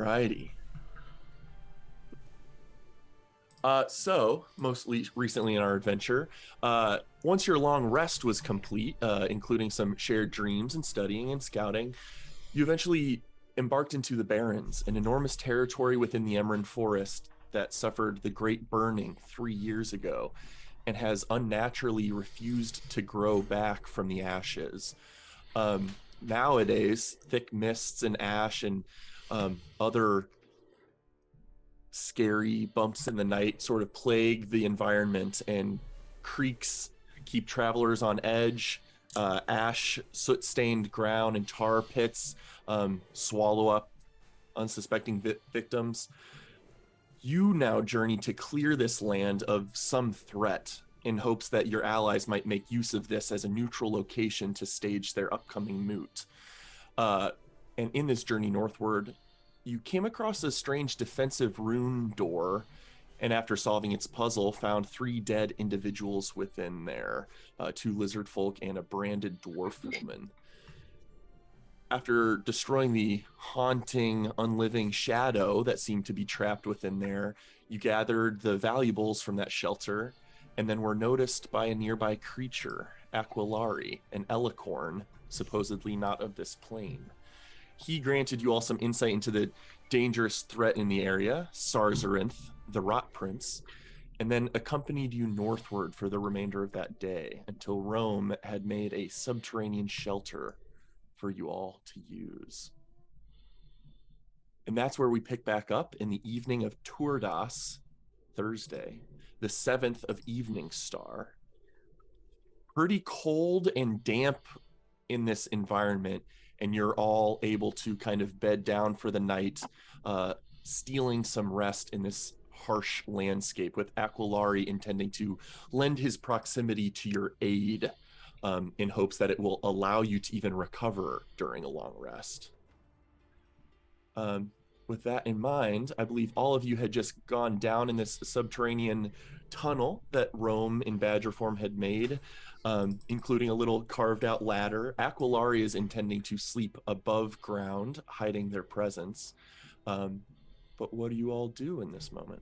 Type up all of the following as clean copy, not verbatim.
righty. So, most recently in our adventure, once your long rest was complete, including some shared dreams and studying and scouting, you eventually embarked into the Barrens, an enormous territory within the Emerald Forest that suffered the Great Burning 3 years ago and has unnaturally refused to grow back from the ashes. Nowadays, thick mists and ash and other scary bumps in the night sort of plague the environment, and creeks keep travelers on edge. Ash, soot stained ground, and tar pits swallow up unsuspecting victims. You now journey to clear this land of some threat in hopes that your allies might make use of this as a neutral location to stage their upcoming moot. And in this journey northward, you came across a strange defensive rune door, and after solving its puzzle, found 3 dead individuals within there, 2 lizard folk and a branded dwarf woman. After destroying the haunting, unliving shadow that seemed to be trapped within there, you gathered the valuables from that shelter, and then were noticed by a nearby creature, Aquilari, an elicorn, supposedly not of this plane. He granted you all some insight into the dangerous threat in the area, Sarzarinth, the Rot Prince, and then accompanied you northward for the remainder of that day until Rome had made a subterranean shelter for you all to use. And that's where we pick back up in the evening of Turdas, Thursday, the 7th of Evening Star. Pretty cold and damp in this environment, and you're all able to kind of bed down for the night, stealing some rest in this harsh landscape, with Aquilari intending to lend his proximity to your aid in hopes that it will allow you to even recover during a long rest. With that in mind, I believe all of you had just gone down in this subterranean tunnel that Rome in badger form had made, including a little carved out ladder. Aquilari is intending to sleep above ground, hiding their presence. But what do you all do in this moment?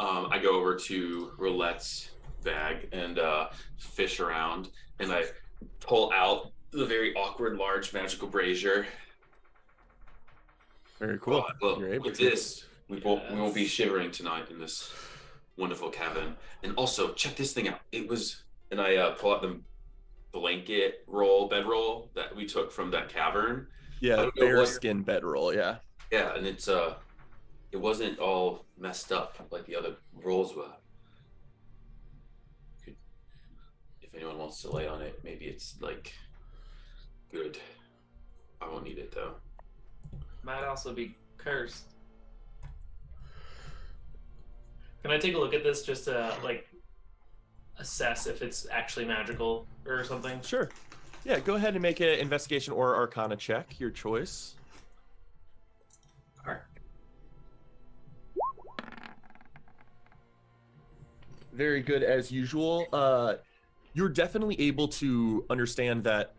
I go over to Roulette's bag and fish around, and I pull out the very awkward large magical brazier. Very cool. Well, with this, we won't be shivering tonight in this wonderful cabin. And also, check this thing out. And I pull out the bedroll that we took from that cavern. Yeah, bear skin bedroll. Yeah. Yeah, and it wasn't all messed up like the other rolls were. If anyone wants to lay on it, maybe it's like good. I won't need it though. Might also be cursed. Can I take a look at this just to assess if it's actually magical or something? Sure. Yeah, go ahead and make an investigation or arcana check, your choice. All right. Very good as usual. You're definitely able to understand that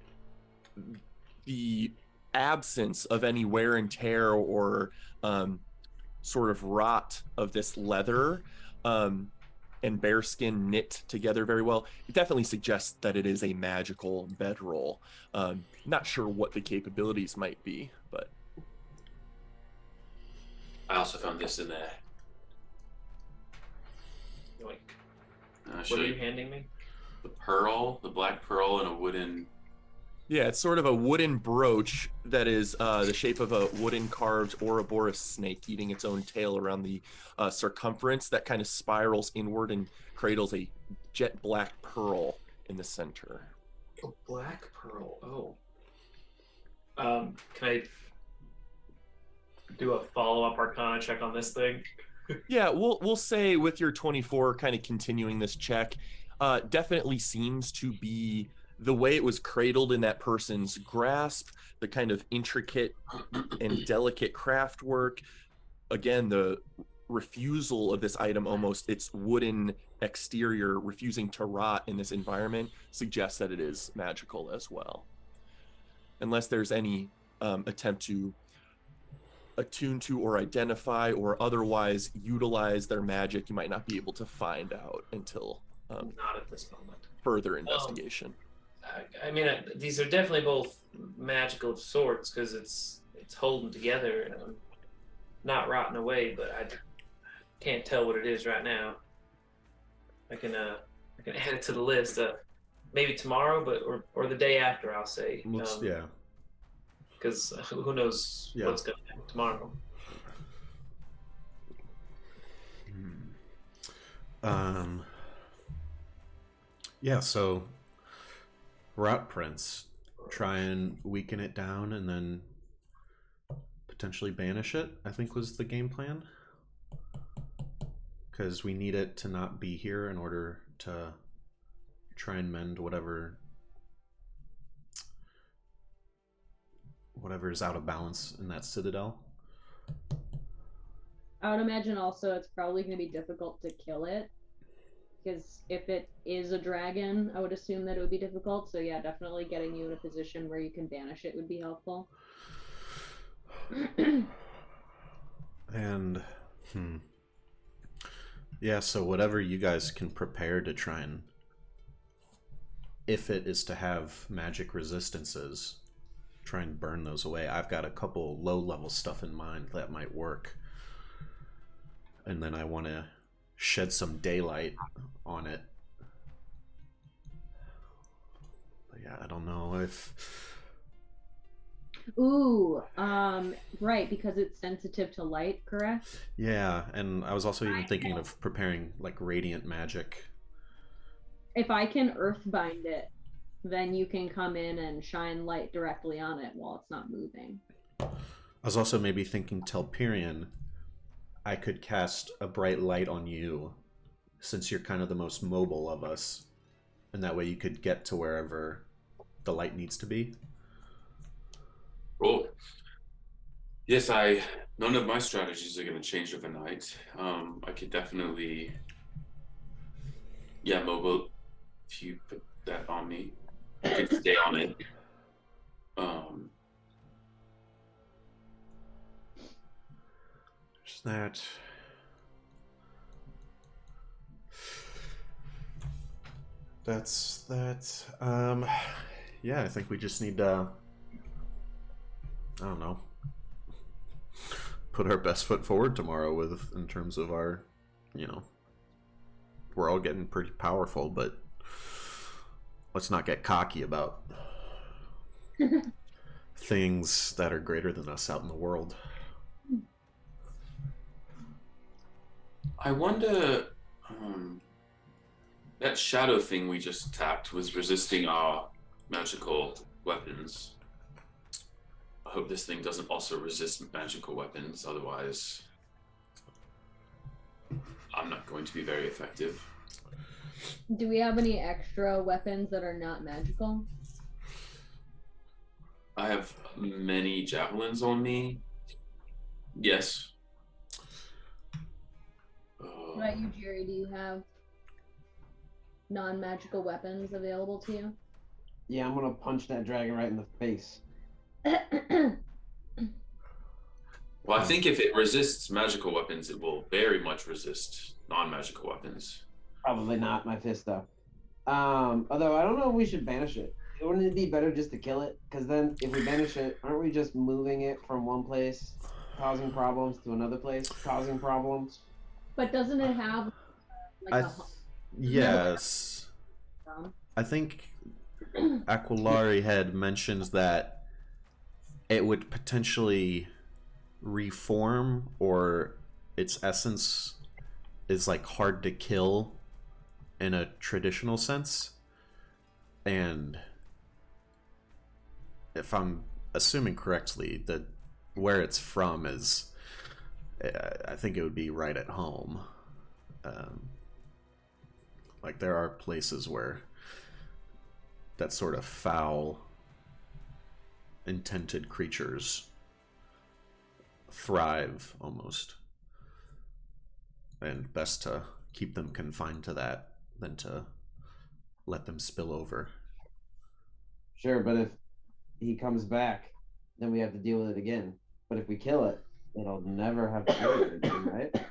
the absence of any wear and tear or sort of rot of this leather and bearskin knit together very well, it definitely suggests that it is a magical bedroll. Not sure what the capabilities might be, but I also found this in there. What are you handing me? The black pearl, and a wooden... Yeah, it's sort of a wooden brooch that is the shape of a wooden carved Ouroboros snake eating its own tail around the circumference that kind of spirals inward and cradles a jet black pearl in the center. A black pearl. Oh. Can I do a follow-up arcana check on this thing? Yeah, we'll say with your 24 kind of continuing this check, definitely seems to be the way it was cradled in that person's grasp, the kind of intricate and delicate craft work. Again, the refusal of this item, almost its wooden exterior refusing to rot in this environment, suggests that it is magical as well. Unless there's any attempt to attune to or identify or otherwise utilize their magic, you might not be able to find out until Not at this moment. further investigation. I mean, these are definitely both magical of sorts because it's holding together and not rotting away. But I can't tell what it is right now. I can add it to the list. Maybe tomorrow, but or the day after. I'll say. Yeah. Because who knows what's going to happen tomorrow. Yeah, so Rot Prince, try and weaken it down and then potentially banish it, I think was the game plan. Because we need it to not be here in order to try and mend whatever is out of balance in that citadel. I would imagine also it's probably going to be difficult to kill it. Because if it is a dragon, I would assume that it would be difficult. So yeah, definitely getting you in a position where you can banish it would be helpful. And yeah, so whatever you guys can prepare to try and, if it is to have magic resistances, try and burn those away. I've got a couple low-level stuff in mind that might work. And then I want to shed some daylight on it. But yeah, I don't know if... Ooh, right, because it's sensitive to light, correct? Yeah, and I was also even thinking of preparing like radiant magic. If I can earthbind it, then you can come in and shine light directly on it while it's not moving. I was also maybe thinking Telperion, I could cast a bright light on you, since you're kind of the most mobile of us, and that way you could get to wherever the light needs to be. Cool. Yes, none of my strategies are going to change overnight. I could definitely, mobile. If you put that on me, I could stay on it. There's that. That's that. Yeah, I think we just need to, I don't know, put our best foot forward tomorrow in terms of our, we're all getting pretty powerful, but let's not get cocky about things that are greater than us out in the world. I wonder, that shadow thing we just attacked was resisting our magical weapons. I hope this thing doesn't also resist magical weapons, otherwise I'm not going to be very effective. Do we have any extra weapons that are not magical? I have many javelins on me. Yes. What about you, Jerry? Do you have non-magical weapons available to you? Yeah, I'm gonna punch that dragon right in the face. Well, I think if it resists magical weapons, it will very much resist non-magical weapons. Probably not my fist, though. Although I don't know if we should banish it. Wouldn't it be better just to kill it? Because then if we banish it, aren't we just moving it from one place, causing problems, to another place, causing problems? But doesn't it have like yes. I think Aquilari had mentioned that it would potentially reform, or its essence is like hard to kill in a traditional sense. And if I'm assuming correctly, that where it's from is, I think it would be right at home. Like there are places where that sort of foul, intented creatures thrive almost, and best to keep them confined to that than to let them spill over. Sure, but if he comes back, then we have to deal with it again. But if we kill it, it'll never have to deal with it again, right?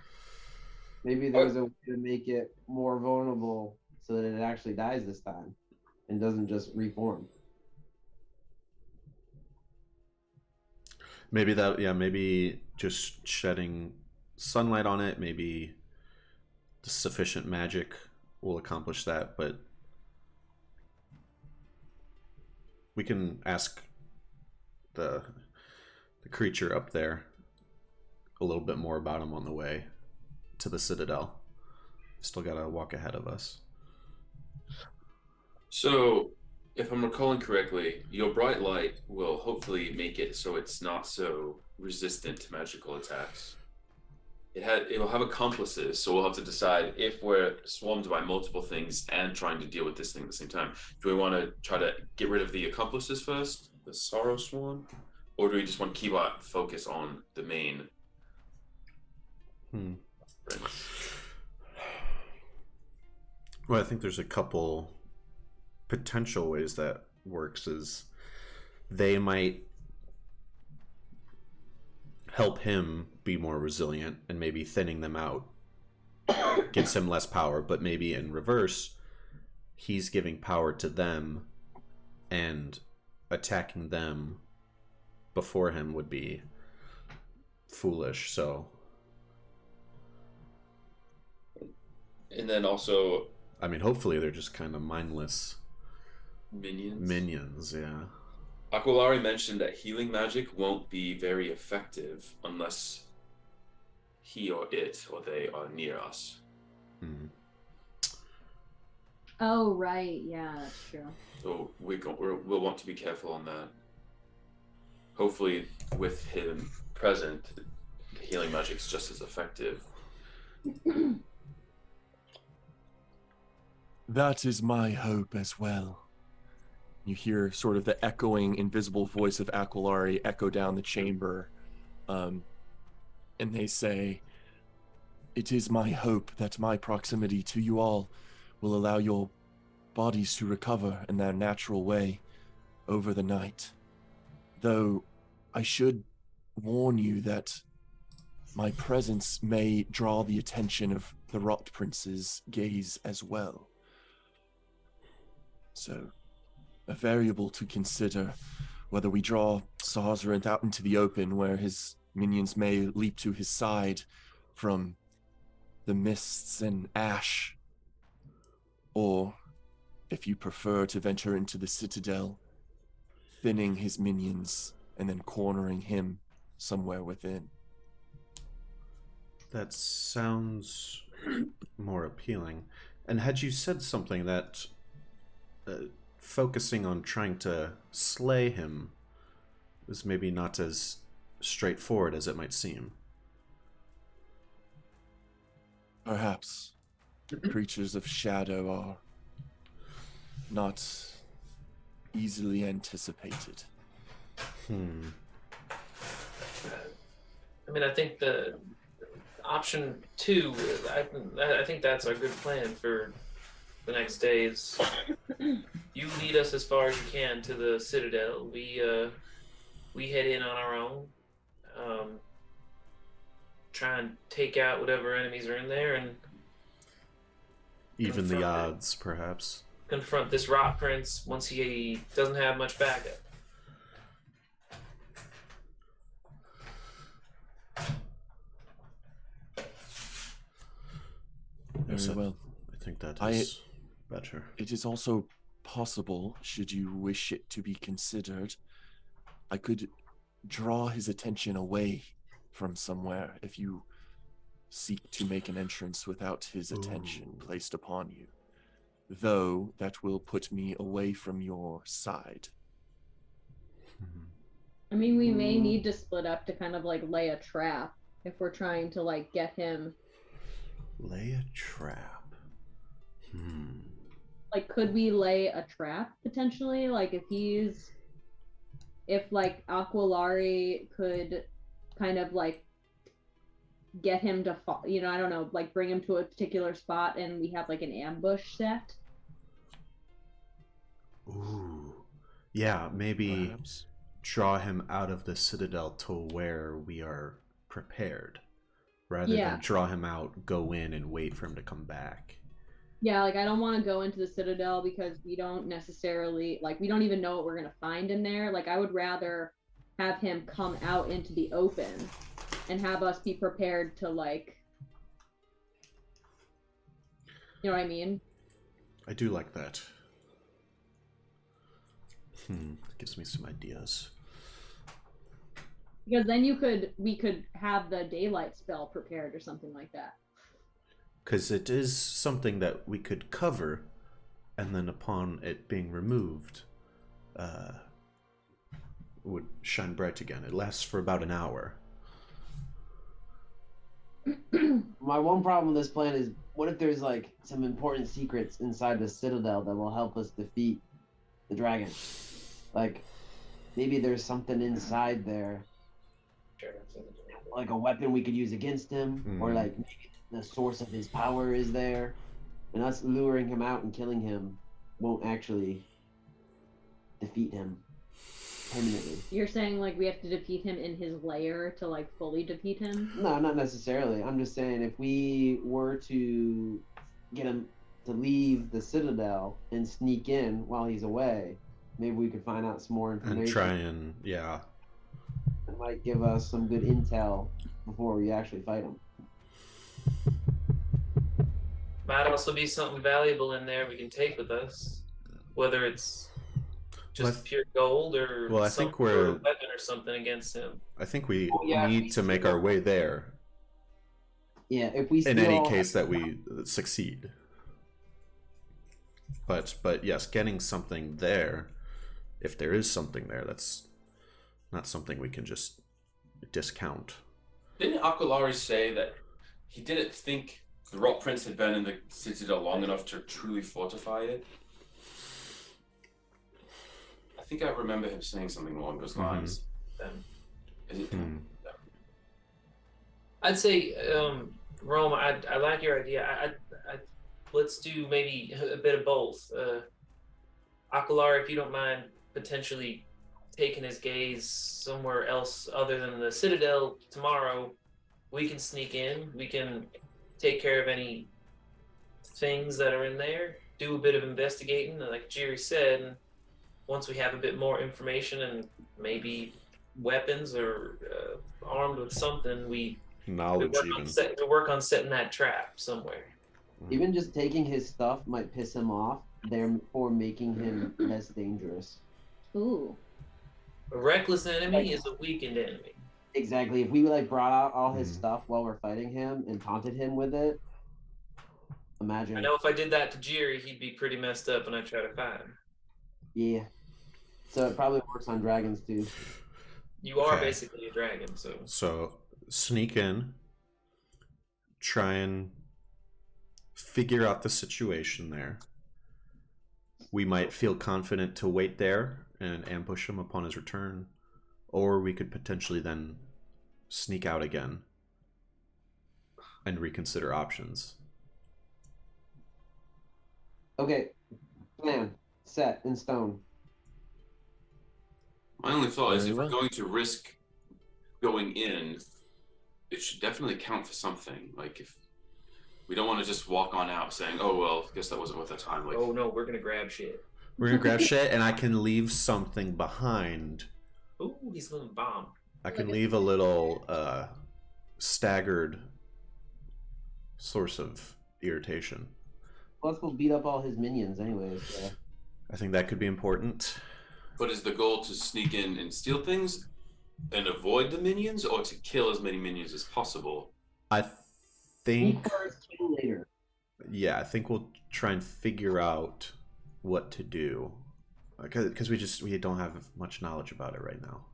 Maybe there's a way to make it more vulnerable so that it actually dies this time and doesn't just reform. Maybe that, yeah, maybe just shedding sunlight on it, maybe sufficient magic will accomplish that, but we can ask the creature up there a little bit more about him on the way to the Citadel. Still gotta walk ahead of us. So, if I'm recalling correctly, your bright light will hopefully make it so it's not so resistant to magical attacks. It'll have accomplices, so we'll have to decide if we're swarmed by multiple things and trying to deal with this thing at the same time. Do we want to try to get rid of the accomplices first, the Sorrow Swarm, or do we just want to keep our focus on the main? Well, I think there's a couple potential ways that works. Is they might help him be more resilient, and maybe thinning them out gives him less power, but maybe in reverse, he's giving power to them, and attacking them before him would be foolish. So, and then also, I mean, hopefully they're just kind of mindless minions. Yeah. Aquilari mentioned that healing magic won't be very effective unless he or it or they are near us. Mm-hmm. Oh, right. Yeah, that's true. So we'll want to be careful on that. Hopefully, with him present, healing magic's just as effective. That is my hope as well. You hear sort of the echoing, invisible voice of Aquilari echo down the chamber. And they say, "It is my hope that my proximity to you all will allow your bodies to recover in their natural way over the night. Though I should warn you that my presence may draw the attention of the Rot Prince's gaze as well. So, a variable to consider whether we draw Sarzarinth out into the open where his minions may leap to his side from the mists and ash, or if you prefer to venture into the Citadel, thinning his minions and then cornering him somewhere within." That sounds more appealing. And had you said something that focusing on trying to slay him is maybe not as straightforward as it might seem? Perhaps creatures of shadow are not easily anticipated. I mean, I think the option 2, I think that's a good plan for the next days. You lead us as far as you can to the Citadel. We head in on our own. Try and take out whatever enemies are in there and even the odds, perhaps. Confront this Rot Prince once he doesn't have much backup. Very well. I think that is better. It is also possible, should you wish it to be considered, I could draw his attention away from somewhere if you seek to make an entrance without his attention placed upon you. Though that will put me away from your side. I mean, we may need to split up to kind of like lay a trap if we're trying to like get him. Lay a trap. Like, could we lay a trap potentially? Like, if like Aquilari could kind of like get him to fall, I don't know, like bring him to a particular spot and we have like an ambush set. Ooh. Yeah, maybe. Perhaps. draw him out of the citadel to where we are prepared, rather Yeah. than draw him out, go in, and wait for him to come back. Yeah, like I don't want to go into the Citadel because we don't necessarily we don't even know what we're gonna find in there. Like I would rather have him come out into the open and have us be prepared to you know what I mean? I do like that. Gives me some ideas. Because then we could have the daylight spell prepared or something like that. Because it is something that we could cover, and then upon it being removed, would shine bright again. It lasts for about an hour. My one problem with this plan is, what if there's like some important secrets inside the citadel that will help us defeat the dragon? Like, maybe there's something inside there, like a weapon we could use against him, or like maybe the source of his power is there, and us luring him out and killing him won't actually defeat him permanently. You're saying we have to defeat him in his lair to fully defeat him? No, not necessarily. I'm just saying if we were to get him to leave the citadel and sneak in while he's away, maybe we could find out some more information. And try and, yeah. It might give us some good intel before we actually fight him. Might also be something valuable in there we can take with us, whether it's just pure gold or I some think sort of weapon or something against him. I think we need to make our way there. Yeah, if we in any case that we succeed. But yes, getting something there, if there is something there, that's not something we can just discount. Didn't Aquilari say that he didn't think the Rock Prince had been in the Citadel long enough to truly fortify it? I think I remember him saying something along those lines. Is it? I'd say, Rome, I like your idea. I let's do maybe a bit of both. Aquilari, if you don't mind, potentially taking his gaze somewhere else other than the Citadel tomorrow, we can sneak in. We can take care of any things that are in there, do a bit of investigating, like Jerry said. And once we have a bit more information and maybe weapons or armed with something, we work on setting that trap somewhere. Even just taking his stuff might piss him off, therefore making him less dangerous. Ooh. A reckless enemy is a weakened enemy. Exactly. If we brought out all his stuff while we're fighting him and taunted him with it, imagine. I know if I did that to Jerry, he'd be pretty messed up when I try to fight him. Yeah. So it probably works on dragons too. You are basically a dragon, so. So sneak in, try and figure out the situation there. We might feel confident to wait there and ambush him upon his return, or we could potentially then sneak out again and reconsider options. Okay, plan set in stone. My only thought is if we're going to risk going in, it should definitely count for something. Like, if we don't want to just walk on out saying, "Oh well, I guess that wasn't worth the time." Like, oh no, we're gonna grab shit. We're gonna grab shit, and I can leave something behind. Ooh, he's a little bomb. I can leave a little staggered source of irritation. Plus, we'll beat up all his minions anyways. So. I think that could be important. But is the goal to sneak in and steal things and avoid the minions, or to kill as many minions as possible? I think. Kill later. Yeah, I think we'll try and figure out what to do, because we don't have much knowledge about it right now.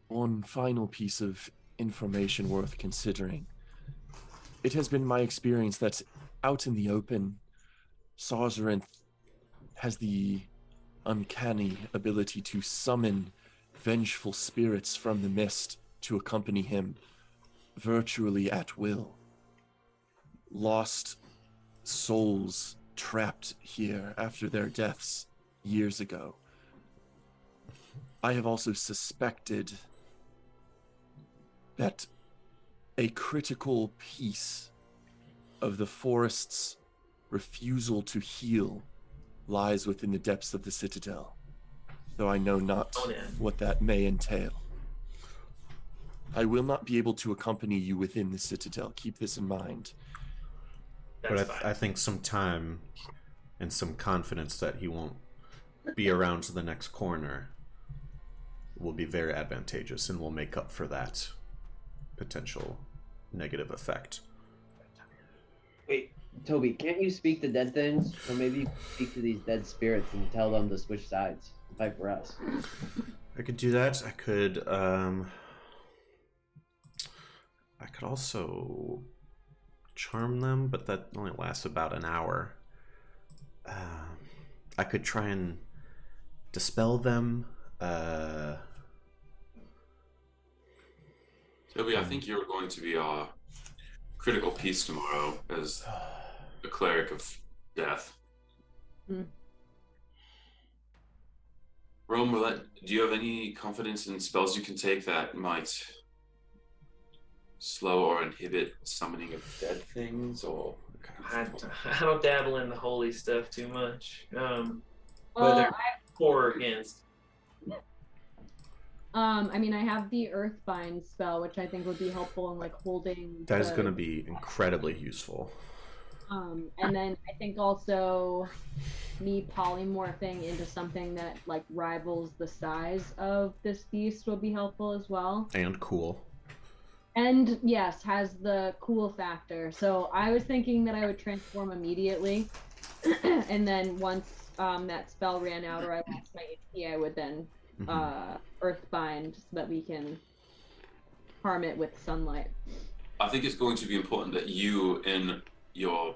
One final piece of information worth considering. It has been my experience that out in the open, Sarzarinth has the uncanny ability to summon vengeful spirits from the mist to accompany him virtually at will. Lost souls trapped here after their deaths years ago. I have also suspected that a critical piece of the forest's refusal to heal lies within the depths of the citadel, though I know not what that may entail. I will not be able to accompany you within the citadel. Keep this in mind. But I think some time and some confidence that he won't be around to the next corner will be very advantageous, and will make up for that potential negative effect. Wait, Toby, can't you speak to dead things? Or maybe you can speak to these dead spirits and tell them to switch sides and fight for us. I could do that. I could also charm them, but that only lasts about an hour. I could try and dispel them. Toby, I think you're going to be a critical piece tomorrow as a cleric of death. Rome, do you have any confidence in spells you can take that might slow or inhibit summoning of dead things? Or I don't dabble in the holy stuff too much. But Well, they're for or against. I mean, I have the Earthbind spell, which I think would be helpful in like holding. That is going to be incredibly useful. And then I think also me polymorphing into something that like rivals the size of this beast will be helpful as well. And cool. And yes, has the cool factor. So I was thinking that I would transform immediately, and then once that spell ran out or I lost my HP, I would then Earthbind so that we can harm it with sunlight. I think it's going to be important that you, in your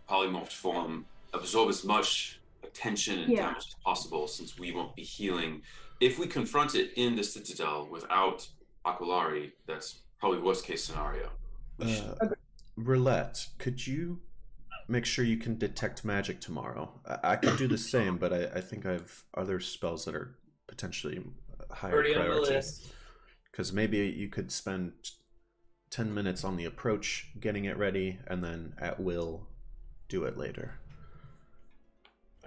polymorphed form, absorb as much attention and damage as possible, since we won't be healing. If we confront it in the Citadel without Aquilari, that's probably worst case scenario. Roulette, could you make sure you can detect magic tomorrow? I could do the same, but I think I have other spells that are potentially higher priority. Because maybe you could spend 10 minutes on the approach, getting it ready, and then at will do it later.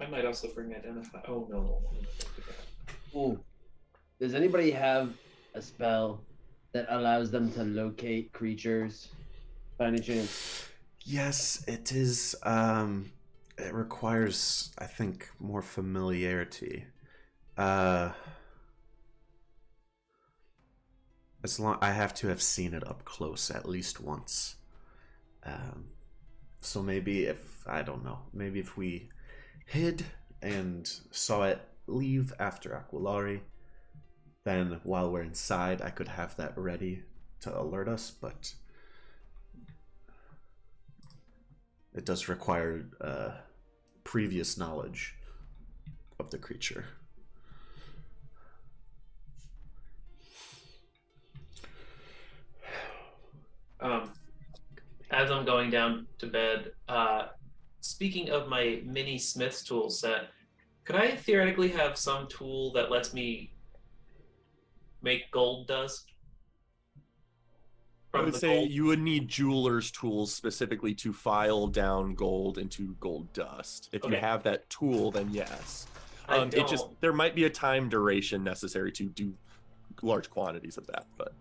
I might also bring identify. Oh no. Ooh. Does anybody have a spell that allows them to locate creatures by any chance? Yes, it is. It requires, I think, more familiarity. As long I have to have seen it up close at least once. So maybe maybe if we hid and saw it leave after Aquilari, then while we're inside, I could have that ready to alert us, but it does require previous knowledge of the creature. As I'm going down to bed, speaking of my mini Smith's tool set, could I theoretically have some tool that lets me make gold dust? I would say you would need jeweler's tools specifically to file down gold into gold dust. If you have that tool, then yes. There might be a time duration necessary to do large quantities of that, but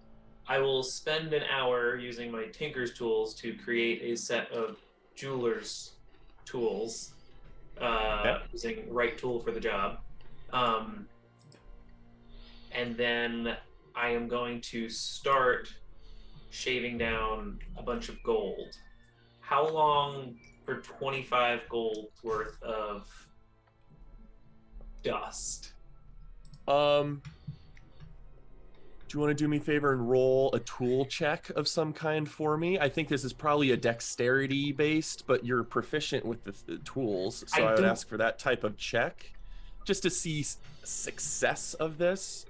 I will spend an hour using my tinker's tools to create a set of jeweler's tools, using right tool for the job. And then I am going to start shaving down a bunch of gold. How long for 25 gold worth of dust? Do you want to do me a favor and roll a tool check of some kind for me? I think this is probably a dexterity based, but you're proficient with the tools, so I would ask for that type of check just to see success of this.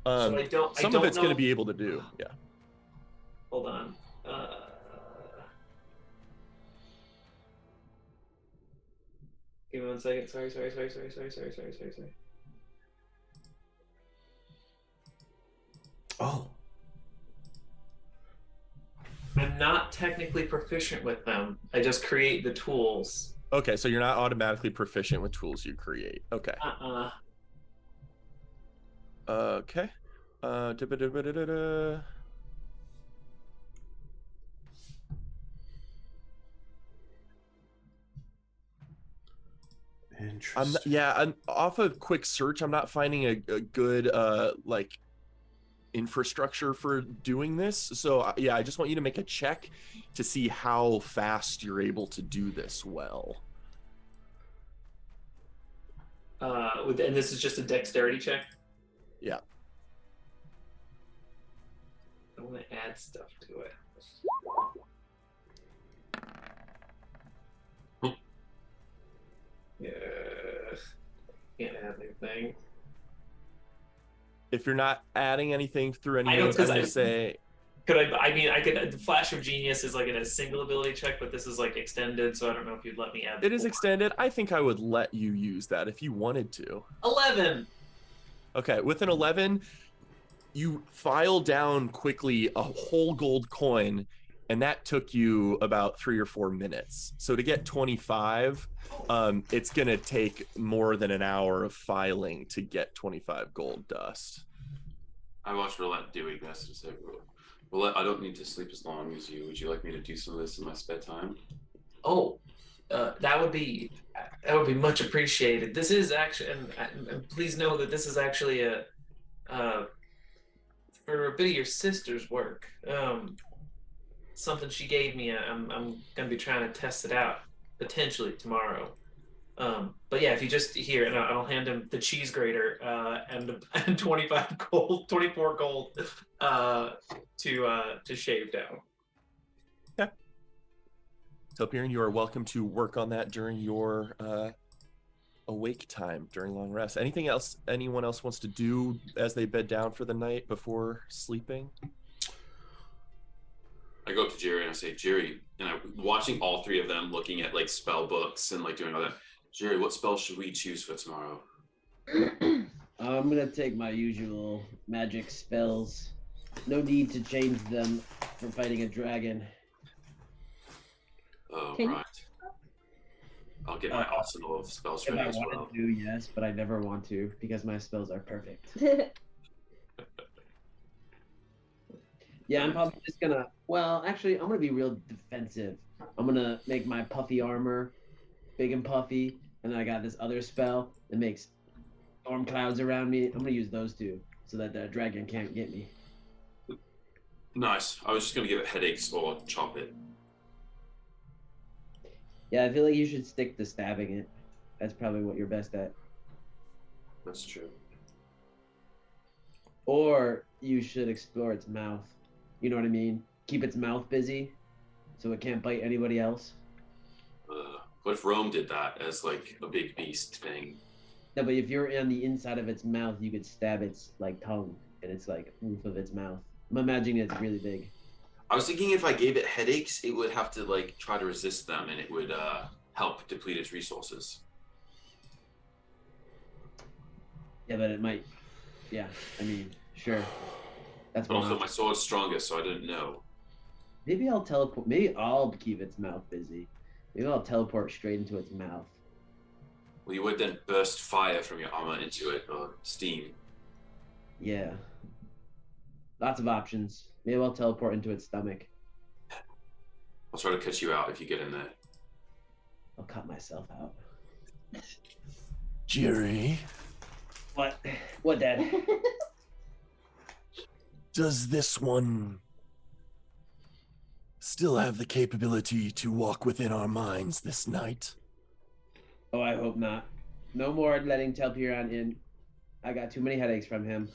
Some of it's going to be able to do. Yeah. Hold on. Give me 1 second. Sorry. Oh, I'm not technically proficient with them. I just create the tools. Okay, so you're not automatically proficient with tools you create. Okay. Okay. Da-ba-da-ba-da-da-da. interesting. I'm off a quick search. I'm not finding a good like infrastructure for doing this. So yeah, I just want you to make a check to see how fast you're able to do this well. And this is just a dexterity check. Yeah. I want to add stuff to it. Yeah, can't add anything. If you're not adding anything through any I know, means, I'm 'cause going to say Could I mean, I could. The Flash of Genius is like in a single ability check, but this is like extended, so I don't know if you'd let me add. it is extended. I think I would let you use that if you wanted to. 11. Okay, with an 11, you file down quickly a whole gold coin, and that took you about 3 or 4 minutes. So to get 25, it's going to take more than an hour of filing to get 25 gold dust. I watched Roulette doing this and said, Roulette, I don't need to sleep as long as you. Would you like me to do some of this in my spare time? Oh, that would be much appreciated. This is actually, and please know that this is actually a for a bit of your sister's work. Something she gave me. I'm gonna be trying to test it out potentially tomorrow. But yeah, if you just here, and I'll hand him the cheese grater and 25 gold, 24 gold to shave down. Okay. Topian, you are welcome to work on that during your awake time during long rest. Anything else anyone else wants to do as they bed down for the night before sleeping? I go up to Jerry and I say, Jerry, and I'm watching all three of them looking at like spell books and like doing all that. Jerry, what spell should we choose for tomorrow? I'm gonna take my usual magic spells. No need to change them for fighting a dragon. Oh, Can- right. I'll get my arsenal of spells If ready I as wanted well. to, yes, but I never want to because my spells are perfect. Yeah, I'm probably just gonna. Well, actually, I'm gonna be real defensive. I'm gonna make my puffy armor big and puffy, and then I got this other spell that makes storm clouds around me. I'm gonna use those two so that the dragon can't get me. Nice. I was just going to give it headaches or chop it. Yeah, I feel like you should stick to stabbing it. That's probably what you're best at. That's true. Or you should explore its mouth. You know what I mean? Keep its mouth busy so it can't bite anybody else. What if Rome did that as like a big beast thing? No, but if you're on the inside of its mouth, you could stab its like tongue and its like roof of its mouth. I'm imagining it's really big. I was thinking if I gave it headaches, it would have to like try to resist them, and it would help deplete its resources. Yeah, but it might. Yeah, I mean, sure. That's But one also, my option. sword's strongest, so I didn't know. Maybe I'll teleport. Maybe I'll keep its mouth busy. Maybe I'll teleport straight into its mouth. Well, you would then burst fire from your armor into it, or steam. Yeah. Lots of options. Maybe I'll teleport into its stomach. I'll try to cut you out if you get in there. I'll cut myself out. Jerry, What? What, Dad? does this one still have the capability to walk within our minds this night? Oh, I hope not. No more letting Telpiron in. I got too many headaches from him.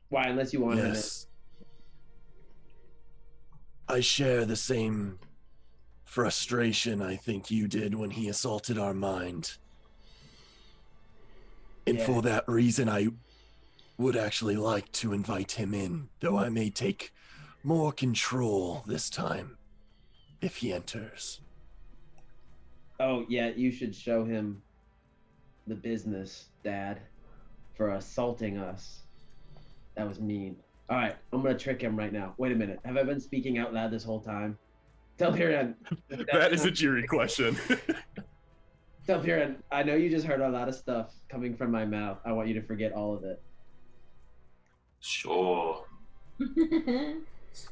Why? Unless you want him in. Yes. I share the same frustration I think you did when he assaulted our mind. And Yeah. for that reason, I would actually like to invite him in, though I may take more control this time if he enters. Oh, yeah, you should show him the business, Dad, for assaulting us. That was mean. All right, I'm gonna trick him right now. Wait a minute. Have I been speaking out loud this whole time? Telpyrion. That is a jury question. Telpyrion, I know you just heard a lot of stuff coming from my mouth. I want you to forget all of it. Sure.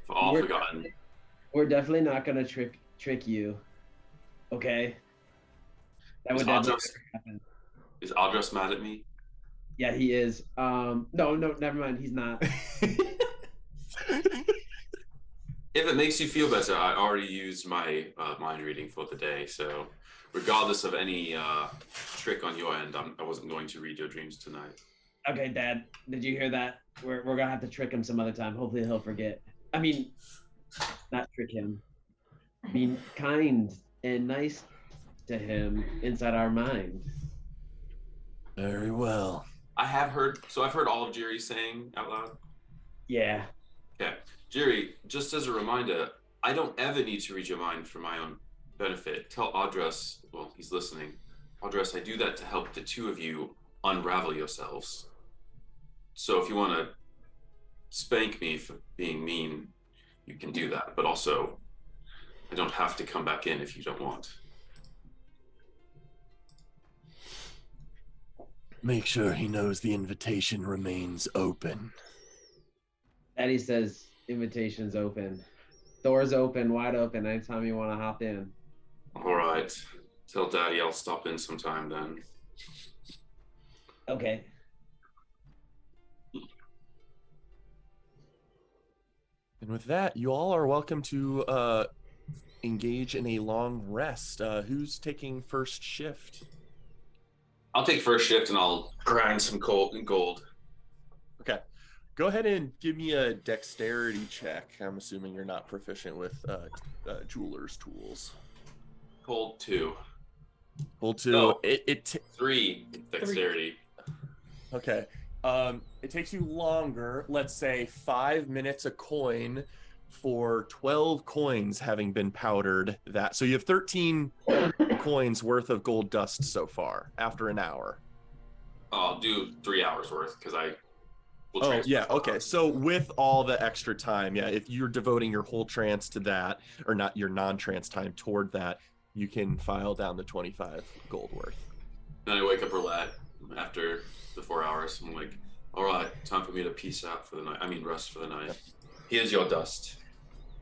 All We're- forgotten. We're definitely not gonna trick you. Okay? That would definitely happen. Is Aldros mad at me? Yeah, he is. No, never mind. He's not. If it makes you feel better, I already used my mind reading for the day, so regardless of any trick on your end, I wasn't going to read your dreams tonight. Okay, Dad. Did you hear that? We're gonna have to trick him some other time. Hopefully he'll forget. I mean, not trick him. Be kind and nice to him inside our mind. Very well. I've heard all of Jerry saying out loud. Yeah. Okay. Jerry, just as a reminder, I don't ever need to read your mind for my own benefit. Tell Audrus, well, he's listening. Audrus, I do that to help the two of you unravel yourselves. So if you want to spank me for being mean, you can do that. But also, I don't have to come back in if you don't want. Make sure he knows the invitation remains open. Daddy says invitation's open. Doors open, wide open, anytime you want to hop in. All right. Tell Daddy I'll stop in sometime then. Okay. And with that, you all are welcome to engage in a long rest. Who's taking first shift? I'll take first shift and I'll grind some gold. Okay. Go ahead and give me a dexterity check. I'm assuming you're not proficient with jeweler's tools. Gold 2. Well, two. No. It 3 dexterity. Okay. It takes you longer, let's say 5 minutes a coin for 12 coins having been powdered. So you have 13 coins worth of gold dust so far after an hour. I'll do 3 hours worth because I will Oh, transfer yeah. 4 Okay. hours. So with all the extra time, yeah, if you're devoting your whole trance to that, or not your non-trance time toward that, you can file down the 25 gold worth. Then I wake up roulette after the 4 hours. I'm like, all right, time for me to peace out for the night. I mean, rest for the night. Here's your dust.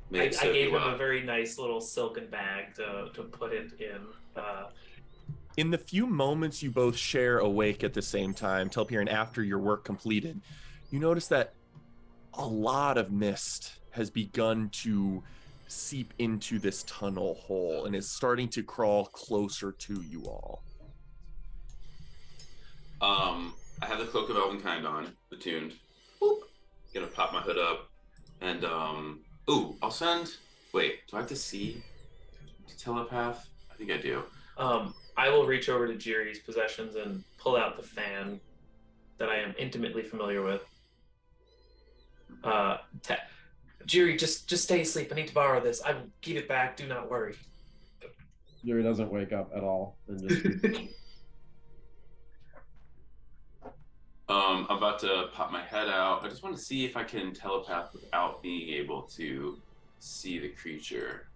May I it serve gave you him well. a very nice little silken bag to put it in. In the few moments you both share awake at the same time, Telpyrion, after your work completed, you notice that a lot of mist has begun to seep into this tunnel hole and is starting to crawl closer to you all. I have the Cloak of Elvenkind on, attuned. Boop. Gonna pop my hood up. And, I'll send... Wait, do I have to see to telepath? I think I do. I will reach over to Jiri's possessions and pull out the fan that I am intimately familiar with. Jiri, just stay asleep. I need to borrow this. I will give it back. Do not worry. Jerry doesn't wake up at all and just I'm about to pop my head out. I just want to see if I can telepath without being able to see the creature.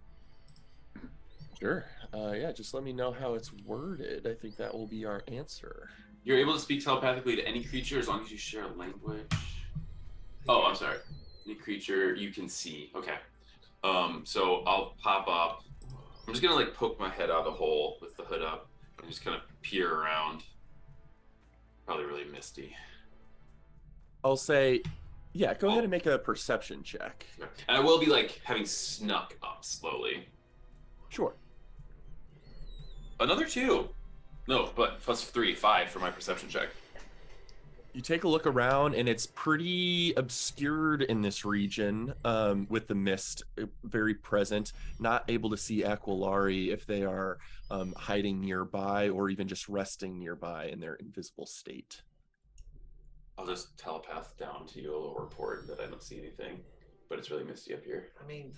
Sure. Yeah, just let me know how it's worded. I think that will be our answer. You're able to speak telepathically to any creature as long as you share a language. Oh, I'm sorry. Any creature you can see. Okay. So I'll pop up. I'm just gonna like poke my head out of the hole with the hood up and just kind of peer around. Probably really misty. I'll say, yeah, go ahead and make a perception check. And I will be like having snuck up slowly. Sure. Another 2. No, but +3, 5 for my perception check. You take a look around, and it's pretty obscured in this region, with the mist very present. Not able to see Aquilari if they are hiding nearby or even just resting nearby in their invisible state. I'll just telepath down to you. I'll report that I don't see anything, but it's really misty up here. I mean,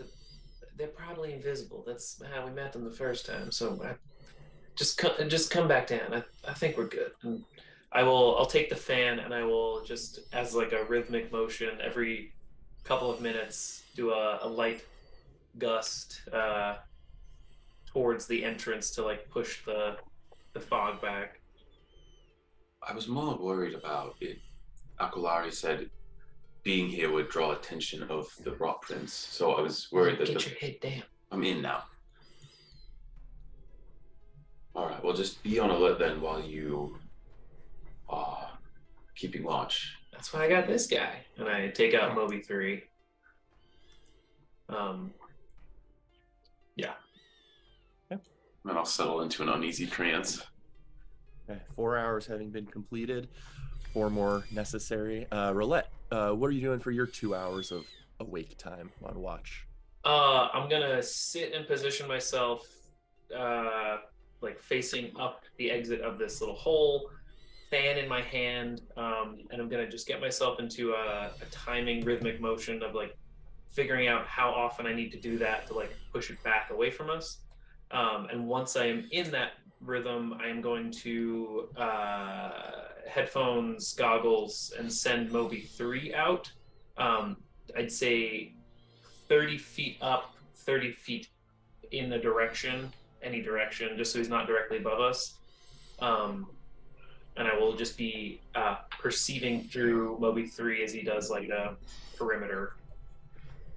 they're probably invisible. That's how we met them the first time. So just come back down. I think we're good. And I'll take the fan and I will just, as like a rhythmic motion, every couple of minutes do a light gust towards the entrance to like push the fog back. I was more worried about it. Akulari said being here would draw attention of the Rock Prince, so I was worried that Get your head down. I'm in now. All right, well, just be on alert then while you are keeping watch. That's why I got this guy. And I take out Moby 3. Yeah. And I'll settle into an uneasy trance. Okay, 4 hours having been completed, 4 more necessary. Roulette, what are you doing for your 2 hours of awake time on watch? I'm gonna sit and position myself like facing up the exit of this little hole, fan in my hand, and I'm gonna just get myself into a timing rhythmic motion of like figuring out how often I need to do that to like push it back away from us. And once I am in that rhythm, I am going to headphones, goggles, and send Moby 3 out. I'd say 30 feet up, 30 feet in the direction, any direction, just so he's not directly above us. And I will just be perceiving through Moby 3 as he does like a perimeter.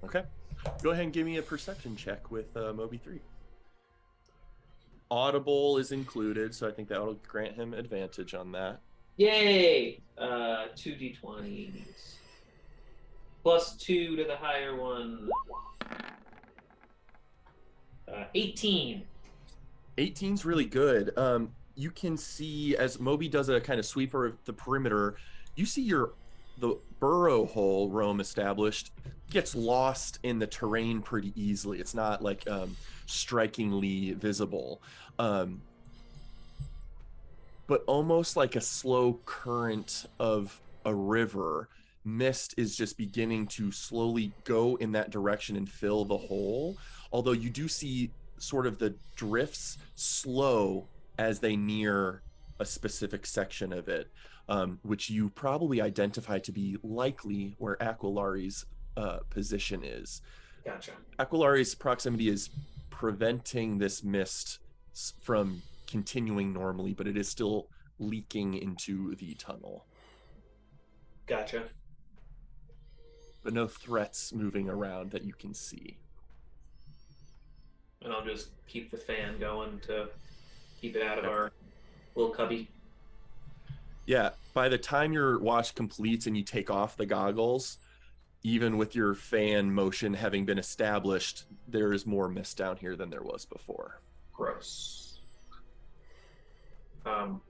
Okay. Go ahead and give me a perception check with Moby 3. Audible is included, so I think that will grant him advantage on that. Yay! 2d20s. Plus 2 to the higher one. 18. 18's really good. You can see as Moby does a kind of sweeper of the perimeter, you see the burrow hole Rome established gets lost in the terrain pretty easily. It's not like strikingly visible, but almost like a slow current of a river, mist is just beginning to slowly go in that direction and fill the hole, although you do see sort of the drifts slow as they near a specific section of it, which you probably identify to be likely where Aquilari's position is. Gotcha. Aquilari's proximity is preventing this mist from continuing normally, but it is still leaking into the tunnel. Gotcha. But no threats moving around that you can see. And I'll just keep the fan going to keep it out of our little cubby. Yeah, by the time your watch completes and you take off the goggles, even with your fan motion having been established, there is more mist down here than there was before. Gross. And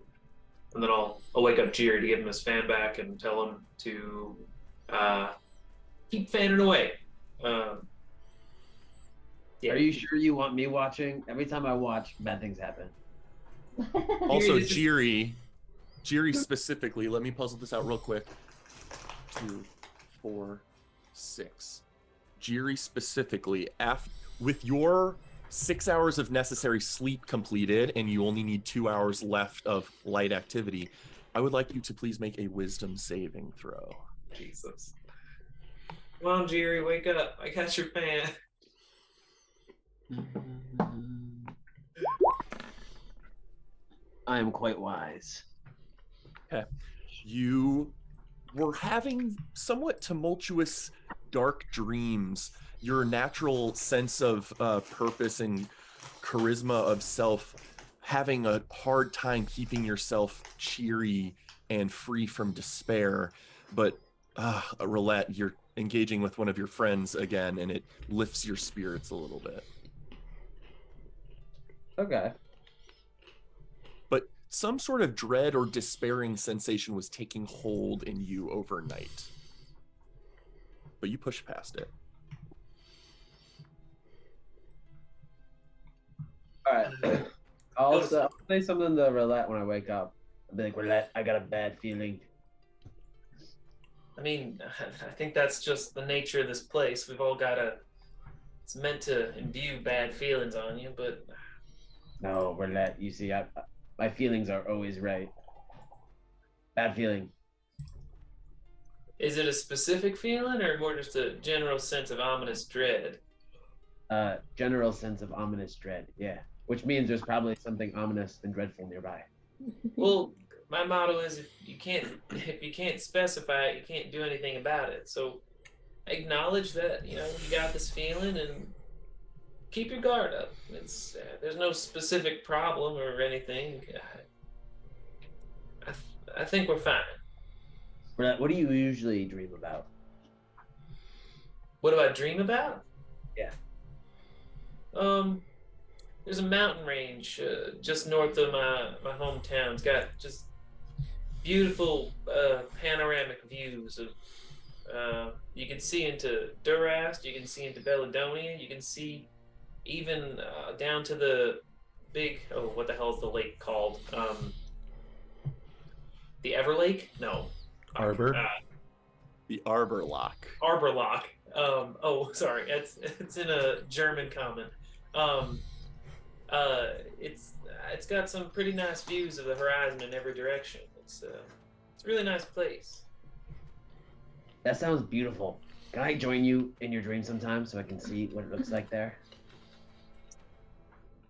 then I'll wake up Jerry to give him his fan back and tell him to keep fanning away. Yeah. Are you sure you want me watching? Every time I watch, bad things happen. Also, Jerry, Jiri specifically, let me puzzle this out real quick. 2, 4, 6. Jiri specifically, with your 6 hours of necessary sleep completed, and you only need 2 hours left of light activity, I would like you to please make a wisdom saving throw. Jesus. Come on, Jerry, wake up. I got your fan. I am quite wise. Okay. You were having somewhat tumultuous, dark dreams. Your natural sense of purpose and charisma of self having a hard time keeping yourself cheery and free from despair. But Roulette, you're engaging with one of your friends again, and it lifts your spirits a little bit. Okay. But some sort of dread or despairing sensation was taking hold in you overnight. But you pushed past it. All right. I'll say something to Roulette when I wake up. I'll be like, Roulette, I got a bad feeling. I mean, I think that's just the nature of this place. We've all got it's meant to imbue bad feelings on you, but... No, Roulette, you see, my feelings are always right. Bad feeling. Is it a specific feeling or more just a general sense of ominous dread? General sense of ominous dread. Yeah, which means there's probably something ominous and dreadful nearby. Well, my motto is if you can't specify it, you can't do anything about it. So acknowledge that you got this feeling and keep your guard up. It's there's no specific problem or anything. I think we're fine. What do you usually dream about? What do I dream about? Yeah. There's a mountain range just north of my hometown. It's got just beautiful panoramic views of. You can see into Durast, you can see into Belladonna, you can see even down to the big. Oh, what the hell is the lake called? The Everlake? No. Arbor. The Arbor Lock. Arbor Lock. Oh, sorry. It's in a German comment. It's got some pretty nice views of the horizon in every direction. It's a really nice place. That sounds beautiful. Can I join you in your dream sometime so I can see what it looks like there?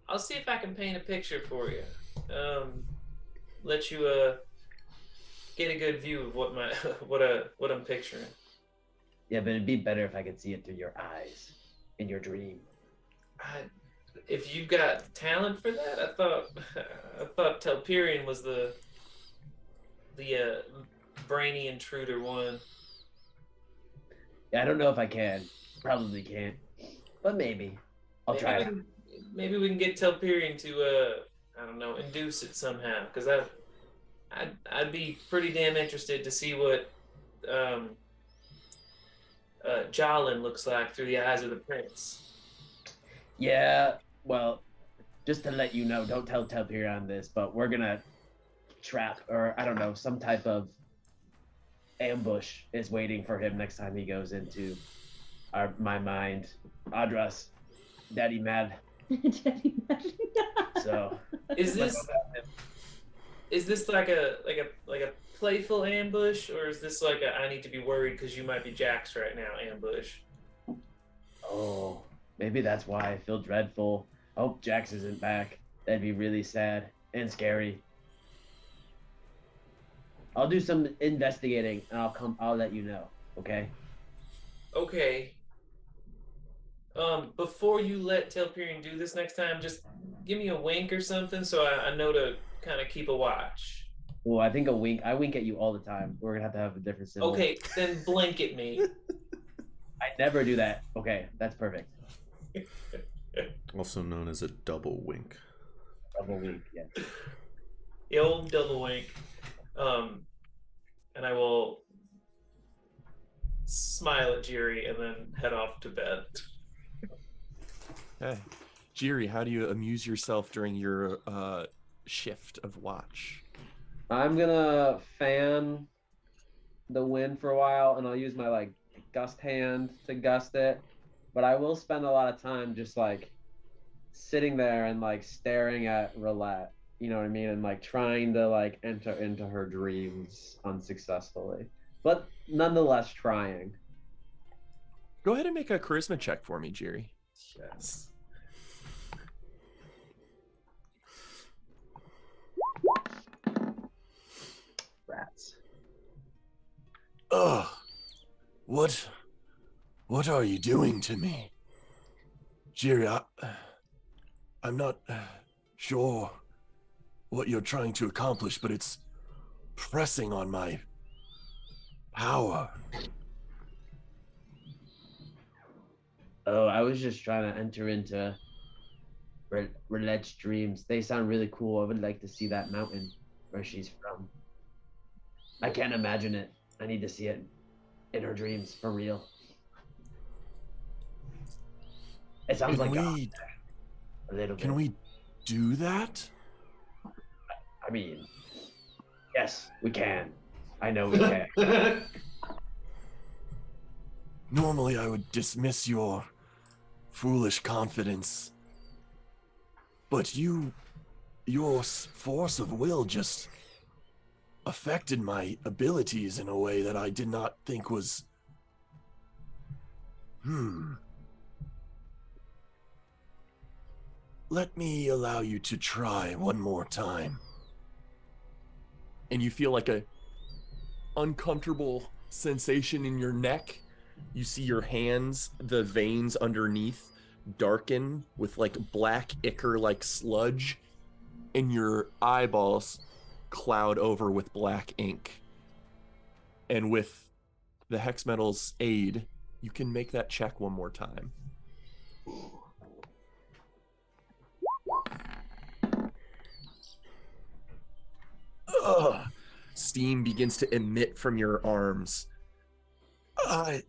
I'll see if I can paint a picture for you. Let you get a good view of what I'm picturing. Yeah, but it'd be better if I could see it through your eyes in your dream. If you've got talent for that, I thought Telperion was the brainy intruder one. Yeah, I don't know if I can. Probably can't, but maybe. I'll try it. Maybe we can get Telperion to I don't know, induce it somehow. Because I'd be pretty damn interested to see what Jolin looks like through the eyes of the prince. Yeah, well, just to let you know, don't tell Telperion this, but we're gonna trap, or I don't know, some type of ambush is waiting for him next time he goes into my mind. Adras, Daddy mad. Daddy mad. So is this like a playful ambush, or is this like a I need to be worried because you might be Jax right now ambush? Oh, maybe that's why I feel dreadful. I hope Jax isn't back. That'd be really sad and scary. I'll do some investigating and I'll let you know, okay? Okay. Before you let Telperion do this next time, just give me a wink or something so I know to kind of keep a watch. Well, I think I wink at you all the time. We're gonna have a different symbol. Okay, then blink at me. I never do that. Okay, that's perfect. Also known as a double wink. Double wink, yeah. The old double wink. And I will smile at Jiri and then head off to bed. Okay. Jiri, how do you amuse yourself during your shift of watch? I'm gonna fan the wind for a while, and I'll use my gust hand to gust it. But I will spend a lot of time just sitting there and staring at Roulette. You know what I mean? And trying to enter into her dreams unsuccessfully, but nonetheless trying. Go ahead and make a charisma check for me, Jiri. Yes. Rats. Ugh. What are you doing to me? Jiri, I'm not sure what you're trying to accomplish, but it's pressing on my power. Oh, I was just trying to enter into Roulette's dreams. They sound really cool. I would like to see that mountain where she's from. I can't imagine it. I need to see it in her dreams for real. It sounds Can like we, a little bit. can we do that? I mean, yes, we can. I know we can. Normally I would dismiss your foolish confidence, but your force of will just affected my abilities in a way that I did not think was... Let me allow you to try one more time. And you feel like a uncomfortable sensation in your neck. You see your hands, the veins underneath, darken with like black ichor like sludge, and your eyeballs cloud over with black ink. And with the hex metal's aid, you can make that check one more time. Ugh. Steam begins to emit from your arms. I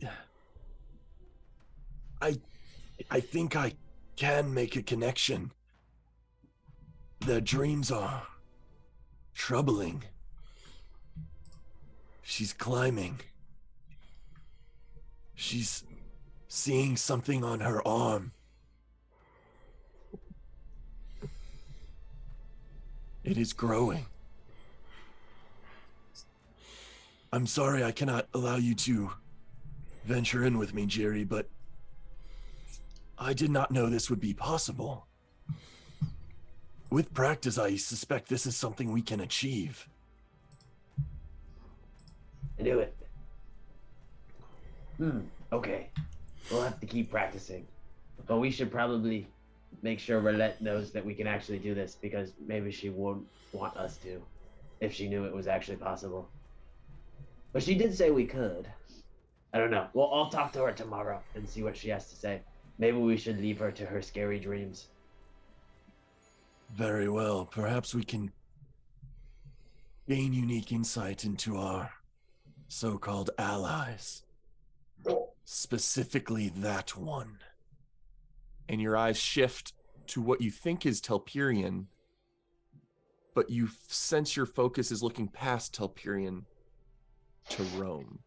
think I can make a connection. The dreams are troubling. She's climbing. She's seeing something on her arm. It is growing. I'm sorry I cannot allow you to venture in with me, Jerry, but I did not know this would be possible. With practice, I suspect this is something we can achieve. I knew it. Okay. We'll have to keep practicing. But we should probably make sure Roulette knows that we can actually do this, because maybe she won't want us to if she knew it was actually possible. But she did say we could. I don't know. Well, I'll talk to her tomorrow and see what she has to say. Maybe we should leave her to her scary dreams. Very well. Perhaps we can gain unique insight into our so-called allies. Specifically that one. And your eyes shift to what you think is Telperion, but you sense your focus is looking past Telperion to Rome.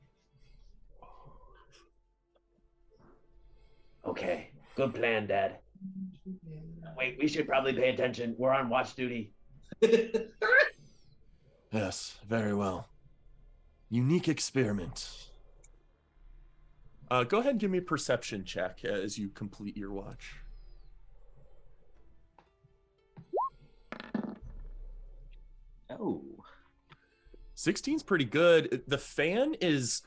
Okay, good plan, Dad. Wait, we should probably pay attention. We're on watch duty. Yes, very well. Unique experiment. Go ahead and give me a perception check as you complete your watch. Oh. 16's pretty good. The fan is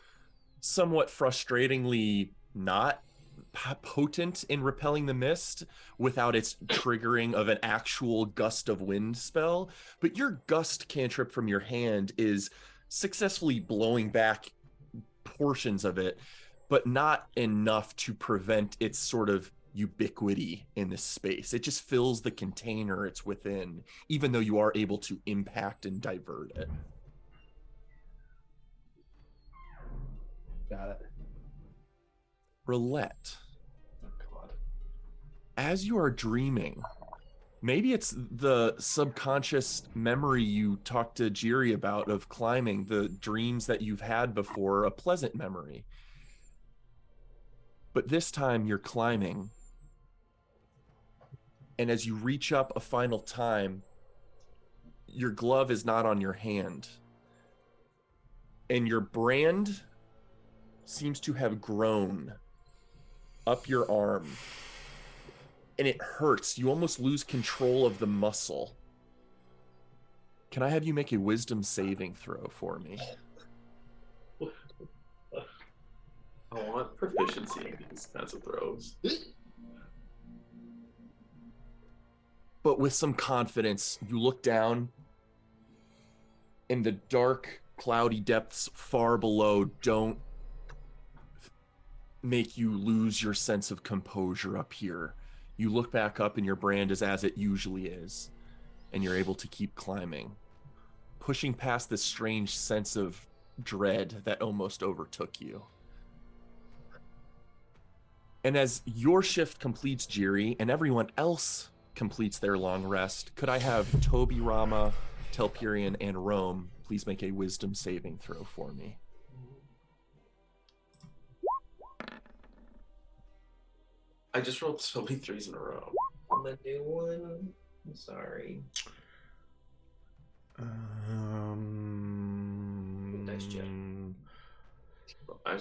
somewhat frustratingly not potent in repelling the mist without its triggering of an actual gust of wind spell, but your gust cantrip from your hand is successfully blowing back portions of it, but not enough to prevent its sort of ubiquity in this space. It just fills the container it's within, even though you are able to impact and divert it. Got it. Roulette. Oh, God. As you are dreaming, maybe it's the subconscious memory you talked to Jiri about of climbing, the dreams that you've had before, a pleasant memory. But this time you're climbing, and as you reach up a final time, your glove is not on your hand, and your brand seems to have grown up your arm, and it hurts. You almost lose control of the muscle. Can I have you make a wisdom saving throw for me? I want proficiency in these kinds of throws. But with some confidence, you look down, and the dark, cloudy depths far below don't make you lose your sense of composure up here. You look back up and your brand is as it usually is, and you're able to keep climbing, pushing past this strange sense of dread that almost overtook you. And as your shift completes, Jiri, and everyone else completes their long rest, could I have Toby, Rama, Telperion, and Rome please make a wisdom saving throw for me? I just rolled so many threes in a row. I'm gonna do one. I'm sorry. Nice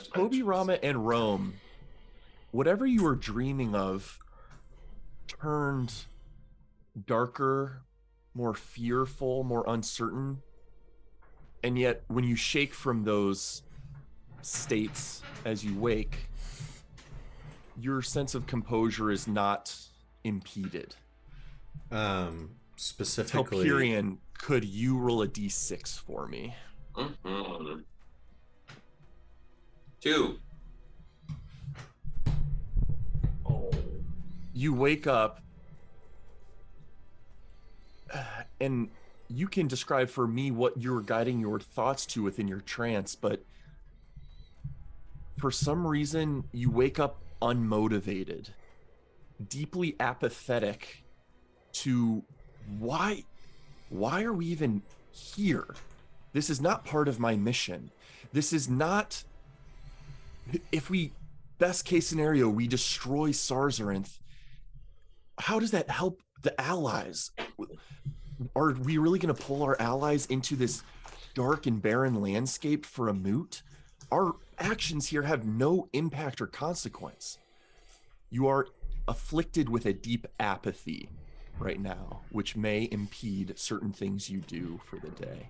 job. Toby, Rama, and Rome, whatever you were dreaming of turned darker, more fearful, more uncertain. And yet, when you shake from those states as you wake, your sense of composure is not impeded. Specifically, Telperion, could you roll a d6 for me? 2. Oh. You wake up, and you can describe for me what you're guiding your thoughts to within your trance, but for some reason, you wake up unmotivated, deeply apathetic to why are we even here? This is not part of my mission. This is not, if we, best case scenario, we destroy Sarzarinth, how does that help the allies? Are we really going to pull our allies into this dark and barren landscape for a moot? Our actions here have no impact or consequence. You are afflicted with a deep apathy right now, which may impede certain things you do for the day.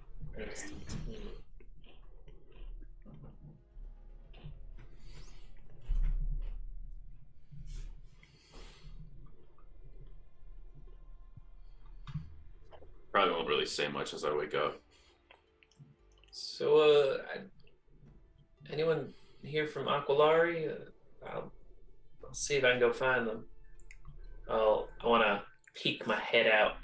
Probably won't really say much as I wake up. So, anyone here from Aquilari? I'll see if I can go find them. I want to peek my head out,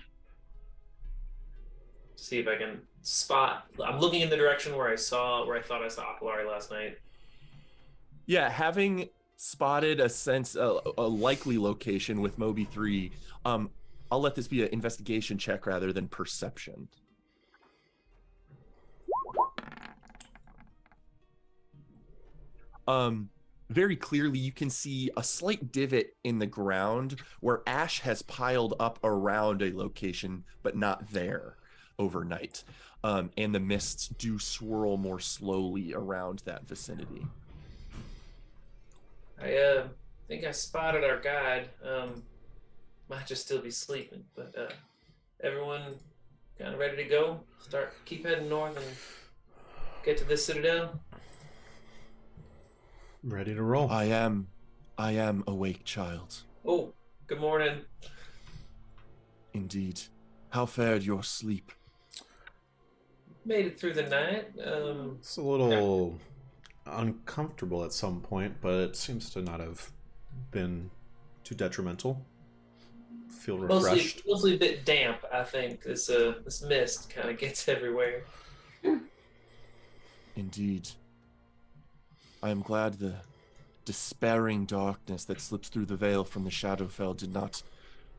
see if I can spot. I'm looking in the direction where I thought I saw Aquilari last night. Yeah, having spotted a likely location with Moby 3, I'll let this be an investigation check rather than perception. Very clearly you can see a slight divot in the ground where ash has piled up around a location, but not there overnight. And the mists do swirl more slowly around that vicinity. I think I spotted our guide. Might just still be sleeping, but everyone kind of ready to go? Keep heading north and get to this citadel? ready to roll. I am awake, child. Oh, good morning. Indeed. How fared your sleep? Made it through the night. It's a little uncomfortable at some point, but it seems to not have been too detrimental. Feel refreshed. Mostly a bit damp, I think. This mist kind of gets everywhere. Indeed. I am glad the despairing darkness that slips through the veil from the Shadowfell did not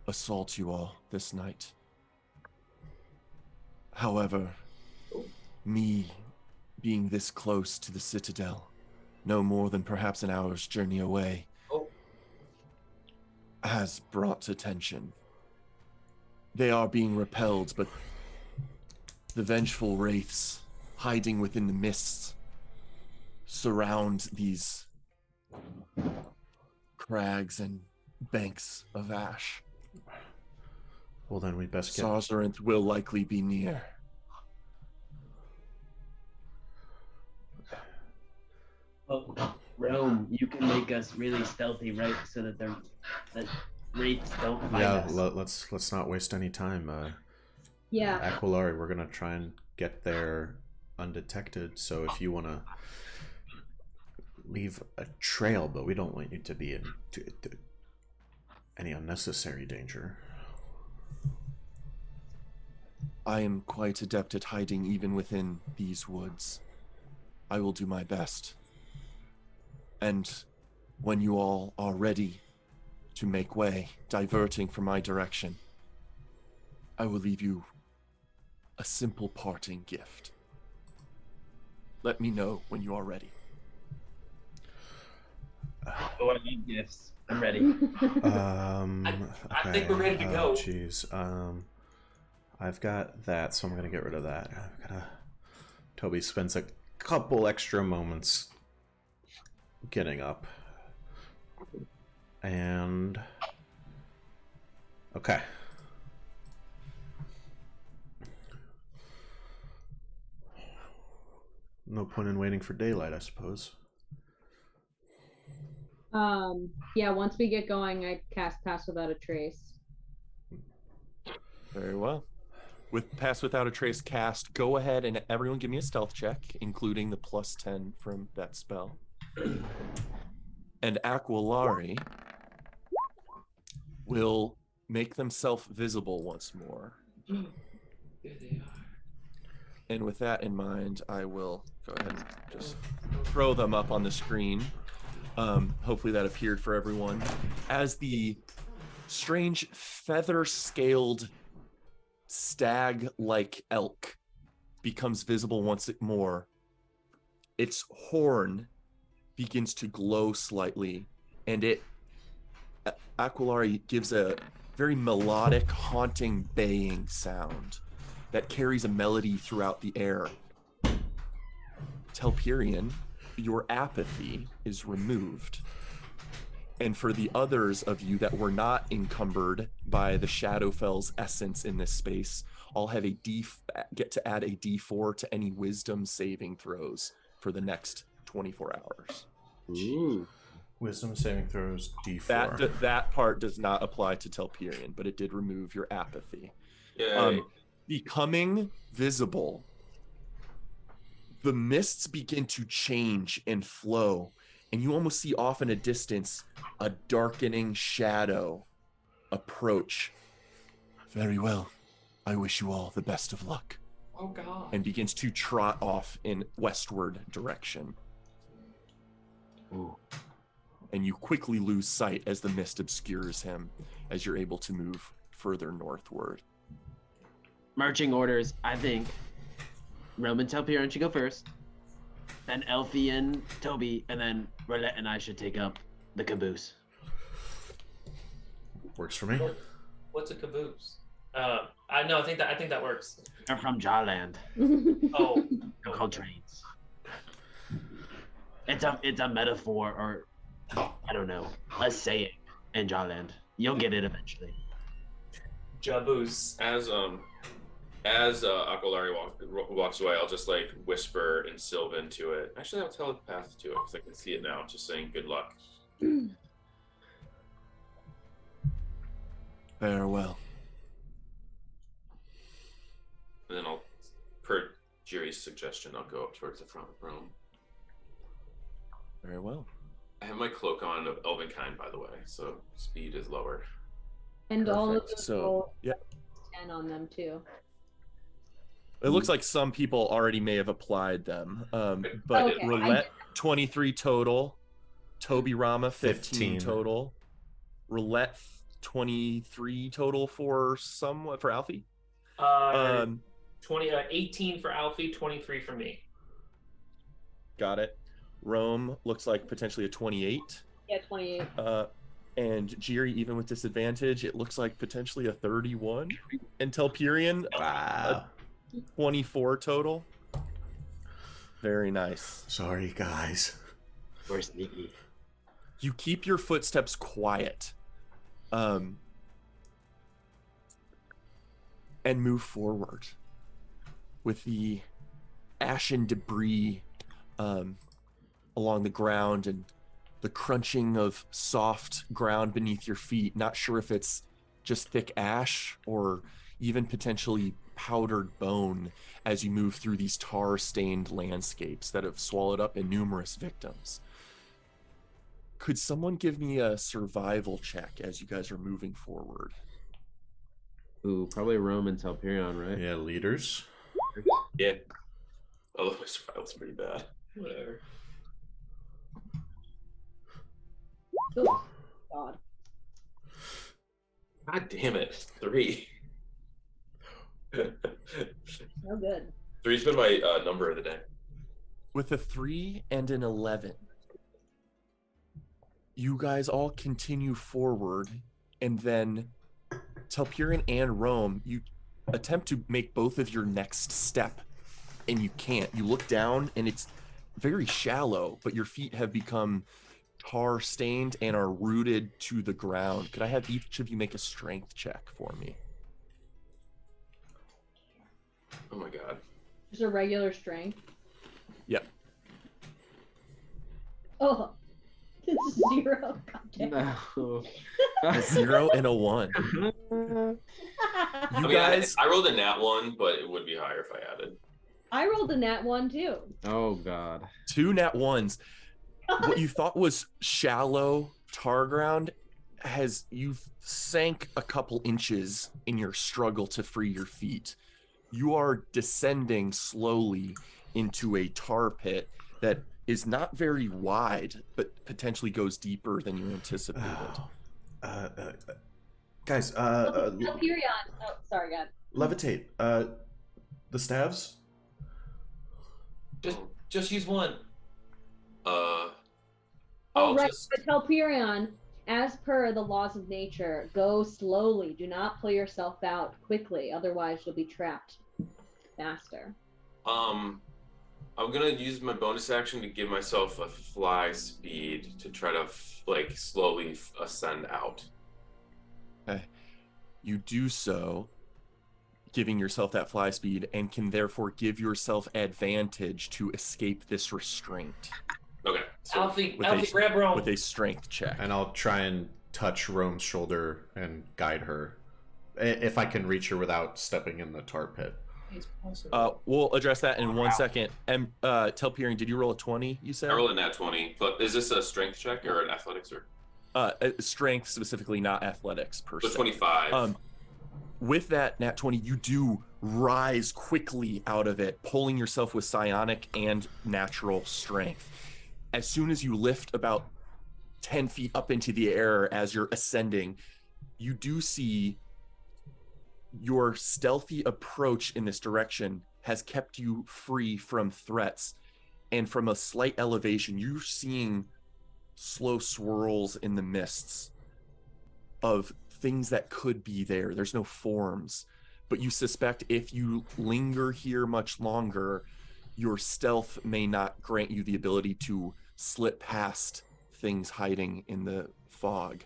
assault you all this night. However, me being this close to the Citadel, no more than perhaps an hour's journey away, has brought attention. They are being repelled, but the vengeful wraiths hiding within the mists surround these crags and banks of ash. Well, then we best get... Sarzarinth will likely be near. Oh, Rome, you can make us really stealthy, right? So that wraiths don't find us. Let's not waste any time. Yeah. Aquilari, we're gonna try and get there undetected. So if you want to leave a trail, but we don't want you to be in any unnecessary danger. I am quite adept at hiding even within these woods. I will do my best. And when you all are ready to make way, diverting from my direction, I will leave you a simple parting gift. Let me know when you are ready. Oh, I need gifts. I'm ready. I think we're ready to go. Jeez. I've got that, so I'm gonna get rid of that. Toby spends a couple extra moments getting up. And okay. No point in waiting for daylight, I suppose. Yeah, once we get going, I cast Pass Without a Trace. Very well. With Pass Without a Trace cast, go ahead and everyone give me a stealth check, including the +10 from that spell. And Aquilari will make themselves visible once more. There they are. And with that in mind, I will go ahead and just throw them up on the screen. Hopefully that appeared for everyone. As the strange feather-scaled stag-like elk becomes visible once more, its horn begins to glow slightly, and Aquilari gives a very melodic, haunting baying sound that carries a melody throughout the air. Telperion, your apathy is removed. And for the others of you that were not encumbered by the Shadowfell's essence in this space, I'll have get to add a D4 to any wisdom saving throws for the next 24 hours. Ooh. Wisdom saving throws D4. That part does not apply to Telperion, but it did remove your apathy. Yay. Becoming visible, the mists begin to change and flow, and you almost see off in a distance a darkening shadow approach. Very well. I wish you all the best of luck. Oh God. And begins to trot off in westward direction. Ooh. And you quickly lose sight as the mist obscures him, as you're able to move further northward. Marching orders, I think Roman Telperion should go first, then Elfie and Toby, and then Roulette and I should take up the caboose. Works for me. What's a caboose? I think that works. They're from Jawland. Oh, They're called trains. It's a metaphor, or I don't know. Let's say it in Jawland. You'll get it eventually. Jaboose. As Aquilari walks away, I'll just like whisper in Sylvan to it. Actually, I'll telepath to it because I can see it now. Just saying, good luck. Farewell. And then per Jiri's suggestion, I'll go up towards the front of Rome. Very well. I have my cloak on of Elvenkind, by the way, so speed is lower. And all of Perfect. those So, rolls yeah. 10 on them too. It looks like some people already may have applied them. But Okay, Roulette, 23 total. Toby Rama, 15 15. total. Roulette, 23 total for Alfie. 18 for Alfie, 23 for me. Got it. Rome looks like potentially a 28. Yeah, 28. And Jiri, even with disadvantage, it looks like potentially a 31. And Telperion, Wow. 24 total. Very nice. Sorry, guys. We're sneaky. You keep your footsteps quiet. And move forward with the ashen debris along the ground and the crunching of soft ground beneath your feet. Not sure if it's just thick ash or even potentially powdered bone as you move through these tar-stained landscapes that have swallowed up numerous victims. Could someone give me a survival check as you guys are moving forward? Ooh, probably Rome and Telperion, right? Yeah, leaders. Yeah. Although my survival's pretty bad. Whatever. Oh, God. God damn it. 3. No good. 3's been my number of the day. With a 3 and an 11, you guys all continue forward, and then Telperion and Rome, you attempt to make both of your next step and you can't. You look down, and it's very shallow, but your feet have become tar stained and are rooted to the ground. Could I have each of you make a strength check for me? Oh my god. Just a regular strength. Yep. Oh, it's 0. Goddamn. No. A 0 and a 1. You I mean, guys, I rolled a nat 1, but it would be higher if I added. I rolled a nat 1 too. Oh god. 2 nat 1s. What you thought was shallow tar ground you've sank a couple inches in your struggle to free your feet. You are descending slowly into a tar pit that is not very wide, but potentially goes deeper than you anticipated. Guys, Valkyrion. Oh, sorry, God. levitate. The staves? Just use one. Oh, I'll right. just But Telperion, as per the laws of nature, go slowly. Do not pull yourself out quickly, otherwise you'll be trapped faster. I'm gonna use my bonus action to give myself a fly speed to try to slowly ascend out. Okay. You do so, giving yourself that fly speed, and can therefore give yourself advantage to escape this restraint. Okay. So Alfie, with grab Rome. with a strength check. And I'll try and touch Rome's shoulder and guide her. If I can reach her without stepping in the tar pit. We'll address that in 1 second. And Telperion, did you roll a 20, you said? I rolled a nat 20, but is this a strength check or an athletics or? Strength specifically, not athletics per So se. 25. With that nat 20, you do rise quickly out of it, pulling yourself with psionic and natural strength. As soon as you lift about 10 feet up into the air as you're ascending, you do see your stealthy approach in this direction has kept you free from threats. And from a slight elevation, you're seeing slow swirls in the mists of things that could be there. There's no forms, but you suspect if you linger here much longer, your stealth may not grant you the ability to slip past things hiding in the fog.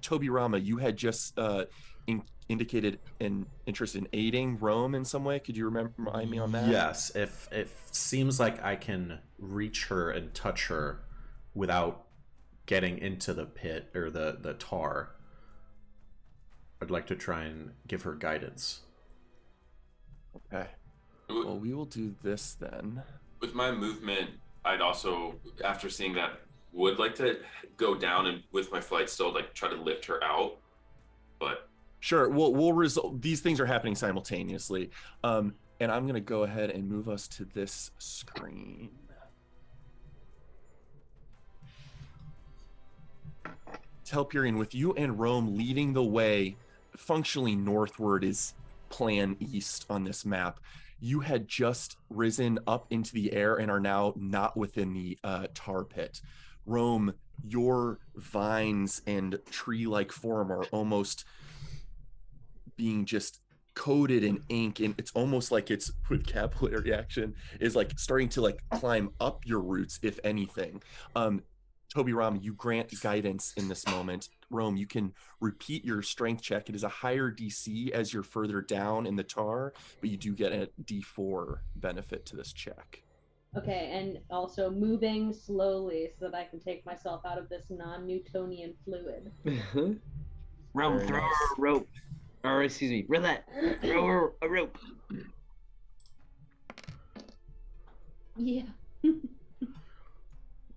Toby Rama, you had just indicated an interest in aiding Rome in some way. Could you remind me on that? Yes, if it seems like I can reach her and touch her without getting into the pit or the tar, I'd like to try and give her guidance. Okay. Well, we will do this then. With my movement, I'd also, after seeing that, would like to go down and with my flight still try to lift her out, but Sure. We'll resolve. These things are happening simultaneously. And I'm going to go ahead and move us to this screen. Telperion, with you and Rome leading the way, functionally northward is plan east on this map. You had just risen up into the air and are now not within the tar pit. Rome, your vines and tree-like form are almost being just coated in ink, and it's almost like it's with capillary action is starting to climb up your roots, if anything. Toby Ram, you grant guidance in this moment. Rome, you can repeat your strength check. It is a higher DC as you're further down in the tar, but you do get a D4 benefit to this check. Okay, and also moving slowly so that I can take myself out of this non-Newtonian fluid. Rome, Very throw nice. her a rope. Or, excuse me, Roulette, throw her a rope. Yeah.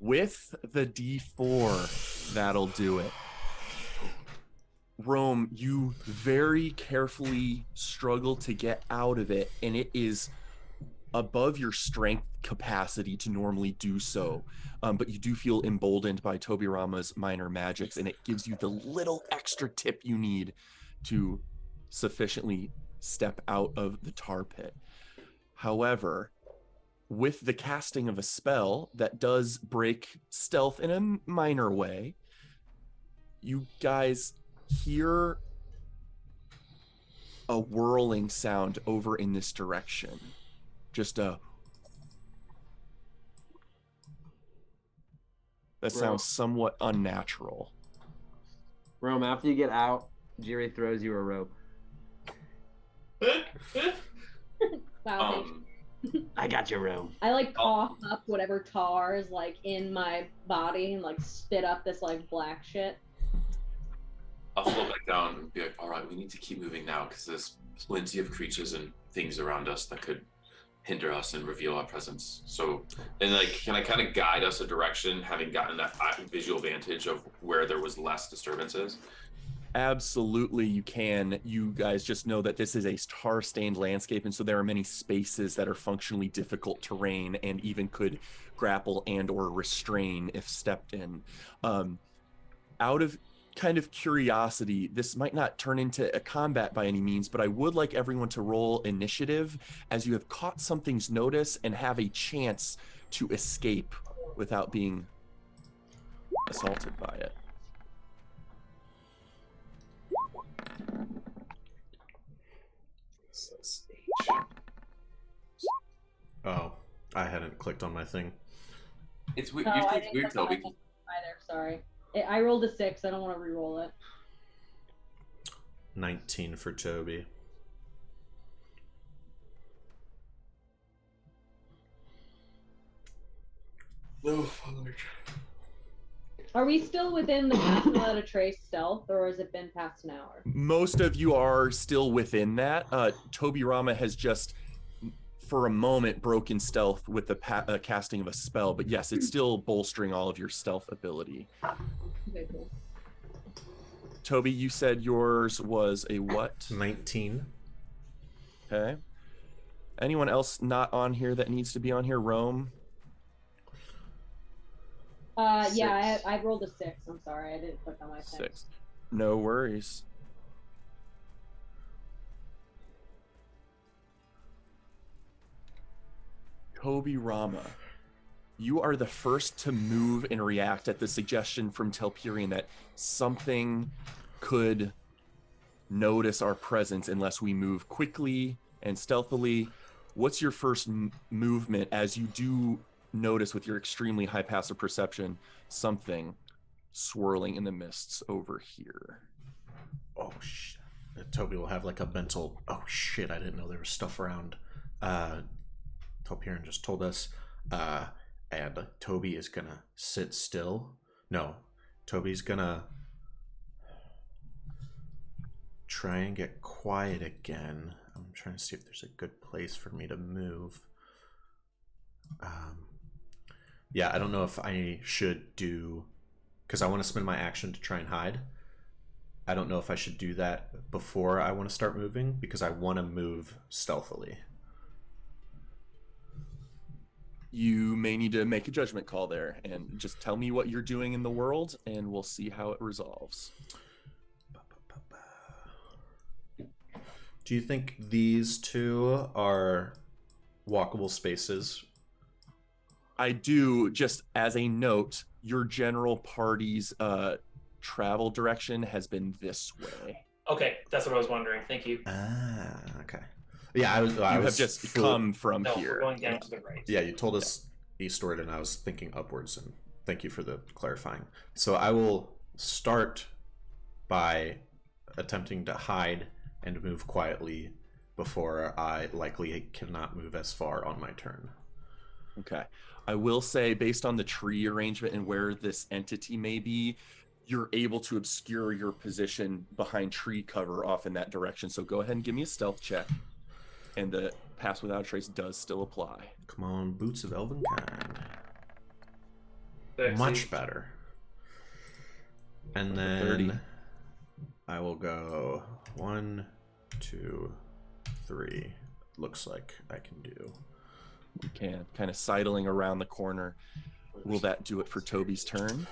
With the D4, that'll do it. Rome, you very carefully struggle to get out of it, and it is above your strength capacity to normally do so. But you do feel emboldened by Toby Rama's minor magics, and it gives you the little extra tip you need to sufficiently step out of the tar pit. However, with the casting of a spell that does break stealth in a minor way, you guys hear a whirling sound over in this direction. Just that Bro. sounds somewhat unnatural. Rome, after you get out, Jiri throws you a rope. Wow, I got you, Rome. I like cough up whatever tar is like in my body and like spit up this like black shit. I'll float back down and be like, all right, we need to keep moving now because there's plenty of creatures and things around us that could hinder us and reveal our presence. So, and like, can I kind of guide us a direction, having gotten that visual vantage of where there was less disturbances? Absolutely, you can. You guys just know that this is a tar-stained landscape, and so there are many spaces that are functionally difficult terrain and even could grapple and or restrain if stepped in. Out of kind of curiosity, this might not turn into a combat by any means, but I would like everyone to roll initiative as you have caught something's notice and have a chance to escape without being assaulted by it. Oh, I hadn't clicked on my thing. It's weird. No, Usually I it's didn't weird, click on Toby. my phone either. Sorry, I rolled a 6. I don't want to re-roll it. 19 for Toby. No, Father. Are we still within the pass without a trace stealth, or has it been past an hour? Most of you are still within that. Toby Rama has just, for a moment, broken stealth with the casting of a spell, but yes, it's still bolstering all of your stealth ability. Okay, cool. Toby, you said yours was a what? 19. Okay. Anyone else not on here that needs to be on here? Rome? Yeah, I rolled a 6. I'm sorry, I didn't click on my thing. 6. No worries. Toby Rama, you are the first to move and react at the suggestion from Telperion that something could notice our presence unless we move quickly and stealthily. What's your first movement as you do notice with your extremely high passive perception something swirling in the mists over here? Oh shit. Toby will have like a mental, oh shit, I didn't know there was stuff around. Telperion just told us, and Toby is gonna sit still. No, Toby's gonna try and get quiet again. I'm trying to see if there's a good place for me to move. Yeah, I don't know if I should do, because I want to spend my action to try and hide. I don't know if I should do that before I want to start moving, because I want to move stealthily. You may need to make a judgment call there and just tell me what you're doing in the world and we'll see how it resolves. Do you think these two are walkable spaces? I do. Just as a note, your general party's travel direction has been this way. Okay, that's what I was wondering. Thank you. Ah, okay. Yeah, I You have just come from No, here. we're going down to the right. Yeah, you told us eastward, and I was thinking upwards, and thank you for the clarifying. So I will start by attempting to hide and move quietly before I likely cannot move as far on my turn. Okay. I will say, based on the tree arrangement and where this entity may be, you're able to obscure your position behind tree cover off in that direction. So go ahead and give me a stealth check. And the pass without a trace does still apply. Come on, Boots of Elvenkind. Sexy. Much better. And then 30. I will go 1, 2, 3. Looks like I can do. You can, kind of sidling around the corner. Will that do it for Toby's turn?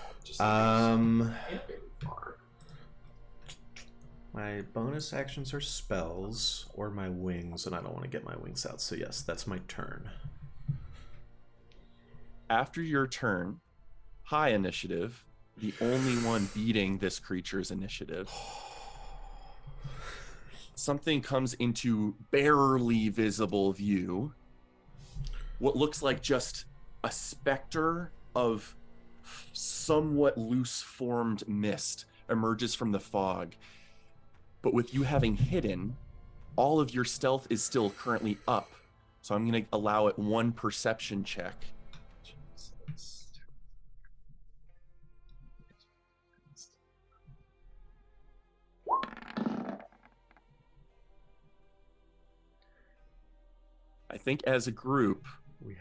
My bonus actions are spells or my wings, and I don't want to get my wings out. So yes, that's my turn. After your turn, high initiative, the only one beating this creature's initiative, something comes into barely visible view what looks like just a specter of somewhat loose formed mist emerges from the fog. But with you having hidden, all of your stealth is still currently up. So I'm going to allow it one perception check. I think as a group,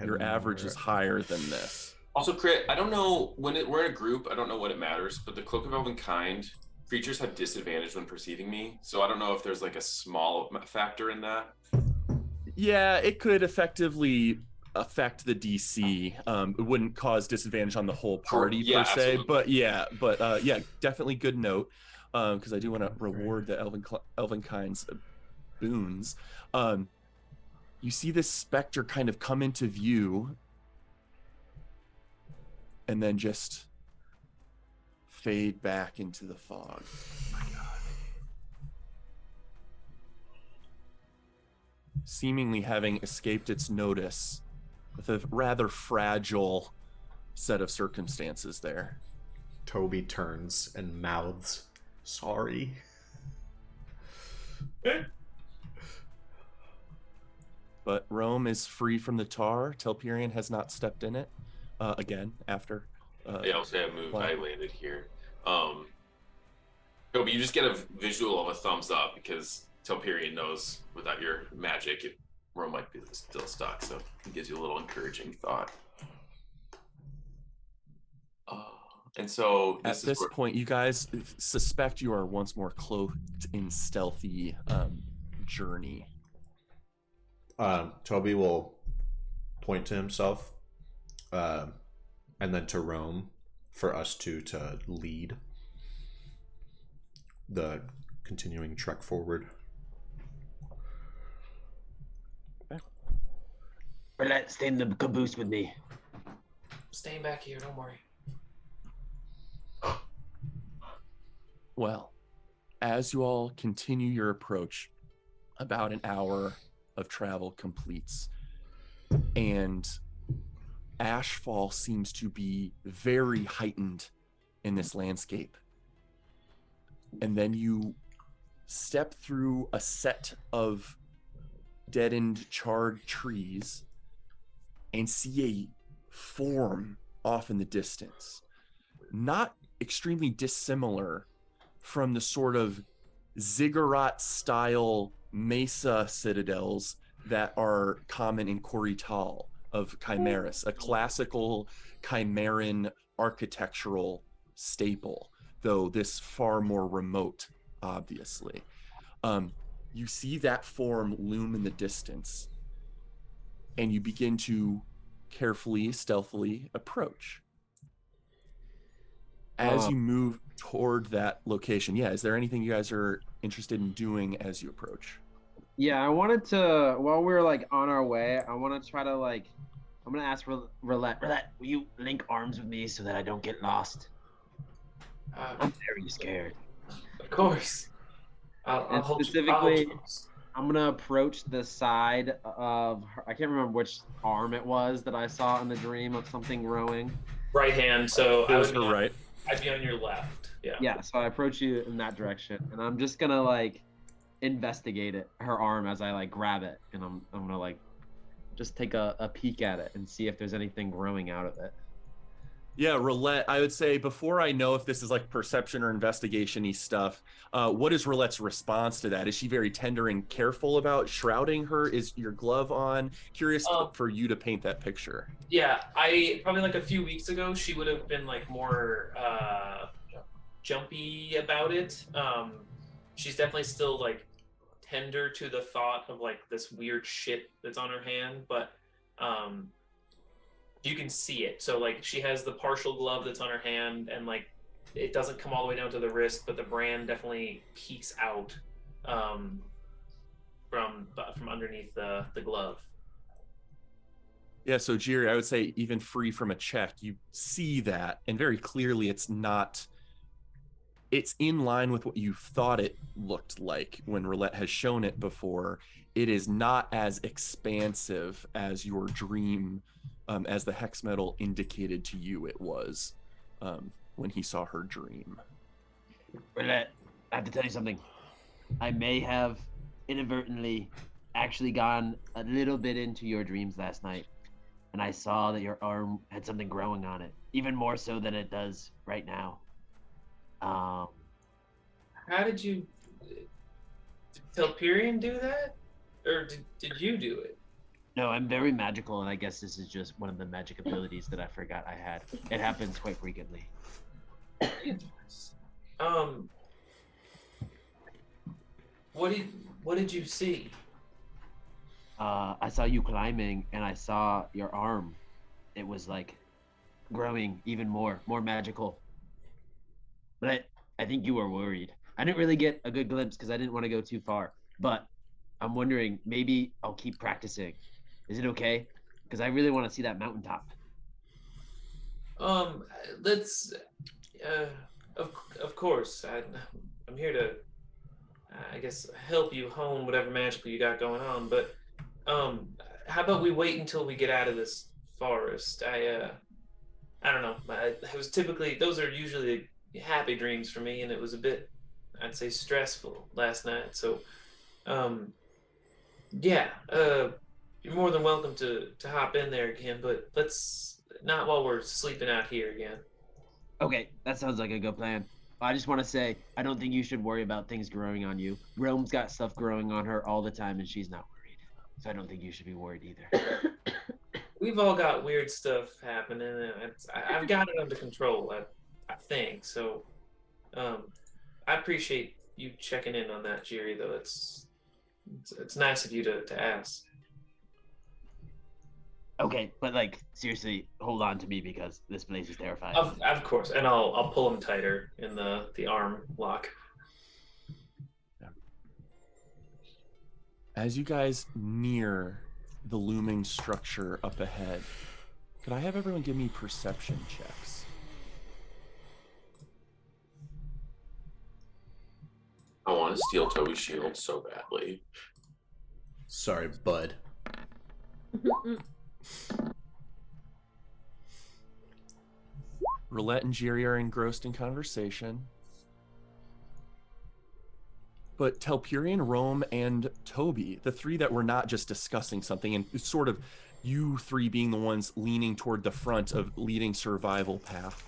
your average is higher than this. Also, Crit, I don't know we're in a group. I don't know what it matters, but the Cloak of Elven Kind creatures have disadvantage when perceiving me. So I don't know if there's like a small factor in that. Yeah, it could effectively affect the DC. It wouldn't cause disadvantage on the whole party Yeah, per se, absolutely. but yeah, definitely good note. Because I do want to reward the Elven Kind's boons. You see this specter kind of come into view and then just fade back into the fog. My God. Seemingly having escaped its notice with a rather fragile set of circumstances there. Toby turns and mouths, "Sorry." But Rome is free from the tar. Telperion has not stepped in it again after. I also have moved. I landed here. Toby, you just get a visual of a thumbs up because Telperion knows without your magic, Rome might be still stuck. So it gives you a little encouraging thought. And so at this point, you guys suspect you are once more cloaked in stealthy journey. Toby will point to himself and then to Rome for us to lead the continuing trek forward. Okay. Let's stay in the caboose with me. Staying back here, don't worry. Well, as you all continue your approach, about an hour of travel completes, and ashfall seems to be very heightened in this landscape. And then you step through a set of deadened, charred trees and see a form off in the distance. Not extremely dissimilar from the sort of ziggurat-style mesa citadels that are common in Corital of Chimeras, a classical Chimeran architectural staple, though this far more remote, obviously. You see that form loom in the distance, and you begin to carefully, stealthily approach. As you move toward that location, is there anything you guys are interested in doing as you approach? Yeah, I wanted to, while we're like on our way, I want to try to like, I'm going to ask Roulette, will you link arms with me so that I don't get lost? I'm very scared. Of course. I'll hold specifically, you. I'm going to approach the side of her, I can't remember which arm it was that I saw in the dream of something rowing. Right hand, so it was her right. I'd be on your left. Yeah, so I approach you in that direction, and I'm just gonna like investigate it, her arm, as I like grab it, and I'm gonna like just take a peek at it and see if there's anything growing out of it. Yeah, Roulette, I would say before I know if this is like perception or investigation-y stuff, what is Roulette's response to that? Is she very tender and careful about shrouding her? Is your glove on? Curious for you to paint that picture. Yeah, I probably like a few weeks ago, she would have been like more jumpy about it. She's definitely still like tender to the thought of like this weird shit that's on her hand, but you can see it. So like she has the partial glove that's on her hand, and like it doesn't come all the way down to the wrist, but the brand definitely peeks out from underneath the glove. Yeah, so Jiri, I would say even free from a check, you see that, and very clearly it's not it's in line with what you thought it looked like when Roulette has shown it before. It is not as expansive as your dream, as the hex metal indicated to you it was when he saw her dream. Roulette, I have to tell you something. I may have inadvertently actually gone a little bit into your dreams last night, and I saw that your arm had something growing on it, even more so than it does right now. How did you tell Pyrian do that? Or did you do it? No, I'm very magical, and I guess this is just one of the magic abilities that I forgot I had. It happens quite frequently. What did you see? I saw you climbing, and I saw your arm. It was like growing even more magical. But I think you were worried. I didn't really get a good glimpse because I didn't want to go too far. But I'm wondering, maybe I'll keep practicing. Is it okay? Because I really want to see that mountaintop. Let's. Of course, I'm here to, I guess, help you hone whatever magical you got going on. But how about we wait until we get out of this forest? I don't know. It was typically, those are usually happy dreams for me, and it was a bit, I'd say, stressful last night. So, yeah, you're more than welcome to hop in there again, but let's not while we're sleeping out here again. Okay, that sounds like a good plan. I just want to say, I don't think you should worry about things growing on you. Rome's got stuff growing on her all the time, and she's not worried. So I don't think you should be worried either. We've all got weird stuff happening, and I've got it under control, I think. So, I appreciate you checking in on that, Jerry. Though it's nice of you to ask. Okay, but like seriously, hold on to me because this place is terrifying. Of course, and I'll pull him tighter in the arm lock. As you guys near the looming structure up ahead, could I have everyone give me perception checks? I want to steal Toby's shield so badly. Sorry, bud. Roulette and Jiri are engrossed in conversation. But Telpurian, Rome, and Toby, the three that were not just discussing something, and sort of you three being the ones leaning toward the front of leading survival path.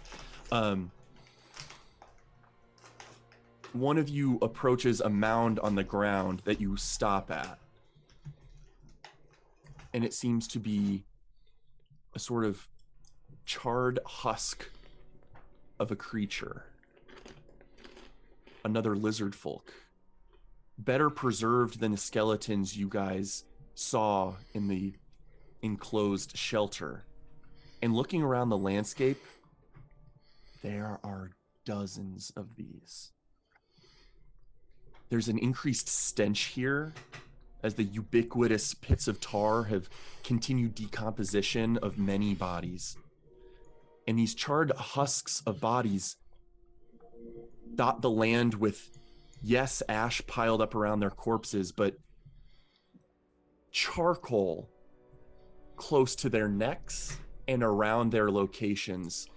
One of you approaches a mound on the ground that you stop at. And it seems to be a sort of charred husk of a creature. Another lizard folk. Better preserved than the skeletons you guys saw in the enclosed shelter. And looking around the landscape, there are dozens of these. There's an increased stench here as the ubiquitous pits of tar have continued decomposition of many bodies. And these charred husks of bodies dot the land with, yes, ash piled up around their corpses, but charcoal close to their necks and around their locations,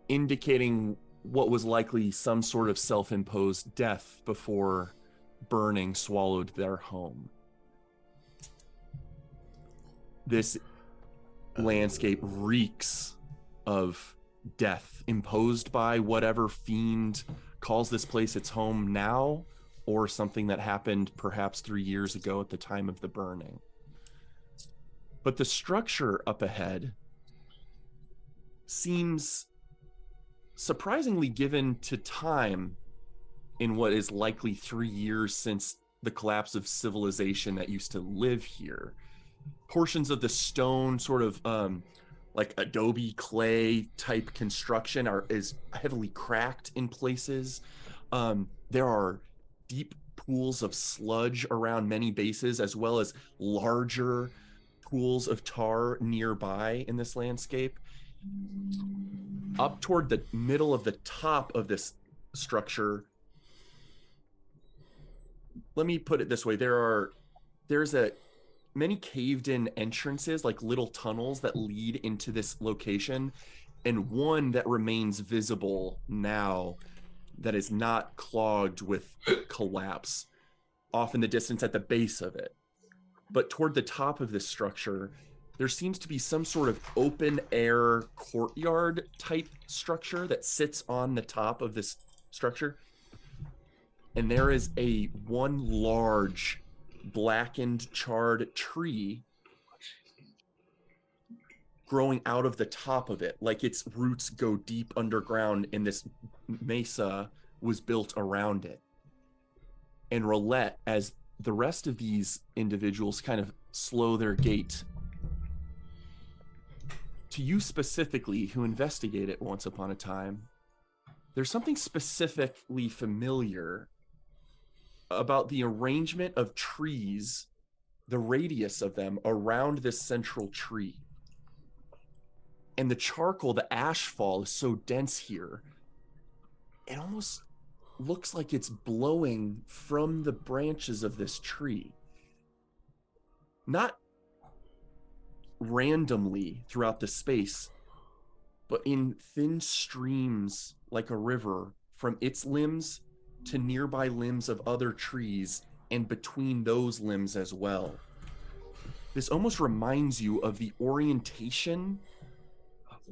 indicating what was likely some sort of self-imposed death before burning swallowed their home. This landscape reeks of death imposed by whatever fiend calls this place its home now, or something that happened perhaps 3 years ago at the time of the burning. But the structure up ahead seems surprisingly given to time in what is likely 3 years since the collapse of civilization that used to live here. Portions of the stone sort of like adobe clay type construction is heavily cracked in places. There are deep pools of sludge around many bases, as well as larger pools of tar nearby in this landscape. Up toward the middle of the top of this structure, let me put it this way, there's many caved in entrances, like little tunnels that lead into this location, and one that remains visible now that is not clogged with collapse off in the distance at the base of it. But toward the top of this structure, there seems to be some sort of open air courtyard type structure that sits on the top of this structure. And there is one large blackened, charred tree growing out of the top of it, like its roots go deep underground, and this mesa was built around it. And Roulette, as the rest of these individuals kind of slow their gait, to you specifically, who investigated once upon a time, there's something specifically familiar about the arrangement of trees, the radius of them around this central tree. And the charcoal, the ash fall is so dense here, it almost looks like it's blowing from the branches of this tree. Not randomly throughout the space, but in thin streams like a river from its limbs to nearby limbs of other trees and between those limbs as well. This almost reminds you of the orientation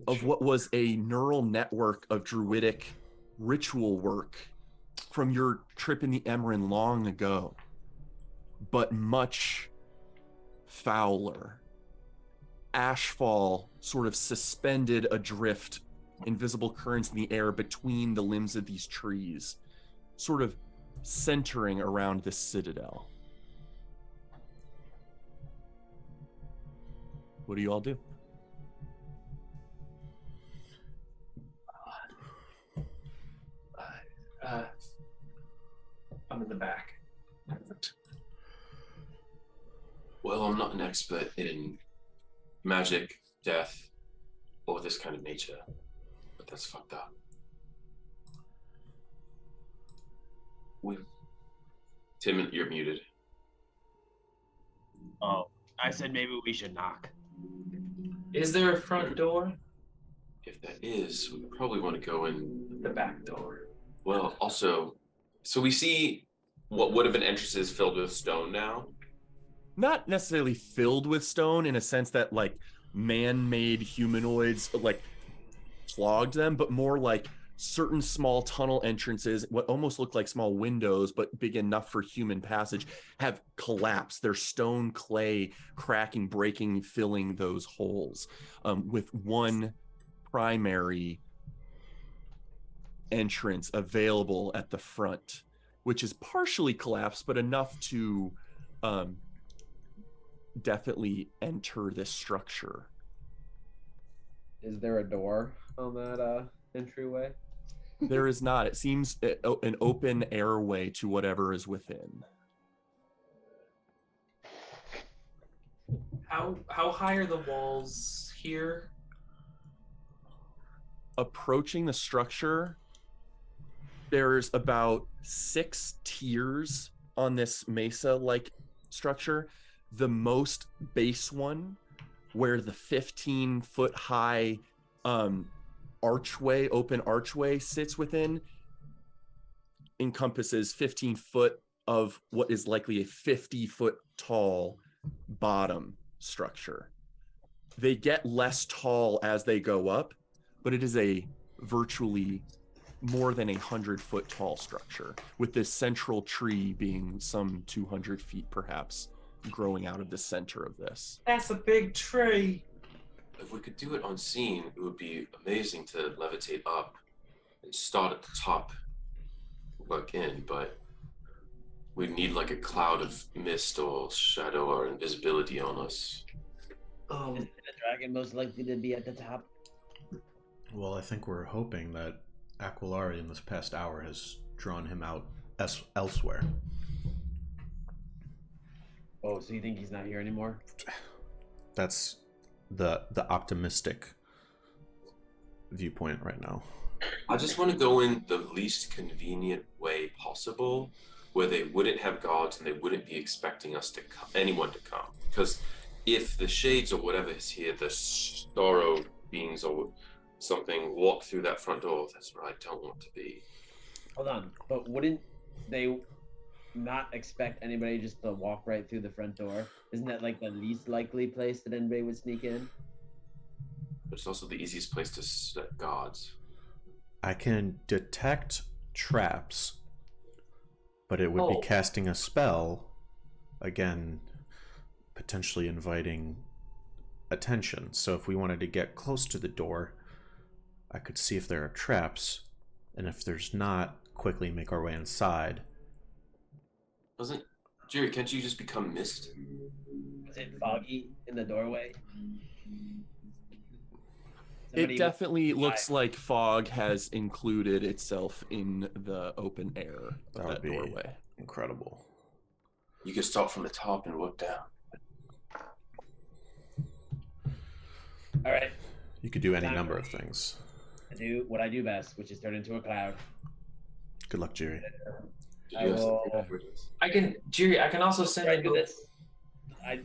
of what was a neural network of druidic ritual work from your trip in the Emerald long ago, but much fouler. Ashfall sort of suspended adrift, invisible currents in the air between the limbs of these trees, sort of centering around this citadel. What do you all do? I'm in the back. Well, I'm not an expert in magic, death, or this kind of nature, but that's fucked up. Tim, you're muted. Oh, I said maybe we should knock. Is there a front door? If that is, we probably want to go in The back door. Well, also, so we see what would have been entrances filled with stone now. Not necessarily filled with stone in a sense that like man-made humanoids like clogged them, but more like certain small tunnel entrances, what almost look like small windows but big enough for human passage, have collapsed. They're stone, clay, cracking, breaking, filling those holes, with one primary entrance available at the front, which is partially collapsed, but enough to definitely enter this structure. Is there a door on that entryway? There is not. It seems an open airway to whatever is within. How high are the walls here? Approaching the structure, there's about 6 tiers on this mesa-like structure. The most base one, where the 15-foot high open archway sits within, encompasses 15 foot of what is likely a 50-foot tall bottom structure. They get less tall as they go up, but it is a virtually more than 100-foot tall structure, with this central tree being some 200 feet perhaps growing out of the center of this. That's a big tree. If we could do it on scene, it would be amazing to levitate up and start at the top, work in, but we'd need like a cloud of mist or shadow or invisibility on us. Is the dragon most likely to be at the top? Well, I think we're hoping that Aquilari in this past hour has drawn him out elsewhere. Oh, so you think he's not here anymore? That's the optimistic viewpoint right now. I just want to go in the least convenient way possible, where they wouldn't have guards and they wouldn't be expecting us to come, anyone to come. Because if the shades or whatever is here, the sorrow beings or something walk through that front door, that's where I don't want to be. Hold on, but wouldn't they not expect anybody just to walk right through the front door? Isn't that like the least likely place that anybody would sneak in? But it's also the easiest place to set guards. I can detect traps, but it would be casting a spell, again, potentially inviting attention. So if we wanted to get close to the door, I could see if there are traps, and if there's not, quickly make our way inside. Jerry, can't you just become mist? Was it foggy in the doorway? It definitely looks like fog has included itself in the open air of that be doorway. Incredible. You could start from the top and work down. All right. You could do any number of things. I do what I do best, which is turn into a cloud. Good luck, Jerry. Jerry, I can also send Right, in this.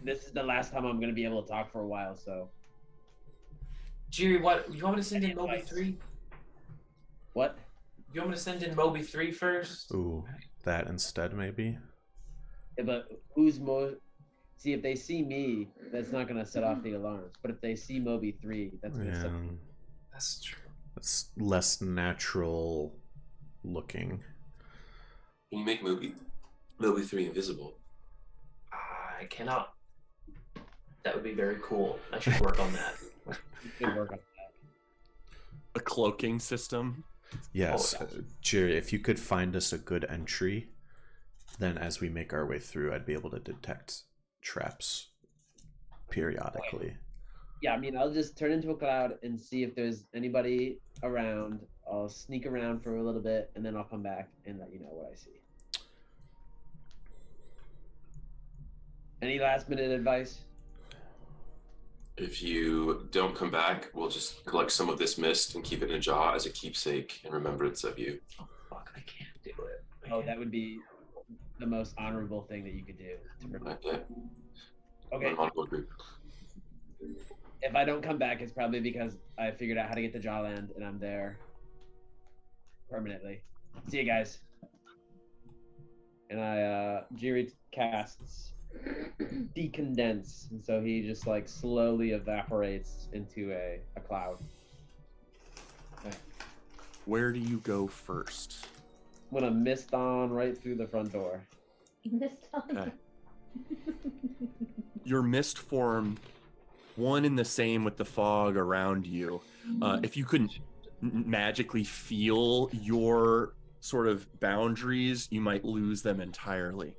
This is the last time I'm going to be able to talk for a while, so. Jerry, what you want me to send in Moby 3? What? You want me to send in Moby 3 first? Ooh, that instead, maybe? Yeah, but who's See, if they see me, that's not going to set off the alarms. But if they see Moby 3, that's going to set. That's true. It's less natural looking. Can you make Moby 3 invisible? I cannot. That would be very cool. I should work on that. A cloaking system? Yes. Jerry, if you could find us a good entry, then as we make our way through, I'd be able to detect traps periodically. Okay. Yeah, I mean, I'll just turn into a cloud and see if there's anybody around. I'll sneak around for a little bit, and then I'll come back and let you know what I see. Any last minute advice? If you don't come back, we'll just collect some of this mist and keep it in a jar as a keepsake in remembrance of you. Oh, fuck, I can't do it. That would be the most honorable thing that you could do. Yeah. Okay. Honorable group. If I don't come back, it's probably because I figured out how to get to Jawland and I'm there permanently. See you guys. And Jiri casts decondense, and so he just like slowly evaporates into a cloud. Okay. Where do you go first? I'm gonna mist on right through the front door. Mist on. Okay. Your mist form, one and the same with the fog around you. If you couldn't magically feel your sort of boundaries, you might lose them entirely.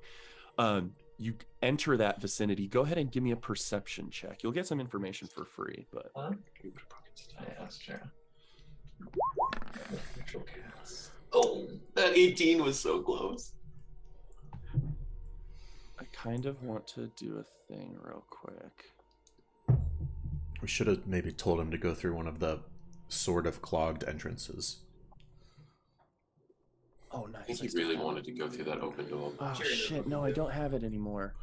You enter that vicinity. Go ahead and give me a perception check. You'll get some information for free, but Yeah, that's true. Oh, that 18 was so close. I kind of want to do a thing real quick. We should have maybe told him to go through one of the sort of clogged entrances. Oh, nice. I think he really wanted to go through that open door. Oh, shit. No, I don't have it anymore.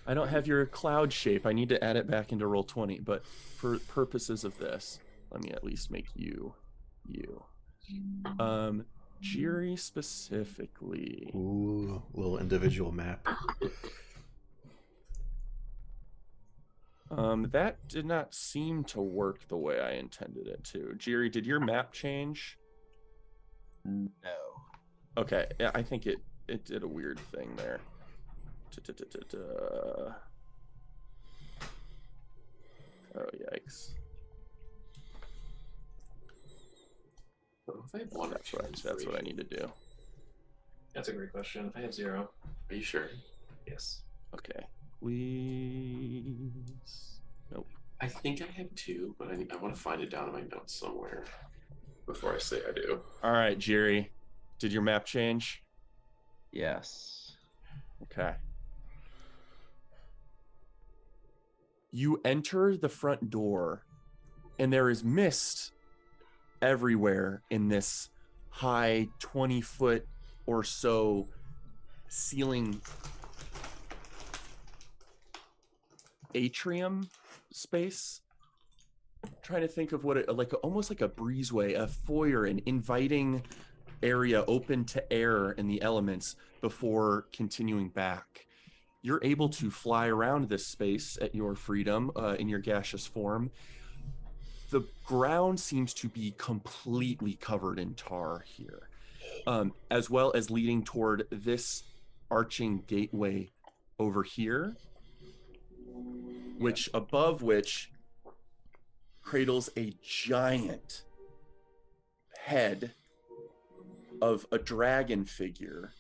I don't have your cloud shape. I need to add it back into Roll20. But for purposes of this, let me at least make you. Jiri specifically. Ooh, little individual map. That did not seem to work the way I intended it to. Jiri, did your map change? No. Okay, yeah, I think it did a weird thing there. Oh, yikes. That's what I need to do. That's a great question. I have 0. Are you sure? Yes. Okay. Please. Nope. I think I have 2, but I want to find it down in my notes somewhere before I say I do. All right, Jiri. Did your map change? Yes. Okay. You enter the front door, and there is mist everywhere in this high 20-foot or so ceiling atrium space. I'm trying to think of what it like, almost like a breezeway, a foyer, an inviting area open to air and the elements before continuing back. You're able to fly around this space at your freedom in your gaseous form. The ground seems to be completely covered in tar here, as well as leading toward this arching gateway over here, which above which cradles a giant head of a dragon figure,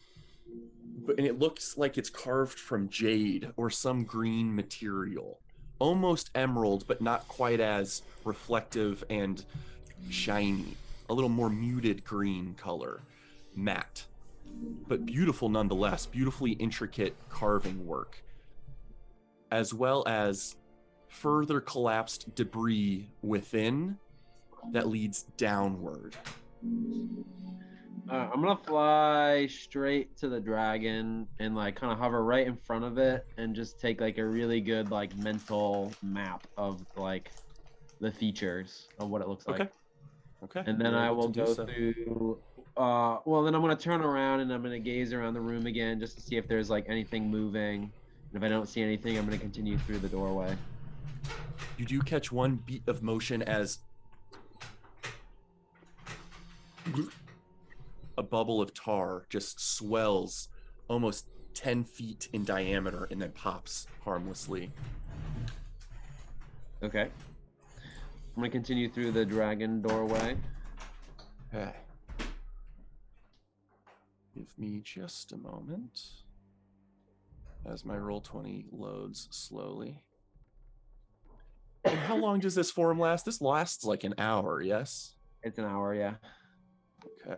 and it looks like it's carved from jade or some green material, almost emerald, but not quite as reflective and shiny, a little more muted green color, matte, but beautiful nonetheless, beautifully intricate carving work, as well as further collapsed debris within that leads downward. I'm gonna fly straight to the dragon and like kind of hover right in front of it and just take like a really good like mental map of like the features of what it looks like. Okay. And then I will go through. Well, then I'm gonna turn around and I'm gonna gaze around the room again just to see if there's like anything moving. And if I don't see anything, I'm gonna continue through the doorway. You do catch one beat of motion as a bubble of tar just swells almost 10 feet in diameter and then pops harmlessly. Okay. I'm gonna continue through the dragon doorway. Okay. Give me just a moment as my Roll20 loads slowly. And how long does this form last? This lasts like an hour, yes? It's an hour, yeah. Okay.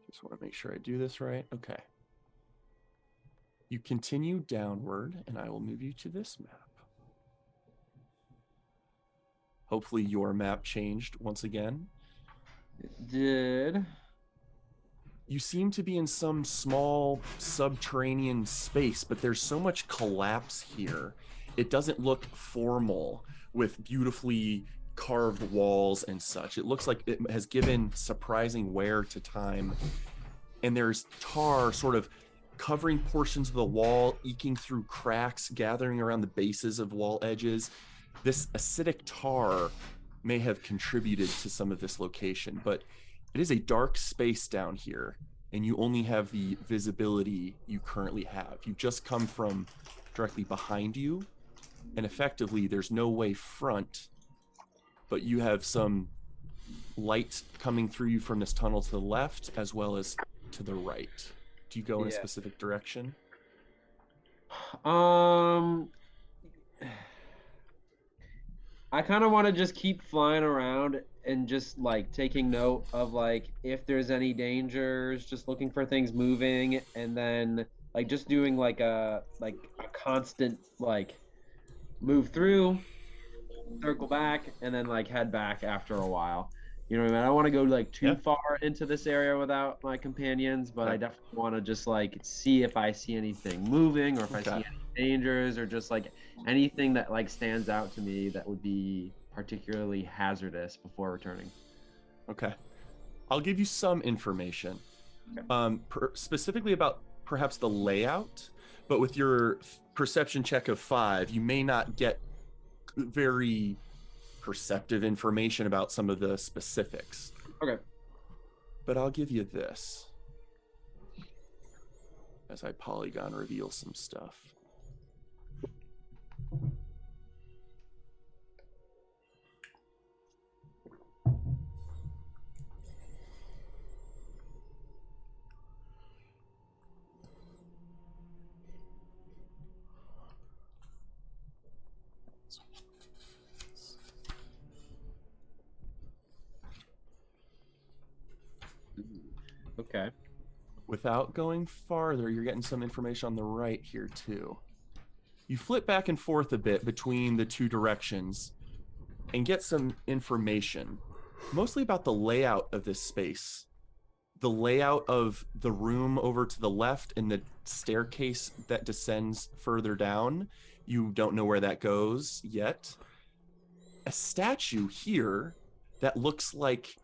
Just want to make sure I do this right. Okay. You continue downward, and I will move you to this map. Hopefully your map changed once again. It did. You seem to be in some small subterranean space, but there's so much collapse here. It doesn't look formal with beautifully carved walls and such. It looks like it has given surprising wear to time. And there's tar sort of covering portions of the wall, eking through cracks, gathering around the bases of wall edges. This acidic tar may have contributed to some of this location, but it is a dark space down here, and you only have the visibility you currently have. You've just come from directly behind you, and effectively there's no way front, but you have some light coming through you from this tunnel to the left as well as to the right. Do you go in a specific direction? I kind of want to just keep flying around and just like taking note of like if there's any dangers, just looking for things moving, and then like just doing like a constant like move through, circle back, and then like head back after a while. You know what I mean? I don't want to go like too far into this area without my companions, but I definitely want to just like see if I see anything moving or if I see any dangers or just like anything that like stands out to me that would be particularly hazardous before returning. Okay. I'll give you some information, specifically about perhaps the layout, but with your perception check of 5, you may not get very perceptive information about some of the specifics. Okay. But I'll give you this as I polygon reveal some stuff. Okay. Without going farther, you're getting some information on the right here too. You flip back and forth a bit between the two directions and get some information, mostly about the layout of this space. The layout of the room over to the left and the staircase that descends further down. You don't know where that goes yet. A statue here that looks like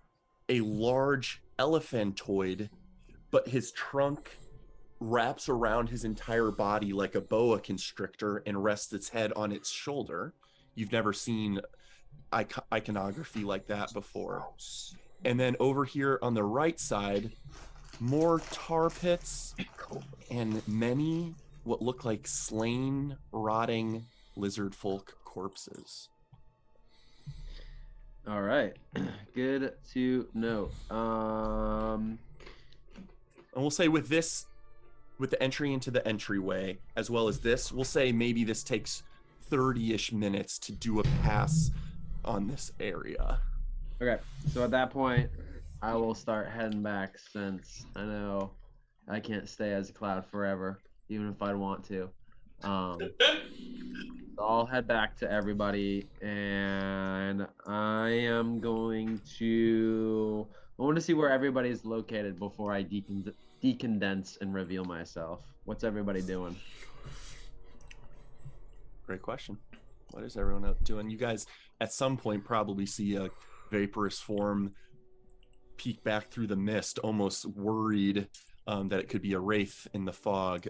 a large elephantoid, but his trunk wraps around his entire body like a boa constrictor and rests its head on its shoulder. You've never seen iconography like that before. And then over here on the right side, more tar pits and many what look like slain, rotting lizard folk corpses. All right, good to know. And we'll say with this, with the entry into the entryway, as well as this, we'll say maybe this takes 30-ish minutes to do a pass on this area. Okay, so at that point, I will start heading back since I know I can't stay as a cloud forever, even if I'd want to. So I'll head back to everybody, and I want to see where everybody's located before I decondense and reveal myself. What's everybody doing? Great question. What is everyone up doing? You guys at some point probably see a vaporous form peek back through the mist, almost worried that it could be a wraith in the fog,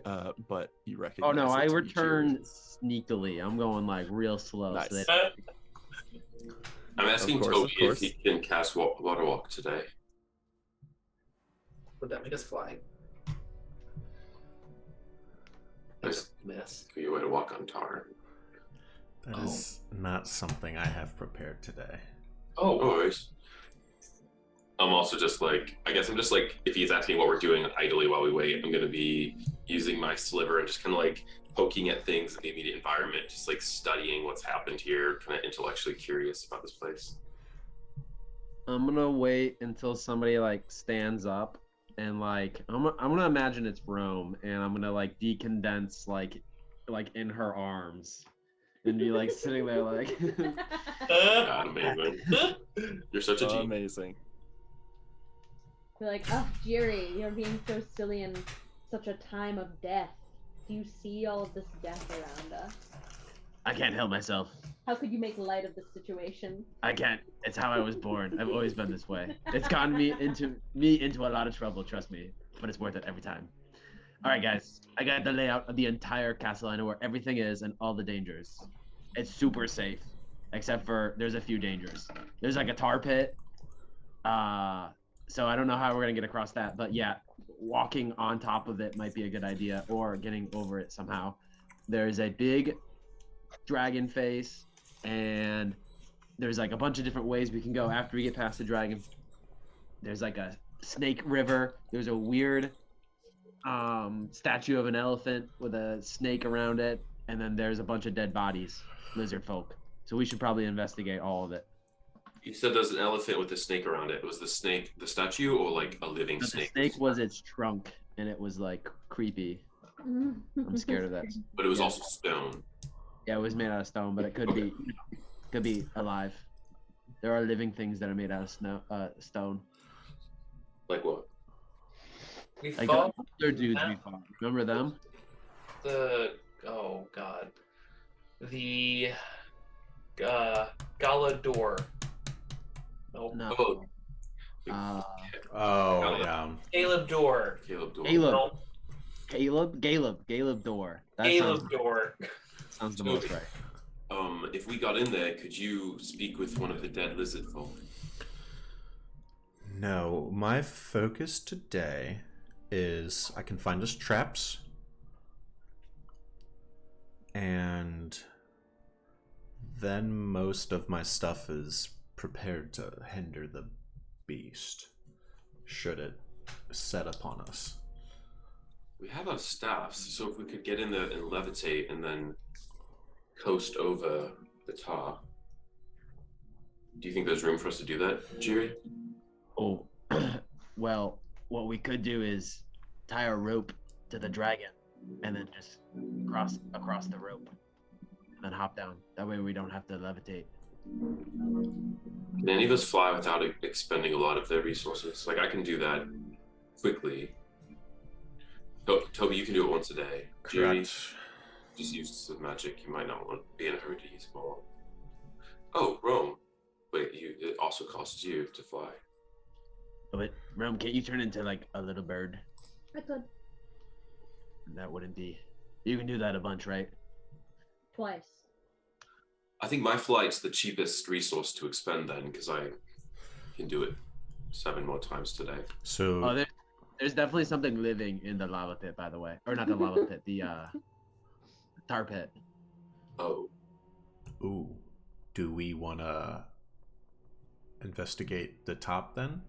but you recognize. Oh no, I it to be return sneakily. I'm going like real slow. Nice. So I'm asking Of Toby course. if he can cast Water Walk today. Would that make us fly? Nice. Mess. Give you a way to walk on tar. That is not something I have prepared today. Oh, no worries. I'm also just like, I guess I'm just like, if he's asking what we're doing idly while we wait, I'm going to be using my sliver and just kind of like poking at things in the immediate environment, just like studying what's happened here, kind of intellectually curious about this place. I'm gonna wait until somebody like stands up and like I'm gonna imagine it's Rome, and I'm gonna like decondense like in her arms and be like sitting there like God, amazing. You're such a genius. Amazing. Be like, oh, Jerry, you're being so silly in such a time of death. Do you see all of this death around us? I can't help myself. How could you make light of the situation? I can't. It's how I was born. I've always been this way. It's gotten me into a lot of trouble, trust me. But it's worth it every time. All right, guys. I got the layout of the entire castle. I know where everything is and all the dangers. It's super safe, except for there's a few dangers. There's like a tar pit. So I don't know how we're gonna get across that, but yeah, walking on top of it might be a good idea, or getting over it somehow. There's a big dragon face, and there's like a bunch of different ways we can go after we get past the dragon. There's like a snake river. There's a weird statue of an elephant with a snake around it, and then there's a bunch of dead bodies, lizard folk. So we should probably investigate all of it. You said there's an elephant with a snake around it. Was the snake the statue or like a living But snake? the snake was its trunk, and it was like creepy. I'm scared of that. But it was Yeah. also stone. Yeah, it was made out of stone, but it could be alive. There are living things that are made out of stone. Like what? We Like fought other dudes we fought. Remember them? oh god, the Galador. Nope. No. Oh, Oh, yeah. Caleb Door. Caleb Dole. Caleb. Nope. Caleb Door. That Caleb Door. sounds the most right. If we got in there, could you speak with one of the dead lizard folk? No, my focus today is I can find us traps, and then most of my stuff is prepared to hinder the beast should it set upon us. We have our staffs, so if we could get in there and levitate and then coast over the tar. Do you think there's room for us to do that, Jerry? Oh, well, what we could do is tie a rope to the dragon, and then just cross across the rope, and then hop down. That way we don't have to levitate. Can any of us fly without expending a lot of their resources? Like I can do that quickly. Toby, you can do it once a day. Jerry, Correct. just use some magic. You might not want to be in a hurry to use more. Oh, Rome. Wait, it also costs you to fly. But Rome, can't you turn into like a little bird? I could That wouldn't be. You can do that a bunch, right? twice. I think my flight's the cheapest resource to expend then, because I can do it 7 more times today. So Oh, there's definitely something living in the lava pit, by the way. Or not the lava pit, the tar pit. Oh, ooh, do we want to investigate the top then?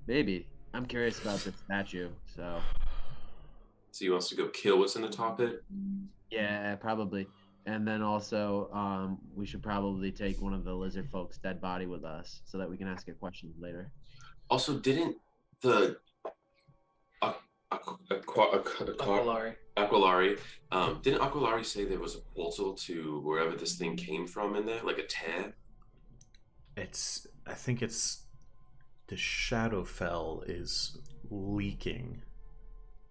Maybe. I'm curious about the statue, so so he wants to go kill what's in the top pit? yeah, probably. And then also, we should probably take one of the lizard folks' dead body with us so that we can ask it questions later. Also, didn't the Aquilari. Aquilari, didn't Aquilari say there was a portal to wherever this thing came from in there, like a tear? I think it's the Shadowfell is leaking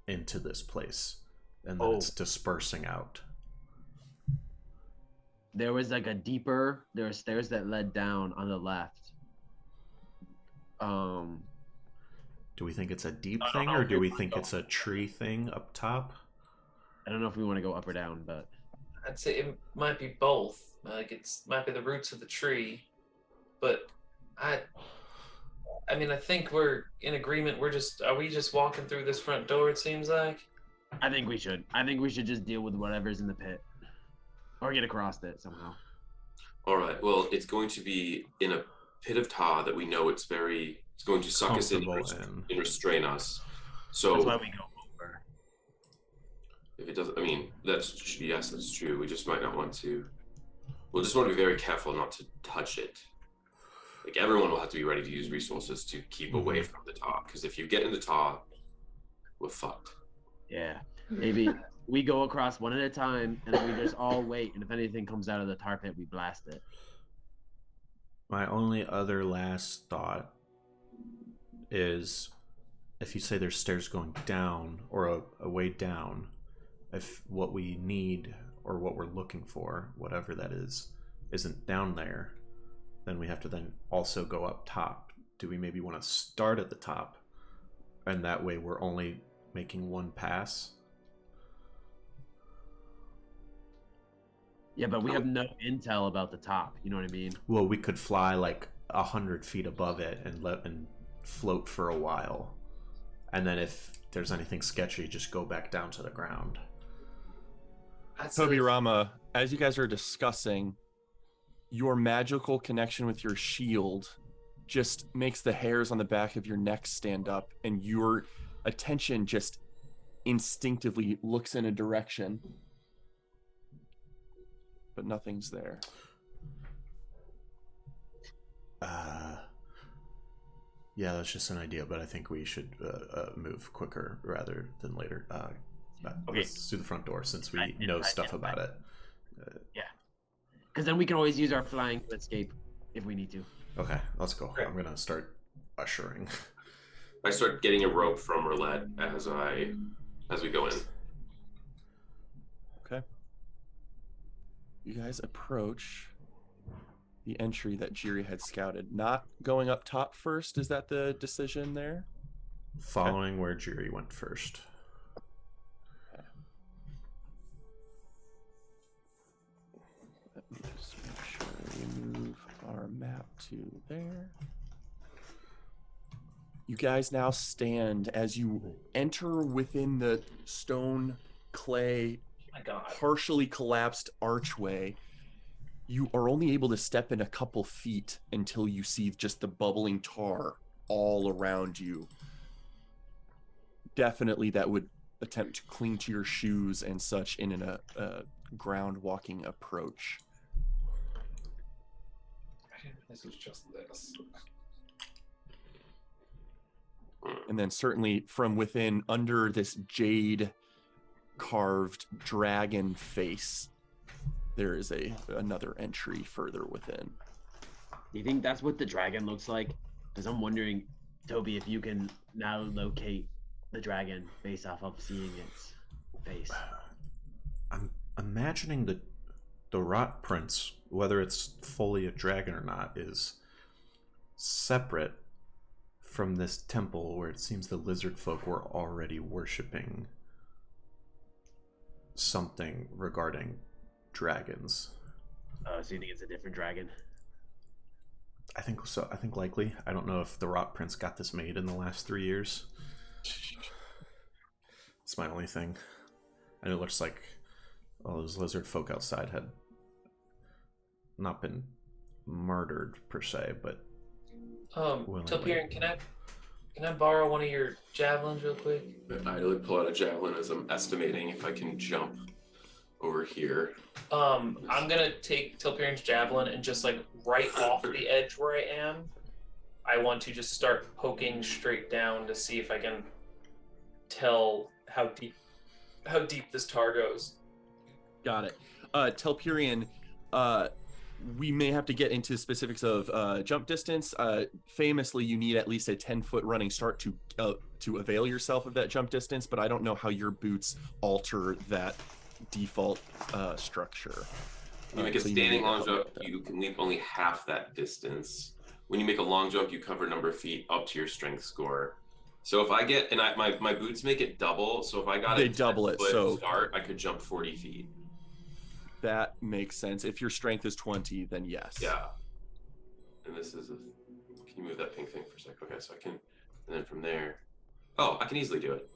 into this place, and then it's dispersing out. There was like there were stairs that led down on the left. Do we think it's a deep thing, or do we think it's a tree thing up top? I don't know if we want to go up or down, but I'd say it might be both. Like might be the roots of the tree, but I mean, I think we're in agreement. Are we just walking through this front door? It seems like. I think we should. I think we should just deal with whatever's in the pit, or get across it somehow. All right. Well, it's going to be in a pit of tar that we know it's going to suck us in Comfortable and restrain us. That's So why we go over. if it doesn't, I mean, that's true. We just might not want to. We'll just want to be very careful not to touch it. Like everyone will have to be ready to use resources to keep away from the tar. Because if you get in the tar, we're fucked. Yeah, maybe we go across one at a time, and then we just all wait. And if anything comes out of the tar pit, we blast it. My only other last thought is, if you say there's stairs going down or a way down, if what we need or what we're looking for, whatever that is, isn't down there, then we have to then also go up top. Do we maybe want to start at the top, and that way we're only making one pass? Yeah, but we have no intel about the top. You know what I mean? Well, we could fly like 100 feet above it and float for a while, and then if there's anything sketchy, just go back down to the ground. Toby Rama, as you guys are discussing, your magical connection with your shield just makes the hairs on the back of your neck stand up, and your attention just instinctively looks in a direction, but nothing's there. Yeah, that's just an idea, but I think we should move quicker rather than later. Okay. Let's do the front door since we know stuff about it. Yeah, because then we can always use our flying to escape if we need to. Okay, let's go. Okay. I'm gonna start ushering. I start getting a rope from Roulette as we go in. Okay. You guys approach the entry that Jiri had scouted. Not going up top first, is that the decision there? Following where Jiri went first. Okay. Let me just make sure we move our map to there. You guys now stand as you enter within the stone, clay, My God. partially collapsed archway. You are only able to step in a couple feet until you see just the bubbling tar all around you. Definitely that would attempt to cling to your shoes and such in a ground walking approach. This was just this. And then certainly from within, under this jade carved dragon face, there is another entry further within. Do you think that's what the dragon looks like? Because I'm wondering, Toby, if you can now locate the dragon based off of seeing its face. I'm imagining the rot prince, whether it's fully a dragon or not, is separate from this temple where it seems the lizard folk were already worshipping something regarding dragons. So you think it's a different dragon? I think so. I think likely. I don't know if the rot prince got this made in the last 3 years. It's my only thing. And it looks like all those lizard folk outside had not been murdered per se, but Tilpiran, can I borrow one of your javelins real quick? I like pull out a javelin as I'm estimating if I can jump over here. I'm gonna take Tilpiran's javelin and just like right off the edge where I am, I want to just start poking straight down to see if I can tell how deep this tar goes. Got it. Telperion, we may have to get into specifics of jump distance. Famously, you need at least a 10-foot running start to avail yourself of that jump distance, but I don't know how your boots alter that default structure. When you make a standing long jump, you can leap only half that distance. When you make a long jump, you cover a number of feet up to your strength score. So if I get, and my boots make it double, so if I got they double it, so start, I could jump 40 feet. That makes sense. If your strength is 20, then yes. Yeah. And this is can you move that pink thing for a sec? Okay, so I can, and then from there, oh, I can easily do it.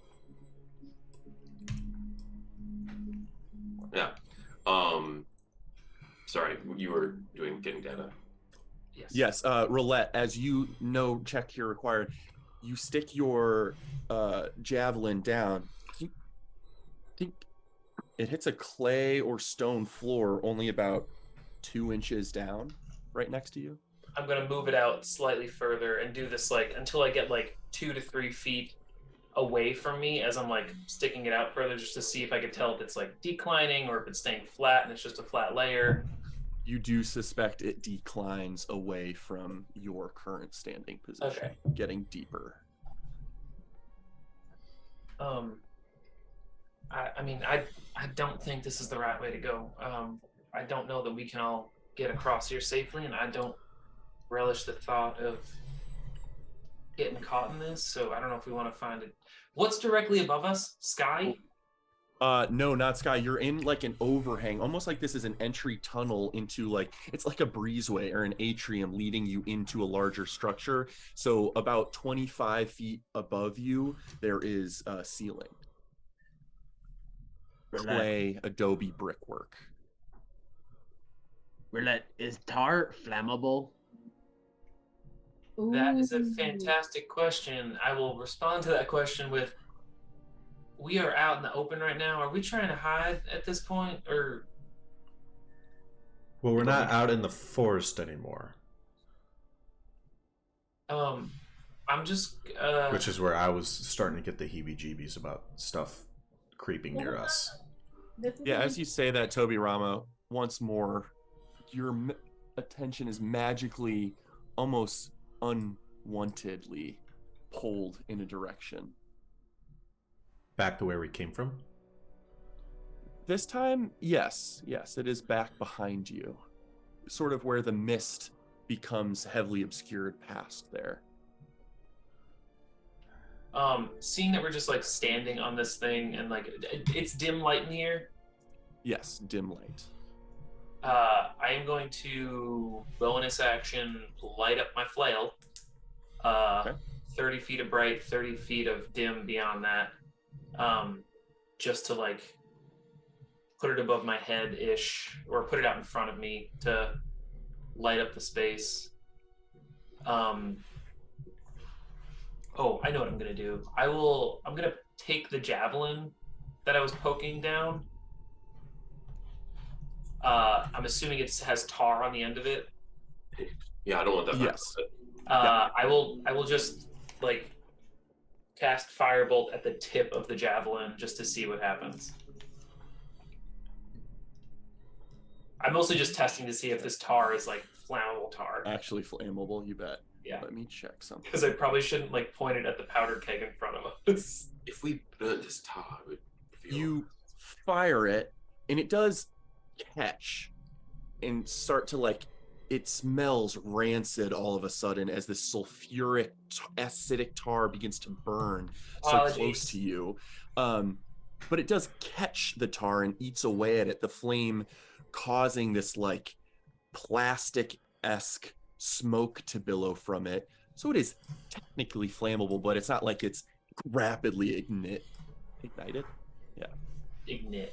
Yeah. Sorry, you were getting data. Yes. Roulette, as you know, check here required. You stick your javelin down. I think it hits a clay or stone floor only about 2 inches down, right next to you. I'm gonna move it out slightly further and do this like until I get like 2 to 3 feet away from me as I'm like sticking it out further, just to see if I can tell if it's like declining or if it's staying flat and it's just a flat layer. You do suspect it declines away from your current standing position, getting deeper. I mean, I don't think this is the right way to go. I don't know that we can all get across here safely, and I don't relish the thought of getting caught in this, so I don't know if we want to find it. What's directly above us? Sky? No, not sky. You're in like an overhang, almost like this is an entry tunnel into like, it's like a breezeway or an atrium leading you into a larger structure. So about 25 feet above you, there is a ceiling. Clay, adobe brickwork. Roulette, is tar flammable? That is a fantastic question. I will respond to that question with, we are out in the open right now. Are we trying to hide at this point, or? Well, we're not out in the forest anymore. I'm just. Which is where I was starting to get the heebie-jeebies about stuff creeping near us. Yeah, as you say that, Toby Rama, once more, your attention is magically, almost unwantedly pulled in a direction. Back to where we came from? This time, yes, it is back behind you. Sort of where the mist becomes heavily obscured past there. Seeing that we're just like standing on this thing and like it's dim light in here. Yes, dim light. I am going to bonus action light up my flail. 30 feet of bright, 30 feet of dim beyond that. Just to like put it above my head ish, or put it out in front of me to light up the space. Oh, I know what I'm gonna do. I'm gonna take the javelin that I was poking down. I'm assuming it has tar on the end of it. Yeah, I don't want that. Yes. I will just like cast Firebolt at the tip of the javelin just to see what happens. I'm mostly just testing to see if this tar is like flammable tar. Actually flammable, you bet. Yeah. Let me check something. Because I probably shouldn't like point it at the powder keg in front of us. If we burnt this tar, it would feel... You fire it, and it does catch and start to like, it smells rancid all of a sudden as this sulfuric, acidic tar begins to burn so close to you. But it does catch the tar and eats away at it, the flame causing this like plastic-esque smoke to billow from it. So it is technically flammable, but it's not like it's rapidly ignited. Yeah. Ignite.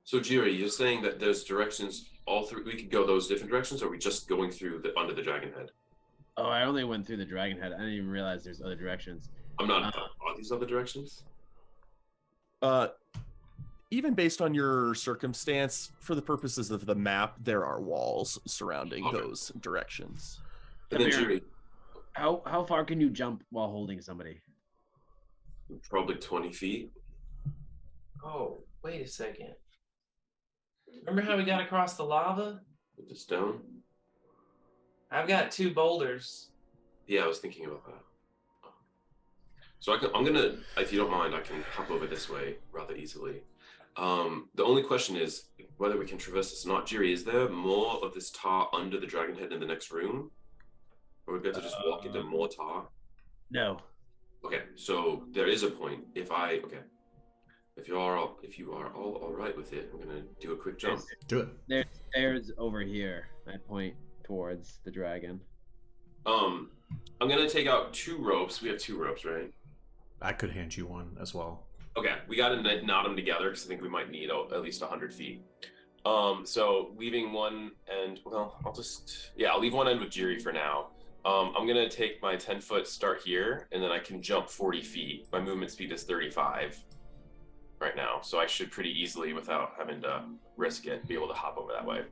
So Jiri, you're saying that there's directions all through, we could go those different directions, or are we just going through the under the dragon head? Oh, I only went through the dragon head. I didn't even realize there's other directions. I'm not, are these other directions? Even based on your circumstance, for the purposes of the map, there are walls surrounding those directions. And then Jiri, How far can you jump while holding somebody? probably 20 feet. Oh, wait a second. Remember how we got across the lava? With the stone? I've got 2 boulders. Yeah, I was thinking about that. So I'm gonna, if you don't mind, I can hop over this way rather easily. The only question is whether we can traverse this or not. Jiri, is there more of this tar under the dragon head in the next room? Or would we be able to just walk into more tar? No. Okay, so there is a point. If you are all right with it, I'm gonna do a quick jump. Do it. There's stairs over here. I point towards the dragon. I'm gonna take out 2 ropes. We have 2 ropes, right? I could hand you one as well. Okay, we gotta knot them together because I think we might need at least 100 feet. So leaving one end, well, I'll leave one end with Jiri for now. I'm gonna take my 10-foot start here, and then I can jump 40 feet. My movement speed is 35 right now, so I should pretty easily, without having to risk it, be able to hop over that way.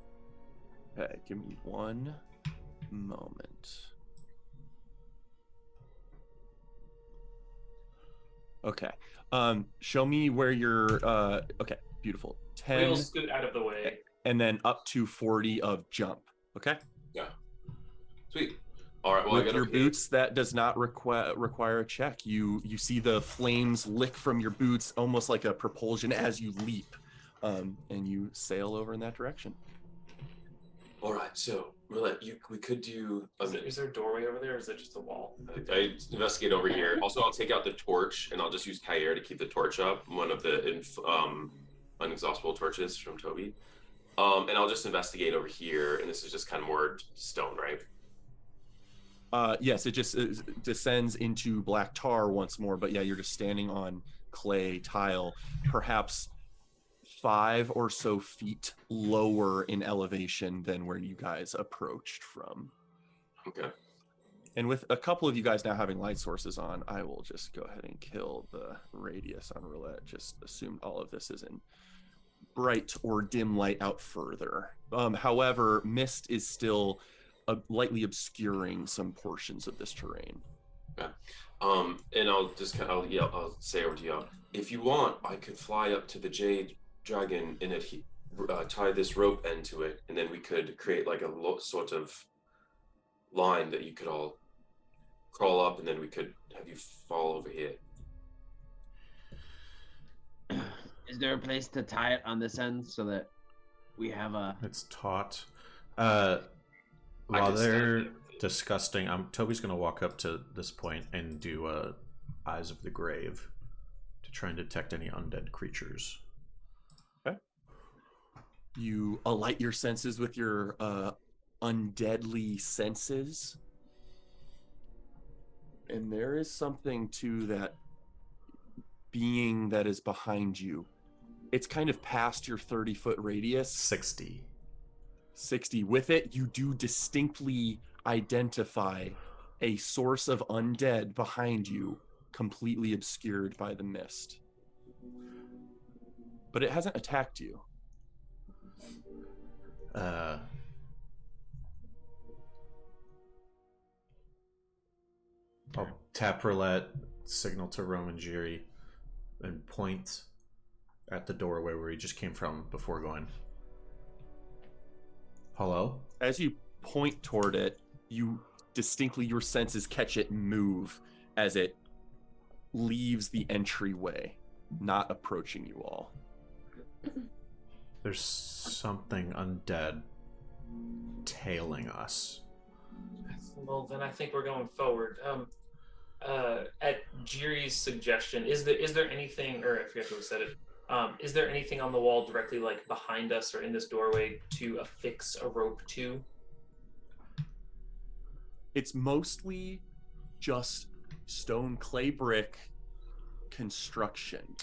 Okay, give me one moment. Okay. Show me where you're okay, beautiful. 10 We'll scoot out of the way. and then up to 40 of jump. Okay? Yeah. Sweet. All right, well, With your boots, that does not require a check. You see the flames lick from your boots almost like a propulsion as you leap. And you sail over in that direction. All right, so we could do. Is there a doorway over there, or is it just a wall? I investigate over here. Also, I'll take out the torch, and I'll just use Kair to keep the torch up. One of the unexhaustible torches from Toby. And I'll just investigate over here. And this is just kind of more stone, right? Yes, it just descends into black tar once more. But yeah, you're just standing on clay tile, perhaps 5 or so feet lower in elevation than where you guys approached from. Okay. And with a couple of you guys now having light sources on, I will just go ahead and kill the radius on roulette. Just assume all of this is in bright or dim light out further. However, mist is still lightly obscuring some portions of this terrain. Yeah. And I'll say over to you, if you want, I could fly up to the Jade Dragon and tie this rope end to it, and then we could create like a sort of line that you could all crawl up, and then we could have you fall over here. Is there a place to tie it on this end so that we have a... It's taut. While they're disgusting, Toby's going to walk up to this point and do Eyes of the Grave to try and detect any undead creatures. Okay. You alight your senses with your undeadly senses. And there is something to that being that is behind you. It's kind of past your 30-foot radius. 60. With it, you do distinctly identify a source of undead behind you, completely obscured by the mist. But it hasn't attacked you. tap roulette, signal to Roman Giri, and point at the doorway where he just came from before going. Hello? As you point toward it, you distinctly, your senses catch it move as it leaves the entryway, not approaching you all. There's something undead tailing us. Well, then I think we're going forward. At Jiri's suggestion, is there anything, or I forget who said it, is there anything on the wall directly like behind us or in this doorway to affix a rope to? It's mostly just stone clay brick construction.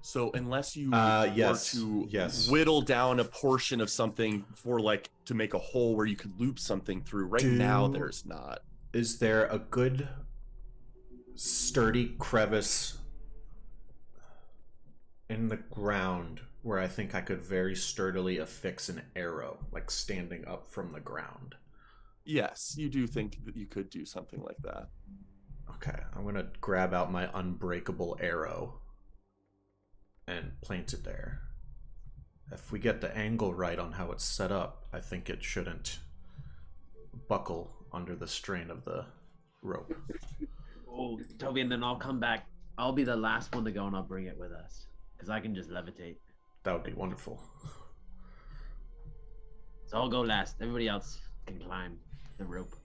So unless you yes, were to yes. whittle down a portion of something for like to make a hole where you could loop something through, now there's not. Is there a good sturdy crevice in the ground where I think I could very sturdily affix an arrow, like standing up from the ground? Yes, you do think that you could do something like that. Okay, I'm gonna grab out my unbreakable arrow and plant it there. If we get the angle right on how it's set up, I think it shouldn't buckle under the strain of the rope. Oh, Toby, and then I'll come back. I'll be the last one to go, and I'll bring it with us, because I can just levitate. That would be wonderful. So I'll go last. Everybody else can climb the rope.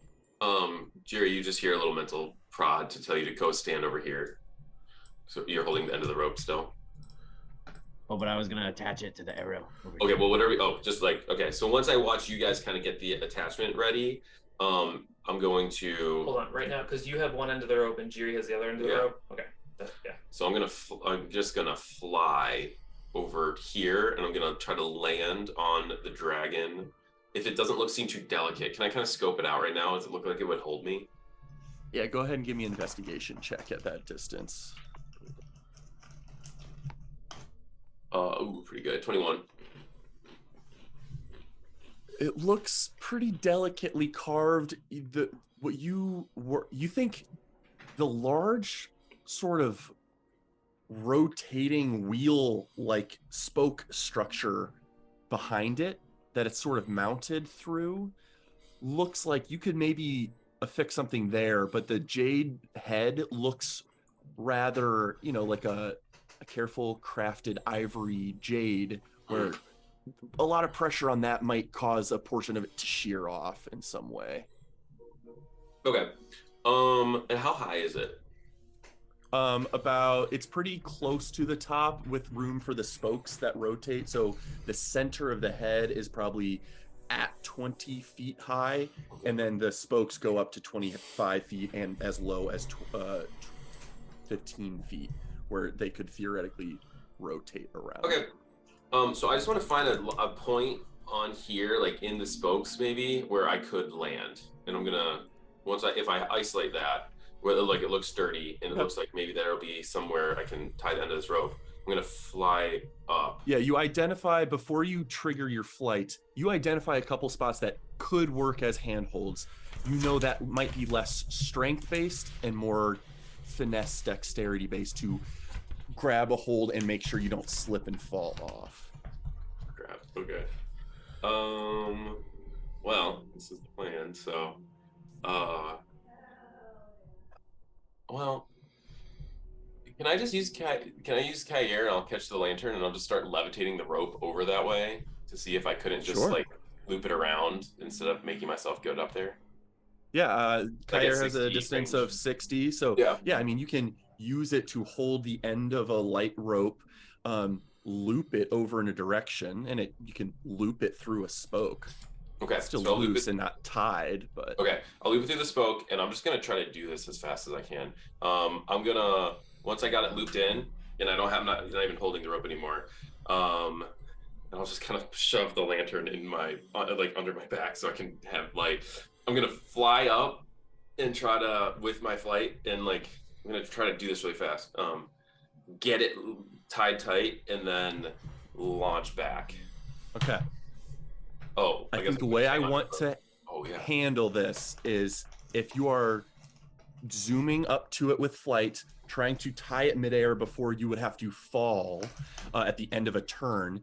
Jerry, you just hear a little mental prod to tell you to go stand over here. So you're holding the end of the rope still. Oh, but I was gonna attach it to the arrow. Okay, well, whatever. Oh, just like, okay. So once I watch you guys kind of get the attachment ready, I'm going to. Hold on, right now, because you have one end of the rope and Jiri has the other end of the rope. Okay, yeah. So I'm just gonna fly over here, and I'm gonna try to land on the dragon. If it doesn't seem too delicate, can I kind of scope it out right now? Does it look like it would hold me? Yeah, go ahead and give me an investigation check at that distance. Ooh, pretty good. 21. It looks pretty delicately carved. You think the large sort of rotating wheel like spoke structure behind it that it's sort of mounted through looks like you could maybe affix something there, but the jade head looks rather, like a careful crafted ivory jade where a lot of pressure on that might cause a portion of it to shear off in some way. Okay. And how high is it? It's pretty close to the top with room for the spokes that rotate. So the center of the head is probably at 20 feet high, and then the spokes go up to 25 feet and as low as 15 feet, where they could theoretically rotate around. Okay. So I just want to find a point on here, like in the spokes maybe, where I could land. And I'm gonna, if I isolate that, where like it looks sturdy and it looks like maybe there'll be somewhere I can tie the end of this rope, I'm gonna fly up. Yeah, you identify, before you trigger your flight, you identify a couple spots that could work as handholds. You know that might be less strength-based and more finesse dexterity based to grab a hold and make sure you don't slip and fall off. Grab. Okay. Well, this is the plan. So, well, can I just use Can I use Kair and I'll catch the lantern and I'll just start levitating the rope over that way to see if I couldn't just like loop it around instead of making myself go up there. Yeah, Kair has a 60 distance range. of 60, so yeah, I mean, you can use it to hold the end of a light rope, loop it over in a direction, and you can loop it through a spoke. Okay, It's still so loose and not tied, but okay, I'll loop it through the spoke, and I'm just gonna try to do this as fast as I can. I'm gonna, once I got it looped in, and I don't have not even holding the rope anymore, and I'll just kind of shove the lantern in my like under my back so I can have light. I'm gonna fly up and try to, with my flight, and like I'm gonna try to do this really fast. Get it tied tight and then launch back. okay. Oh, I think the way I want to Oh yeah. handle this is if you are zooming up to it with flight, trying to tie it midair before you would have to fall at the end of a turn.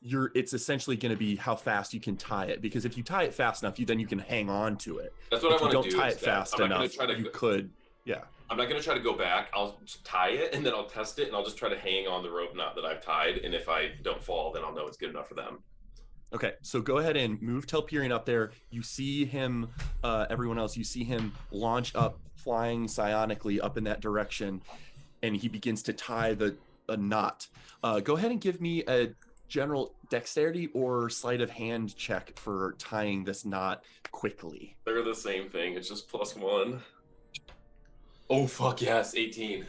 It's essentially going to be how fast you can tie it, because if you tie it fast enough, then you can hang on to it. That's what if I want to do. If you don't tie it fast enough, you could. Yeah. I'm not going to try to go back. I'll tie it, and then I'll test it, and I'll just try to hang on the rope knot that I've tied. And if I don't fall, then I'll know it's good enough for them. Okay, so go ahead and move Telperion up there. You see him, everyone else, you see him launch up, flying psionically up in that direction, and he begins to tie a knot. Go ahead and give me a general dexterity or sleight of hand check for tying this knot quickly. They're the same thing. It's just +1. Oh, fuck yes, 18.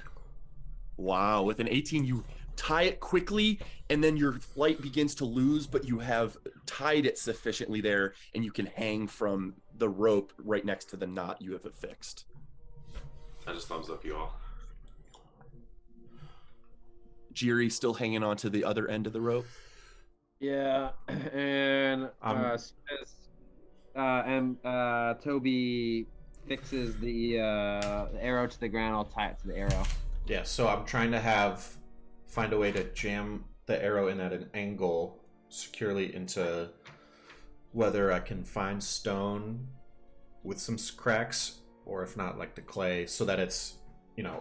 Wow, with an 18, you tie it quickly, and then your flight begins to lose, but you have tied it sufficiently there, and you can hang from the rope right next to the knot you have affixed. I just thumbs up you all. Jiri still hanging on to the other end of the rope? Yeah, and Toby fixes the arrow to the ground. I'll tie it to the arrow. Yeah, so I'm trying to find a way to jam the arrow in at an angle securely into whether I can find stone with some cracks, or if not, like the clay, so that it's,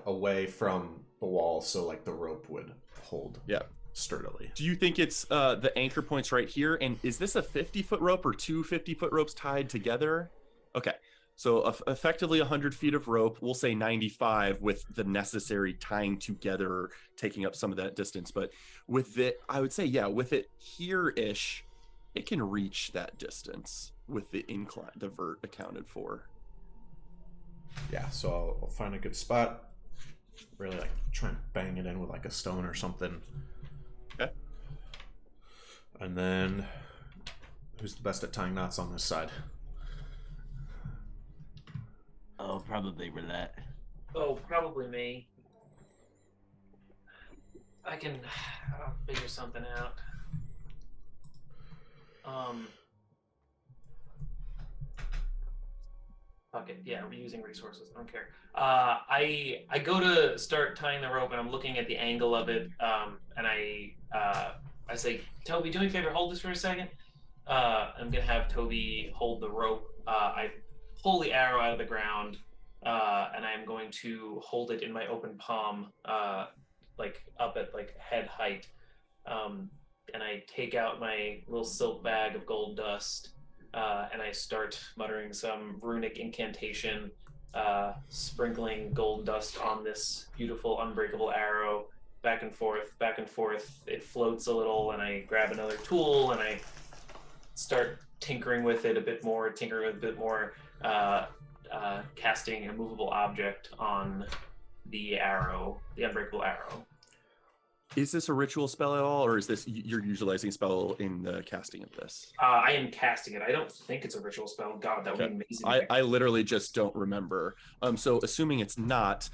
away from the wall, so like the rope would hold. Yeah. Sturdily. Do you think it's the anchor points right here? And is this a 50-foot rope or two 50-foot ropes tied together? Okay. So effectively 100 feet of rope, we'll say 95 with the necessary tying together, taking up some of that distance. But with it, I would say, yeah, with it here-ish, it can reach that distance with the incline, the vert accounted for. Yeah, so I'll find a good spot, really like try and bang it in with like a stone or something. Okay. And then, who's the best at tying knots on this side? Oh, probably Roulette. Oh, probably me. I'll figure something out. Fuck it. Yeah, we're using resources. I don't care. I go to start tying the rope, and I'm looking at the angle of it, and I say, Toby, do me a favor, hold this for a second. I'm gonna have Toby hold the rope. I pull the arrow out of the ground, and I am going to hold it in my open palm, like up at like head height. And I take out my little silk bag of gold dust, and I start muttering some runic incantation, sprinkling gold dust on this beautiful unbreakable arrow, back and forth, back and forth. It floats a little, and I grab another tool, and I start tinkering with it a bit more, casting a movable object on the arrow, the unbreakable arrow. Is this a ritual spell at all, or is this you're utilizing a spell in the casting of this? I am casting it. I don't think it's a ritual spell. God, that would be amazing. I literally just don't remember. So assuming it's not,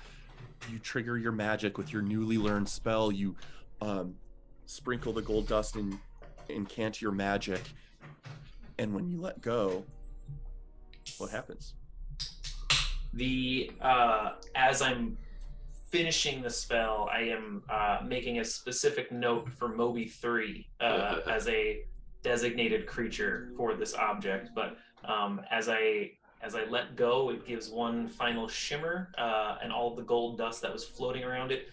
you trigger your magic with your newly learned spell. You sprinkle the gold dust and incant your magic, and when you let go, what happens? As I'm finishing the spell, I am making a specific note for Moby 3 as a designated creature for this object. But as I let go, it gives one final shimmer, and all of the gold dust that was floating around it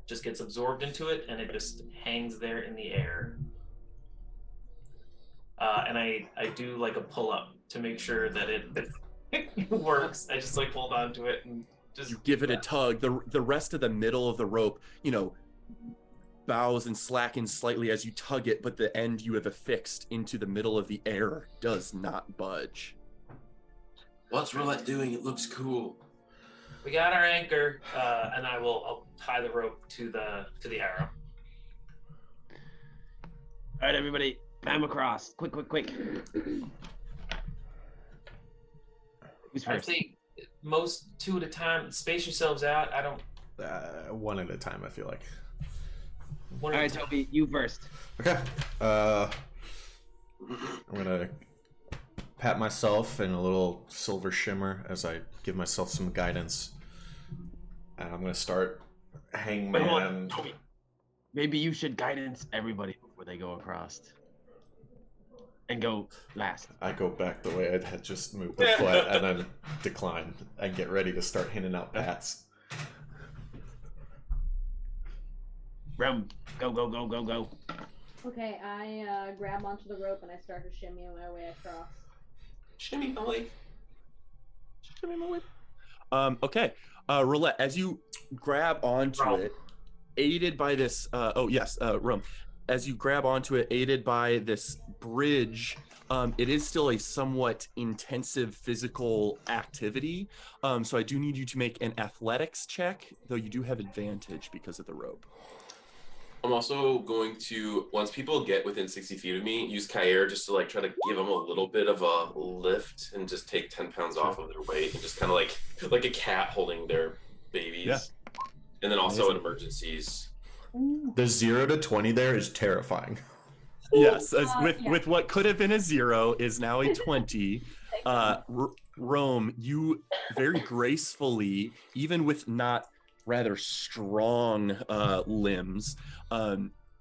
just gets absorbed into it, and it just hangs there in the air. And I do like a pull-up to make sure that it works. I just like hold on to it and just you give it a tug. The rest of the middle of the rope, bows and slackens slightly as you tug it, but the end you have affixed into the middle of the air does not budge. What's Roulette doing? It looks cool. We got our anchor, and I'll tie the rope to the arrow. All right, everybody, climb across. Quick. Who's I first? think most 2 at a time. Space yourselves out. I don't. One at a time, I feel like. All right, Toby, you first. Okay. I'm gonna pat myself in a little silver shimmer as I give myself some guidance. And I'm gonna start hangman. Maybe you should guidance everybody before they go across. And go last. I go back the way I had just moved the foot and then decline and get ready to start handing out pats. Rome, go, go, go, go, go. Okay, I grab onto the rope and I start to shimmy my way across. Shimmy my way. Shimmy my way. Okay. Roulette, as you grab onto it, aided by this Rome. As you grab onto it, aided by this bridge, it is still a somewhat intensive physical activity. So I do need you to make an athletics check, though you do have advantage because of the rope. I'm also going to, once people get within 60 feet of me, use Kair just to like try to give them a little bit of a lift and just take 10 pounds off of their weight and just kind of like a cat holding their babies. Yeah. And then also in emergencies. The 0 to 20 there is terrifying. Yes, with what could have been a 0 is now a 20. Rome, you very gracefully, even with not rather strong limbs,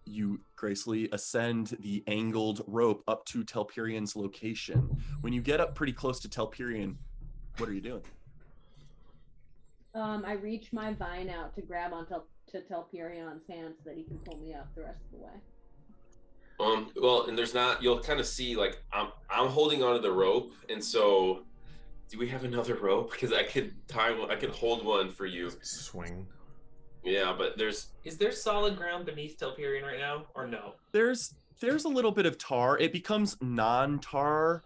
you gracefully ascend the angled rope up to Telperian's location. When you get up pretty close to Telperian, what are you doing? I reach my vine out to grab onto Telperion's hand so that he can pull me up the rest of the way. Well, and there's not, you'll kind of see like I'm holding onto the rope, and so do we have another rope? Because I could hold one for you. Swing. Yeah, but is there solid ground beneath Telperion right now, or no? There's a little bit of tar. It becomes non-tar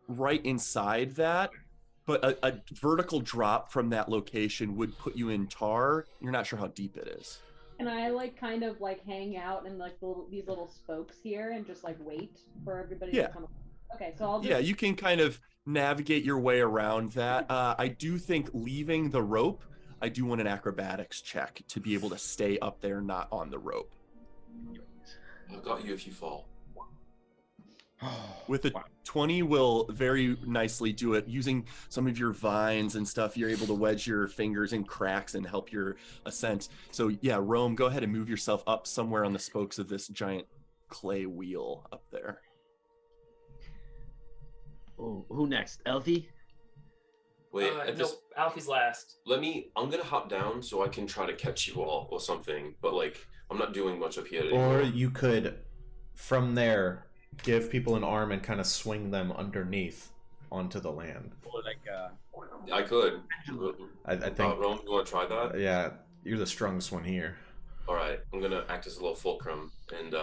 right inside that, but a vertical drop from that location would put you in tar. You're not sure how deep it is. Can I kind of hang out in these little spokes here and just wait for everybody to come up? Okay, so I'll just... Yeah, you can kind of navigate your way around that. I do think leaving the rope, I do want an acrobatics check to be able to stay up there, not on the rope. I've got you if you fall. With a 20 will very nicely do it. Using some of your vines and stuff, you're able to wedge your fingers in cracks and help your ascent. So yeah, Rome, go ahead and move yourself up somewhere on the spokes of this giant clay wheel up there. Oh, who next? Elfie? Wait, no, Alfie's last. I'm gonna hop down so I can try to catch you all or something, but I'm not doing much up here anymore. Or you could, from there, give people an arm and kind of swing them underneath onto the land. Or I could. I think. Rome, you want to try that? Yeah, you're the strongest one here. All right, I'm gonna act as a little fulcrum and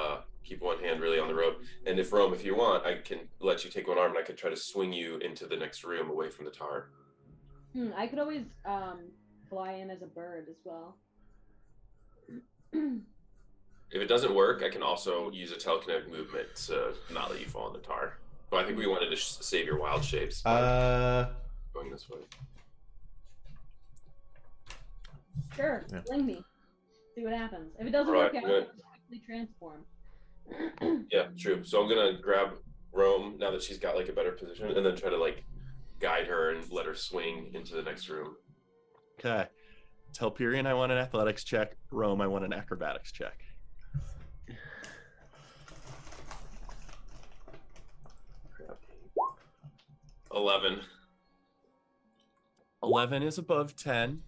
keep one hand really on the rope. And if Rome, if you want, I can let you take one arm and I could try to swing you into the next room away from the tar. I could always fly in as a bird as well. If it doesn't work, I can also use a telekinetic movement to not let you fall in the tar. But I think we wanted to save your wild shapes. Going this way. Sure, fling me. See what happens. If it doesn't work out, I'll just quickly transform. Yeah, true. So I'm gonna grab Rome now that she's got a better position, and then try to guide her and let her swing into the next room. Okay. Telperion, I want an athletics check. Rome, I want an acrobatics check. $11. 11 is above 10.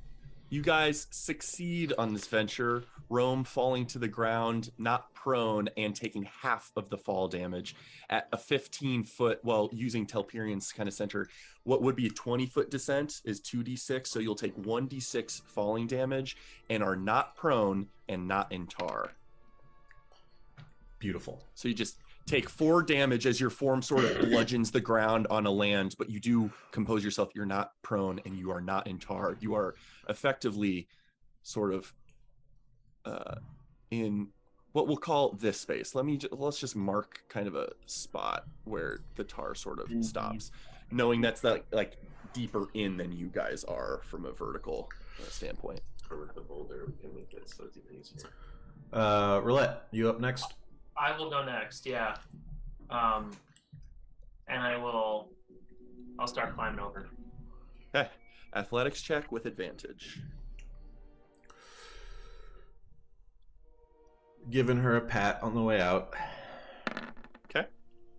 You guys succeed on this venture. Rome falling to the ground, not prone, and taking half of the fall damage at a 15-foot, using Telperion's kind of center. What would be a 20-foot descent is 2d6, so you'll take 1d6 falling damage and are not prone and not in tar. Beautiful. So you just take 4 damage as your form sort of bludgeons the ground on a land, but you do compose yourself. You're not prone and you are not in tar. You are effectively sort of in what we'll call this space. Let's just mark kind of a spot where the tar sort of stops, knowing that's deeper in than you guys are from a vertical standpoint. Roulette, you up next? I will go next, yeah. And I will I'll start climbing over. Okay. Athletics check with advantage. Giving her a pat on the way out. Okay.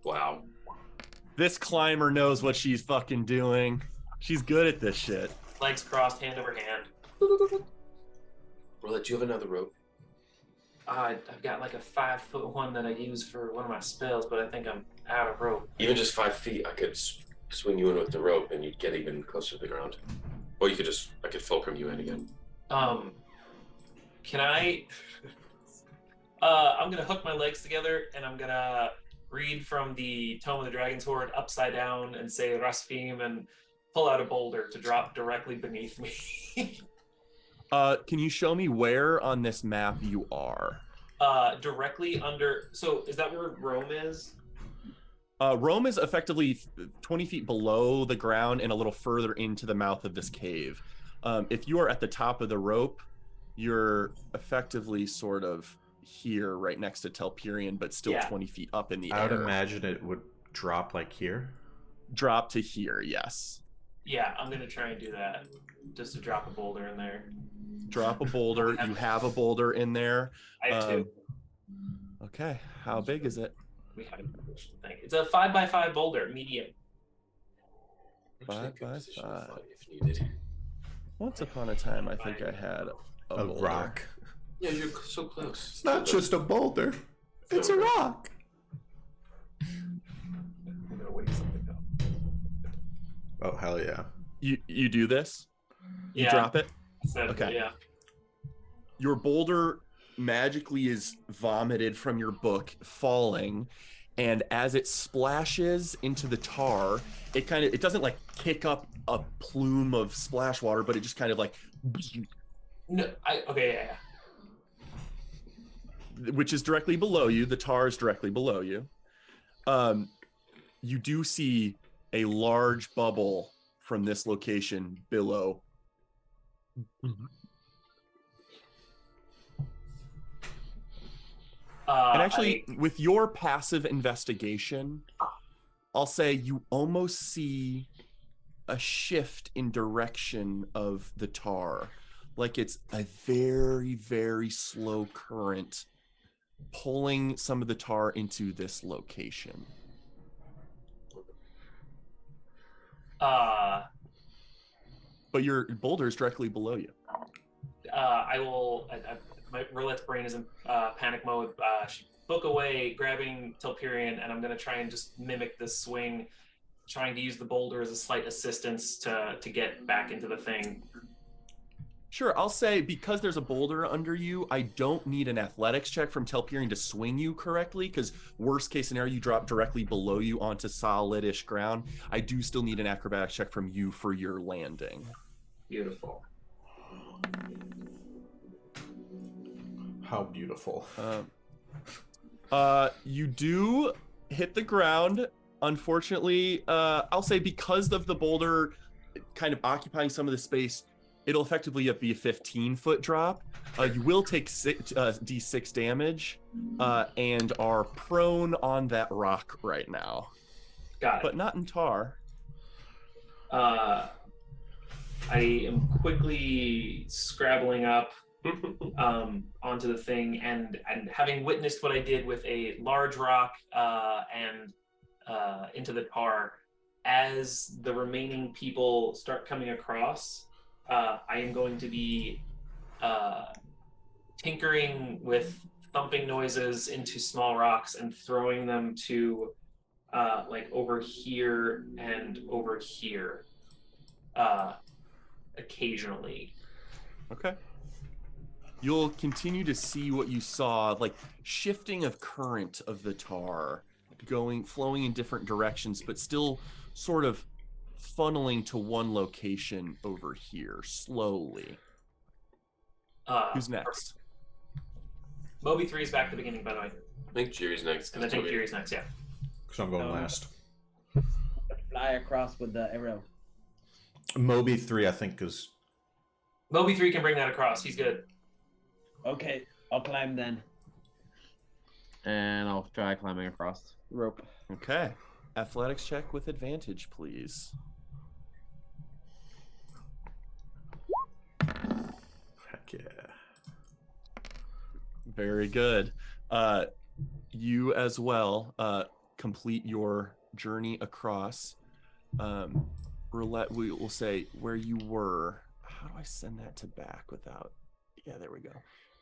Wow. This climber knows what she's fucking doing. She's good at this shit. Legs crossed, hand over hand. Roulette, do you have another rope? I've got like a 5-foot one that I use for one of my spells, but I think I'm out of rope. Even just 5 feet, I could swing you in with the rope and you'd get even closer to the ground. Or you could I could fulcrum you in again. Can I? I'm gonna hook my legs together and I'm gonna read from the Tome of the Dragon's Horde upside down and say Rasfim and pull out a boulder to drop directly beneath me. Can you show me where on this map you are? Directly under. So is that where Rome is? Rome is effectively 20 feet below the ground and a little further into the mouth of this cave. If you are at the top of the rope, you're effectively sort of here right next to Telperion, but still 20 feet up in the air. I would imagine it would drop like here. Drop to here, yes. Yeah, I'm going to try and do that. Just to drop a boulder in there. Drop a boulder. You have a boulder in there. I have two. Okay, how big is it? We have a thing. It's a 5x5 boulder, medium. 5 by 5. If needed. Once upon a time, I think I had a boulder. Rock. Yeah, you're so close. It's not just a boulder. It's a rock. I'm gonna wake something up. Oh, hell yeah. You do this? You Yeah. drop it? Okay. Yeah. Your boulder magically is vomited from your book, falling, and as it splashes into the tar, it doesn't like kick up a plume of splash water, but it just kind of like No, yeah. which is directly below you. The tar is directly below you. You do see a large bubble from this location below. And actually, with your passive investigation, I'll say you almost see a shift in direction of the tar. Like it's a very, very slow current pulling some of the tar into this location. But your boulder is directly below you. My Roulette's brain is in panic mode. Book away, grabbing Telperion, and I'm going to try and just mimic this swing, trying to use the boulder as a slight assistance to get back into the thing. Sure, I'll say because there's a boulder under you, I don't need an athletics check from Telperion to swing you correctly, because worst case scenario, you drop directly below you onto solid-ish ground. I do still need an acrobatics check from you for your landing. Beautiful. How beautiful. You do hit the ground. Unfortunately, I'll say because of the boulder kind of occupying some of the space, it'll effectively be a 15-foot drop. You will take D6 damage and are prone on that rock right now. Got it. But not in tar. I am quickly scrabbling up onto the thing, and having witnessed what I did with a large rock and into the tar, as the remaining people start coming across, I am going to be tinkering with thumping noises into small rocks and throwing them to like over here and over here occasionally. Okay. You'll continue to see what you saw, like shifting of current of the tar, flowing in different directions, but still sort of funneling to one location over here slowly. Who's next? Moby 3 is back to the beginning, by the way. I think Jerry's next. And I think Fury's next, yeah. So I'm going last. Fly across with the arrow. Moby 3, I think, is... Moby 3 can bring that across. He's good. Okay, I'll climb then. And I'll try climbing across the rope. Okay. Athletics check with advantage, please. Heck yeah. Very good. You as well complete your journey across. Roulette, we will say where you were. How do I send that to back without? Yeah, there we go.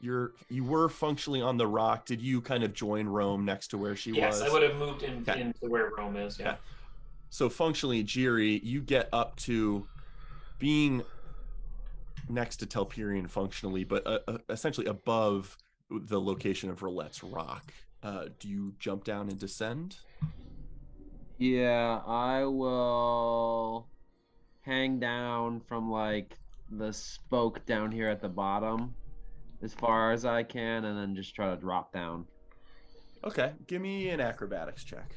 You were functionally on the rock. Did you kind of join Rome next to where she was? Yes, I would have moved into where Rome is. Yeah. Okay. So functionally, Jiri, you get up to being next to Telperion functionally, but essentially above the location of Roulette's rock. Do you jump down and descend? Yeah, I will hang down from like the spoke down here at the bottom as far as I can, and then just try to drop down. Okay, give me an acrobatics check.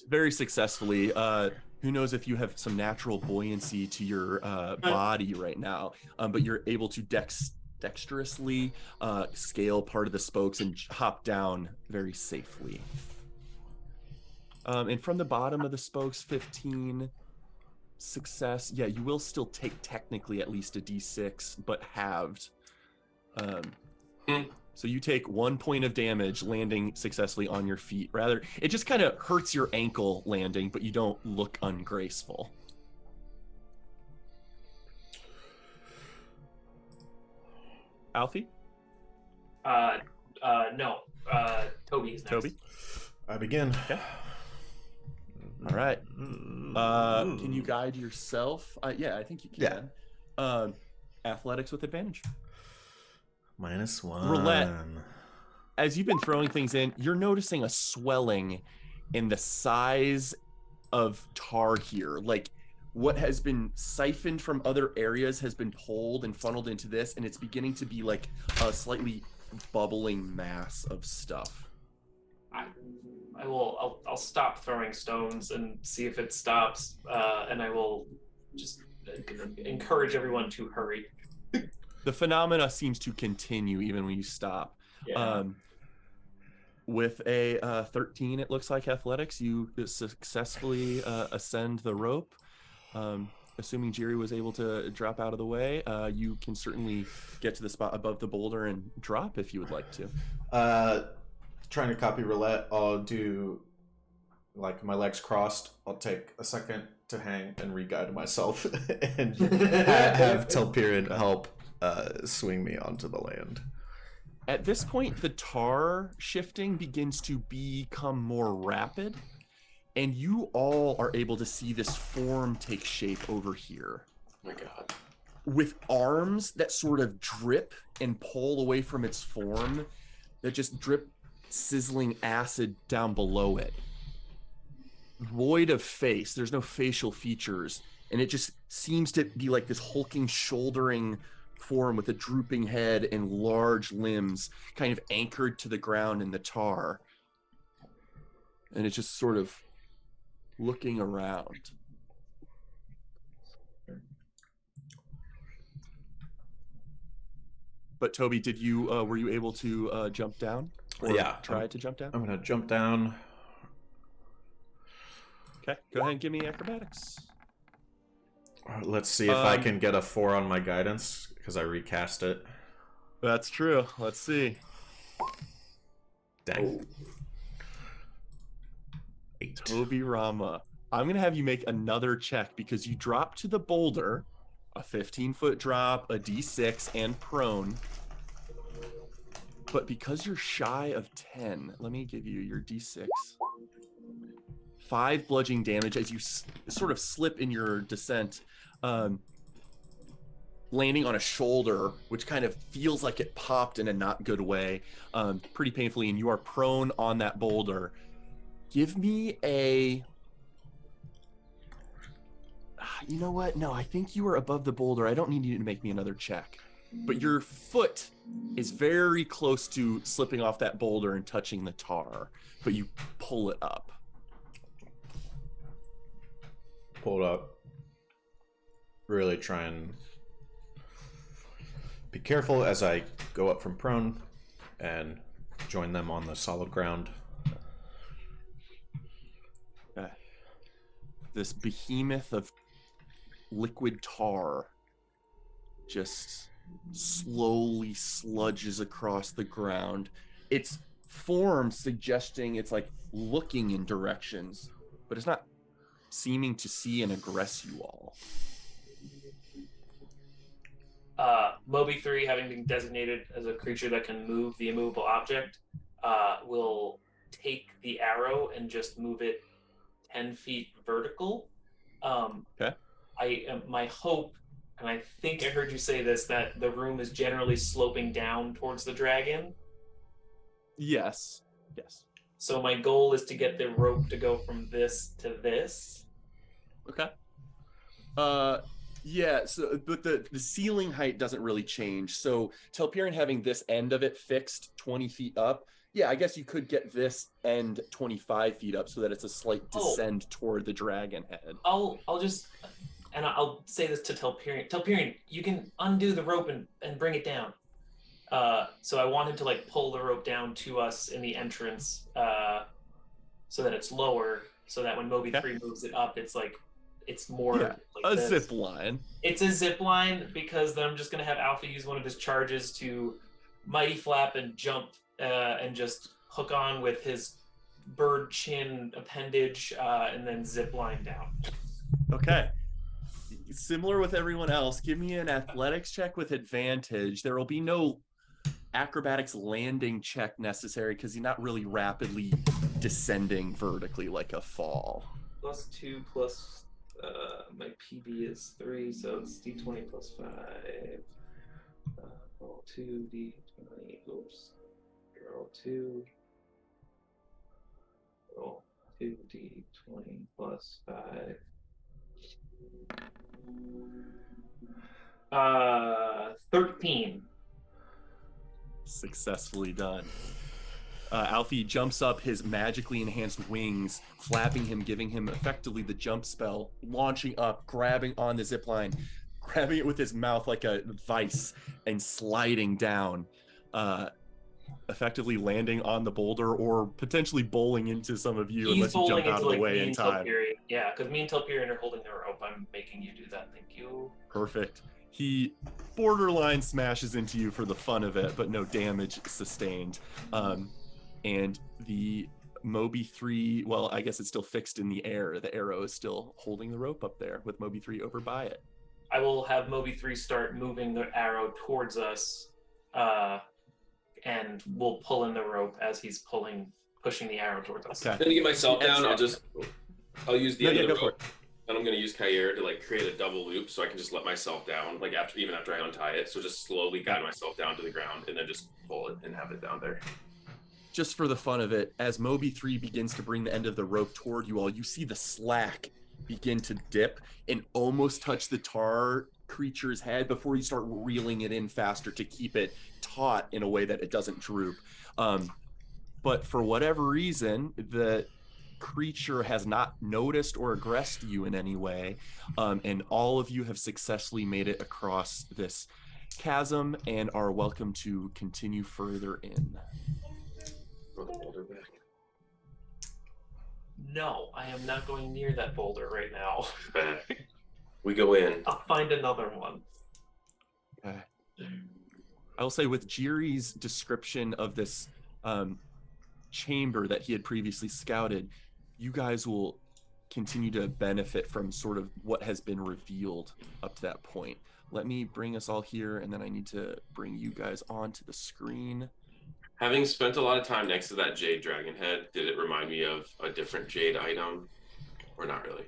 Very successfully. Who knows if you have some natural buoyancy to your body right now, but you're able to dexterously scale part of the spokes and hop down very safely. And from the bottom of the spokes, 15 success. Yeah, you will still take technically at least a d6, but halved. So you take 1 point of damage landing successfully on your feet. Rather, it just kind of hurts your ankle landing, but you don't look ungraceful. Alfie? No. Toby is next. Toby? I begin. Okay. All right. Can you guide yourself? Yeah, I think you can. Yeah. Athletics with advantage. -1. Roulette, as you've been throwing things in, you're noticing a swelling in the size of tar here. Like what has been siphoned from other areas has been pulled and funneled into this, and it's beginning to be like a slightly bubbling mass of stuff. I'll stop throwing stones and see if it stops, and I will just encourage everyone to hurry. The phenomena seems to continue even when you stop. Yeah. With a 13, it looks like athletics, you successfully ascend the rope. Assuming Jiri was able to drop out of the way, you can certainly get to the spot above the boulder and drop if you would like to. Trying to copy Roulette, I'll do like my legs crossed. I'll take a second to hang and re-guide myself and have Telperion help swing me onto the land. At this point, the tar shifting begins to become more rapid, and you all are able to see this form take shape over here. Oh my God. With arms that sort of drip and pull away from its form, that just drip sizzling acid down below it. Void of face, there's no facial features, and it just seems to be like this hulking, shouldering form with a drooping head and large limbs kind of anchored to the ground in the tar. And it's just sort of looking around. But Toby, did you were you able to jump down? Or try to jump down? I'm gonna jump down. Okay, go ahead and give me acrobatics. Let's see if I can get a 4 on my guidance, because I recast it. That's true. Let's see. Dang. 8. Toby Rama. I'm going to have you make another check because you drop to the boulder, a 15-foot drop, a d6, and prone. But because you're shy of 10, let me give you your d6. 5 bludgeoning damage as you sort of slip in your descent, landing on a shoulder, which kind of feels like it popped in a not good way, pretty painfully, and you are prone on that boulder. Give me a... You know what? No, I think you are above the boulder. I don't need you to make me another check. But your foot is very close to slipping off that boulder and touching the tar, but you pull it up. Pull it up. Really try and be careful as I go up from prone and join them on the solid ground. This behemoth of liquid tar just slowly sludges across the ground. Its form suggesting it's like looking in directions, but it's not seeming to see and aggress you all. Moby 3, having been designated as a creature that can move the immovable object, will take the arrow and just move it 10 feet vertical. Okay. My hope, and I think I heard you say this, that the room is generally sloping down towards the dragon. Yes. So my goal is to get the rope to go from this to this. Okay. Yeah, so but the ceiling height doesn't really change. So Telperion having this end of it fixed 20 feet up, yeah, I guess you could get this end 25 feet up so that it's a slight descend toward the dragon head. I'll say this to Telperion. Telperion, you can undo the rope and bring it down. So I want him to like pull the rope down to us in the entrance, so that it's lower, so that when Moby 3 moves it up, it's like it's more like a this. zip line. It's a zip line because then I'm just gonna have Alpha use one of his charges to mighty flap and jump and just hook on with his bird chin appendage and then zip line down. Okay. Similar with everyone else, give me an athletics check with advantage. There will be no acrobatics landing check necessary because you're not really rapidly descending vertically like a fall. +2 plus my PB is 3, so it's D20 plus 5. Roll 2 D20. Oops. Roll 2. Roll 2 D20 plus 5. 13. Successfully done. Alfie jumps up, his magically enhanced wings flapping him, giving him effectively the jump spell, launching up, grabbing on the zip line, grabbing it with his mouth like a vice, and sliding down, effectively landing on the boulder or potentially bowling into some of you unless you jump out of the way in time. Yeah, because me and Telperion are holding the rope. I'm making you do that. Thank you. Perfect. He borderline smashes into you for the fun of it, but no damage sustained. And the Moby 3, well, I guess it's still fixed in the air. The arrow is still holding the rope up there with Moby 3 over by it. I will have Moby 3 start moving the arrow towards us, and we'll pull in the rope as he's pushing the arrow towards us. Okay. I'm gonna get myself down. I'll use the end of the go rope, and I'm gonna use Kair to like create a double loop, so I can just let myself down, like after I untie it. So just slowly guide myself down to the ground, and then just pull it and have it down there. Just for the fun of it, as Moby 3 begins to bring the end of the rope toward you all, you see the slack begin to dip and almost touch the tar creature's head before you start reeling it in faster to keep it taut in a way that it doesn't droop. But for whatever reason, the creature has not noticed or aggressed you in any way, and all of you have successfully made it across this chasm and are welcome to continue further in. Throw the boulder back. No, I am not going near that boulder right now. We go in. I'll find another one. Okay. I will say with Jiri's description of this chamber that he had previously scouted, you guys will continue to benefit from sort of what has been revealed up to that point. Let me bring us all here, and then I need to bring you guys onto the screen. Having spent a lot of time next to that jade dragon head, did it remind me of a different jade item, or not really?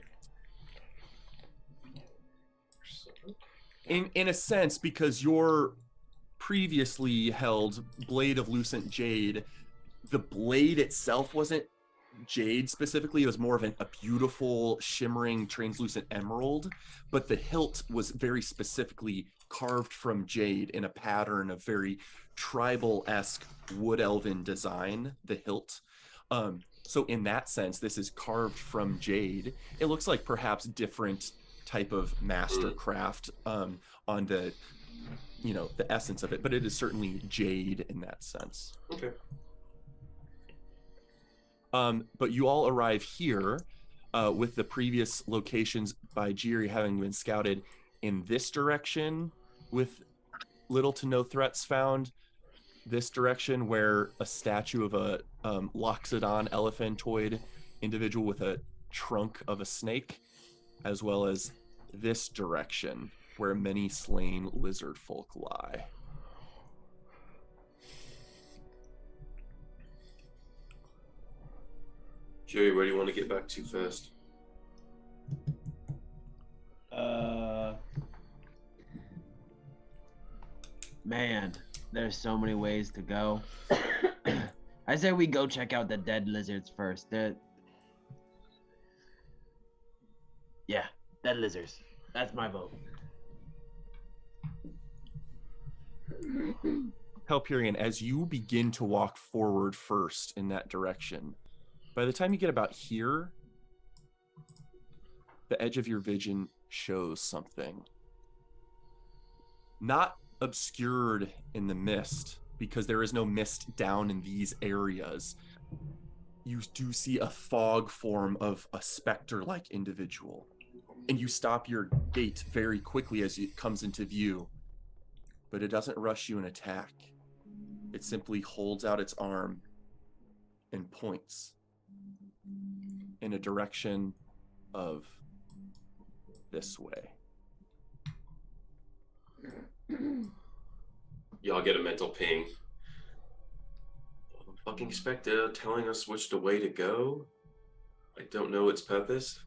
In a sense, because your previously held Blade of Lucent Jade, the blade itself wasn't jade specifically. It was more of a beautiful, shimmering, translucent emerald, but the hilt was very specifically carved from jade in a pattern of very tribal-esque wood elven design, the hilt. So in that sense, this is carved from jade. It looks like perhaps different type of mastercraft on the essence of it, but it is certainly jade in that sense. Okay. But you all arrive here with the previous locations by Jiri having been scouted in this direction with little to no threats found. This direction where a statue of a Loxodon elephantoid individual with a trunk of a snake, as well as this direction where many slain lizard folk lie. Jerry, where do you want to get back to first? Man, there's so many ways to go. I say we go check out the dead lizards first. Yeah, dead lizards. That's my vote. Helperion, as you begin to walk forward first in that direction, by the time you get about here, the edge of your vision shows something. Not obscured in the mist, because there is no mist down in these areas. You do see a fog form of a specter-like individual. And you stop your gait very quickly as it comes into view. But it doesn't rush you and attack. It simply holds out its arm and points in a direction of this way. Y'all get a mental ping. Fucking specter telling us which way to go. I don't know its purpose,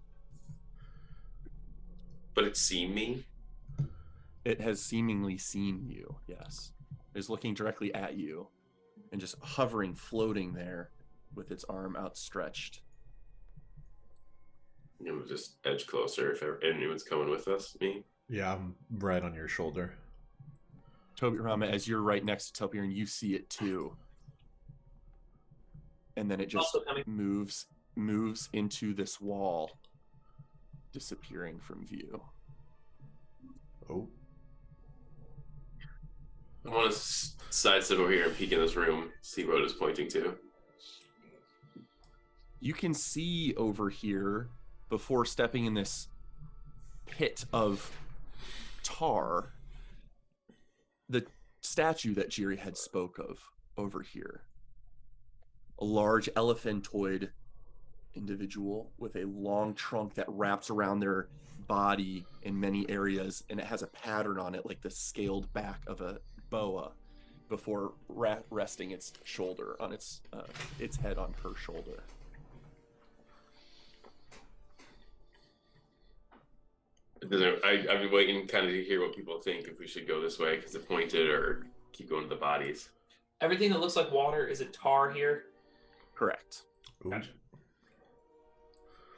but it's seen me. It has seemingly seen you, yes. It is looking directly at you and just hovering, floating there with its arm outstretched. I'm gonna just edge closer if anyone's coming with us. Me? Yeah, I'm right on your shoulder. Tobirama, as you're right next to Telpier, and you see it too. And then it just moves into this wall, disappearing from view. Oh. I want to sidestep over here and peek in this room, see what it's pointing to. You can see over here, before stepping in this pit of tar, the statue that Jiri had spoke of over here. A large elephantoid individual with a long trunk that wraps around their body in many areas, and it has a pattern on it like the scaled back of a boa before resting its shoulder on its head on her shoulder. I've been waiting kind of to hear what people think if we should go this way because it pointed or keep going to the bodies. Everything that looks like water, is it tar here? Correct. Ooh. Gotcha.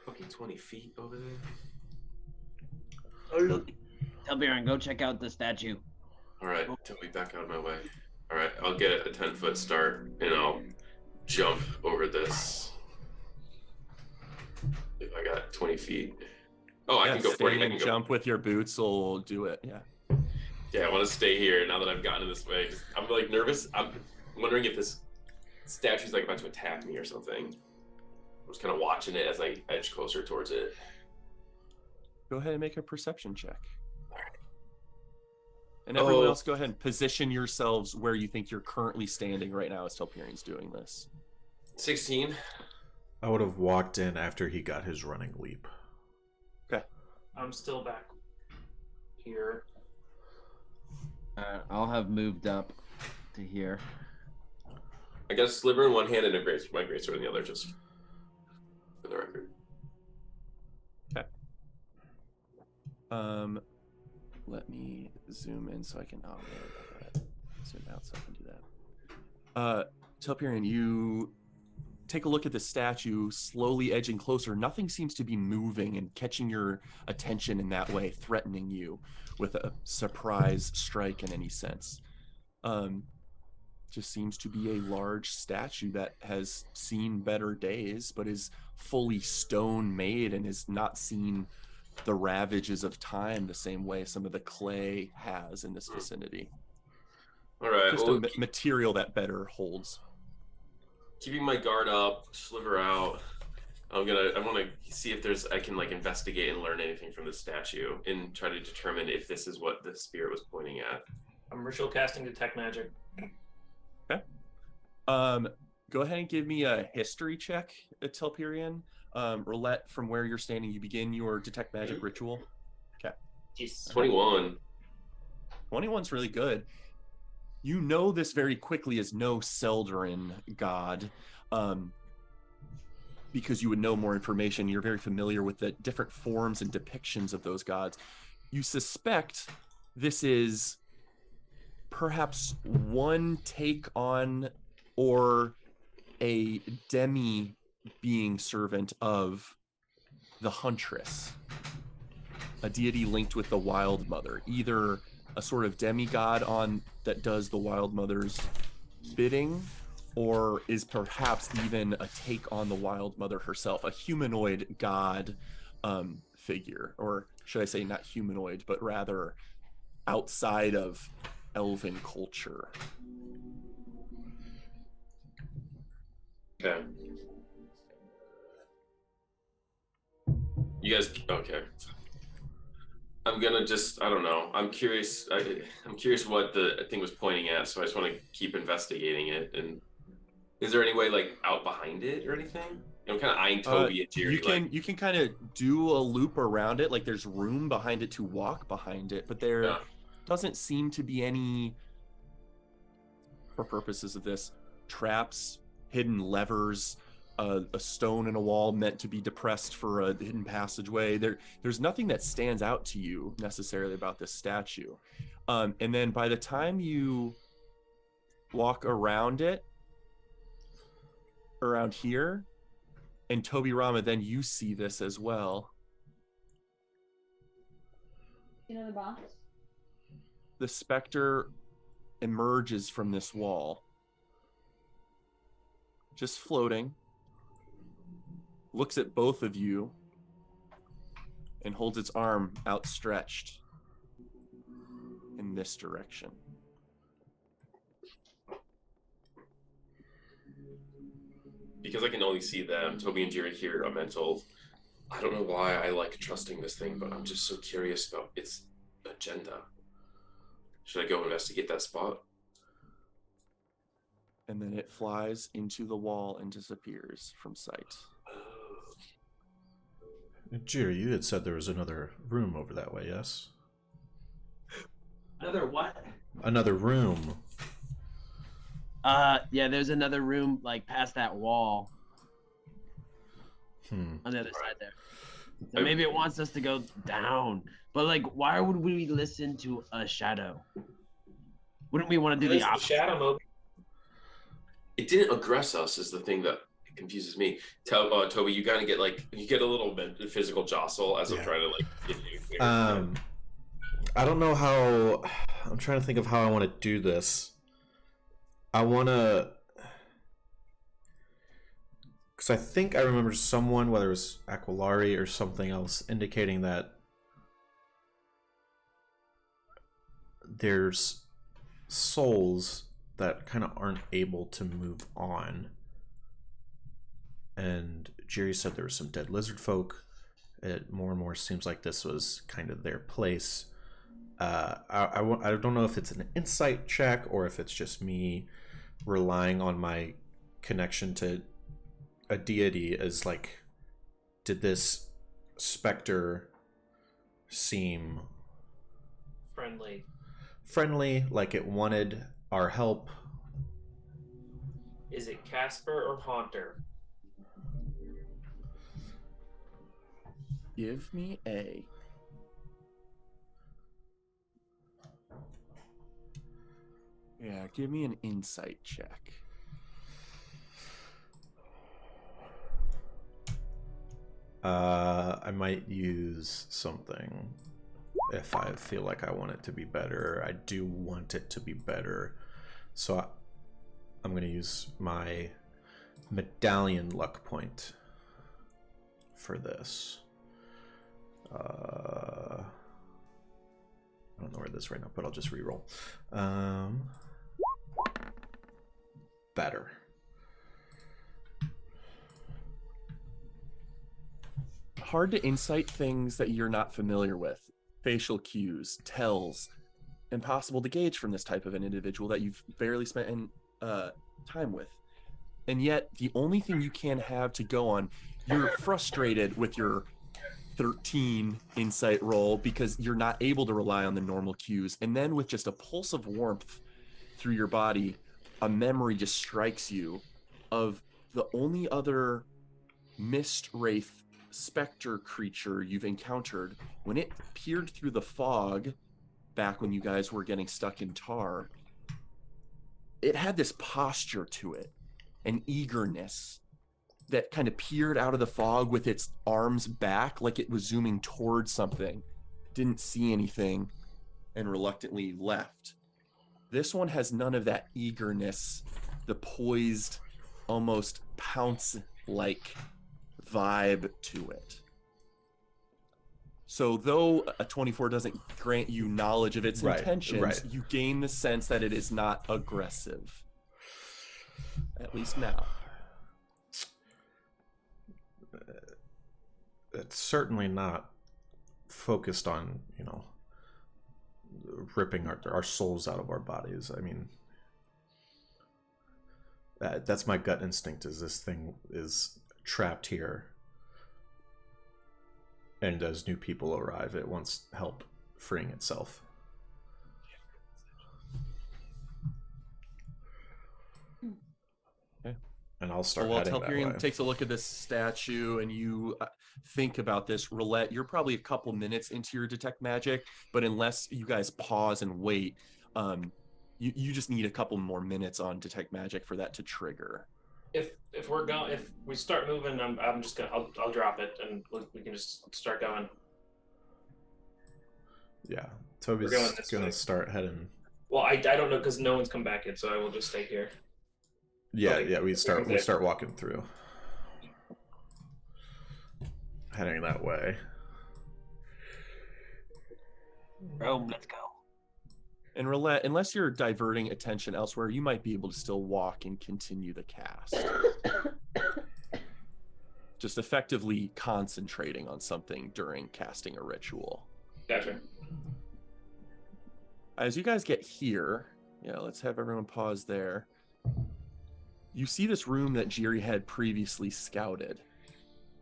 Fucking 20 feet over there. Oh, look. Tell Baron, go check out the statue. All right, tell me back out of my way. All right, I'll get a 10-foot start and I'll jump over this. If I got 20 feet. Oh, I can go 40. I can jump with your boots will do it. Yeah. Yeah, I want to stay here now that I've gotten in this way. I'm like nervous. I'm wondering if this statue's like about to attack me or something. I'm just kind of watching it as I edge closer towards it. Go ahead and make a perception check. All right. And everyone else, go ahead and position yourselves where you think you're currently standing right now as Telperian's doing this. 16. I would have walked in after he got his running leap. Okay. I'm still back here. I'll have moved up to here. I got a sliver in one hand and my greatsword in the other, just for the record. Okay. Let me zoom in so I can zoom out so I can do that. Telperian, you take a look at the statue, slowly edging closer. Nothing seems to be moving and catching your attention in that way, threatening you with a surprise strike in any sense. Just seems to be a large statue that has seen better days, but is fully stone made and has not seen the ravages of time the same way some of the clay has in this vicinity. All right. Just a material that better holds. keeping my guard up, sliver out. I want to see if I can like investigate and learn anything from the statue and try to determine if this is what the spirit was pointing at. I'm ritual casting detect magic. Okay. Go ahead and give me a history check, Telperion. Roulette, from where you're standing, you begin your detect magic ritual. Okay. Jeez. 21. 21's really good. You know this very quickly as no Seldarin god, because you would know more information. You're very familiar with the different forms and depictions of those gods. You suspect this is perhaps one take on or a demi being servant of the Huntress, a deity linked with the Wild Mother, either a sort of demigod that does the Wild Mother's bidding, or is perhaps even a take on the Wild Mother herself, a humanoid god figure, or should I say not humanoid, but rather outside of elven culture. Okay. You guys, okay. I'm gonna I don't know. I'm curious. I'm curious what the thing was pointing at, so I just want to keep investigating it. And is there any way like out behind it or anything? I'm kind of eyeing Toby and Jerry. You can kind of do a loop around it, like there's room behind it to walk behind it, but there doesn't seem to be any, for purposes of this, traps, hidden levers, a stone in a wall meant to be depressed for a hidden passageway. There's nothing that stands out to you necessarily about this statue. And then by the time you walk around it, around here, and Toby Rama, then you see this as well. Another box. The specter emerges from this wall, just floating, looks at both of you, and holds its arm outstretched in this direction. Because I can only see them, Toby and Jerry hear a mental. I don't know why I like trusting this thing, but I'm just so curious about its agenda. Should I go investigate that spot? And then it flies into the wall and disappears from sight. Jerry, you had said there was another room over that way, yes? Another what? Another room. Yeah, there's another room like past that wall. Hmm. On the other side there. So maybe it wants us to go down. But like, why would we listen to a shadow? Wouldn't we want to do the opposite? Shadow mode. It didn't aggress us is the thing that confuses me. Toby, you gotta get you get a little bit physical jostle as I'm trying to like get you. I don't know how. I'm trying to think of how I want to do this. I want to, because I think I remember someone, whether it was Aquilari or something else, indicating that there's souls that kind of aren't able to move on. And Jerry said there were some dead lizard folk. It more and more seems like this was kind of their place. I don't know if it's an insight check or if it's just me relying on my connection to a deity as like, did this specter seem friendly, like it wanted our help? Is it Casper or Haunter? Give me a give me an insight check. I might use something if I feel like I want it to be better. I do want it to be better. So I'm going to use my medallion luck point for this. I don't know where it is right now, but I'll just re-roll. Better. hard to insight things that you're not familiar with. Facial cues, tells, impossible to gauge from this type of an individual that you've barely spent time with. And yet, the only thing you can have to go on, you're frustrated with your 13 insight roll because you're not able to rely on the normal cues. And then with just a pulse of warmth through your body, a memory just strikes you of the only other mist wraith specter creature you've encountered. When it peered through the fog back when you guys were getting stuck in tar, it had this posture to it, an eagerness that kind of peered out of the fog with its arms back like it was zooming towards something, didn't see anything, and reluctantly left. This one has none of that eagerness, the poised, almost pounce-like vibe to it. So though a 24 doesn't grant you knowledge of its intentions, you gain the sense that it is not aggressive. At least now. It's certainly not focused on, ripping our souls out of our bodies. I mean, that's my gut instinct, is this thing is trapped here. And as new people arrive, it wants help freeing itself. Okay. And I'll start while heading that way. Telperion takes a look at this statue and you think about this, Roulette, you're probably a couple minutes into your detect magic, but unless you guys pause and wait, you just need a couple more minutes on detect magic for that to trigger. If we're going, if we start moving, I'm just gonna I'll drop it and we can just start going. Yeah, Toby's gonna start heading. Well, I don't know because no one's come back in, so I will just stay here. Yeah, we start walking through, heading that way. Rome, let's go. And Roulette, unless you're diverting attention elsewhere, you might be able to still walk and continue the cast. Just effectively concentrating on something during casting a ritual. Gotcha. As you guys get here, let's have everyone pause there. You see this room that Jiri had previously scouted.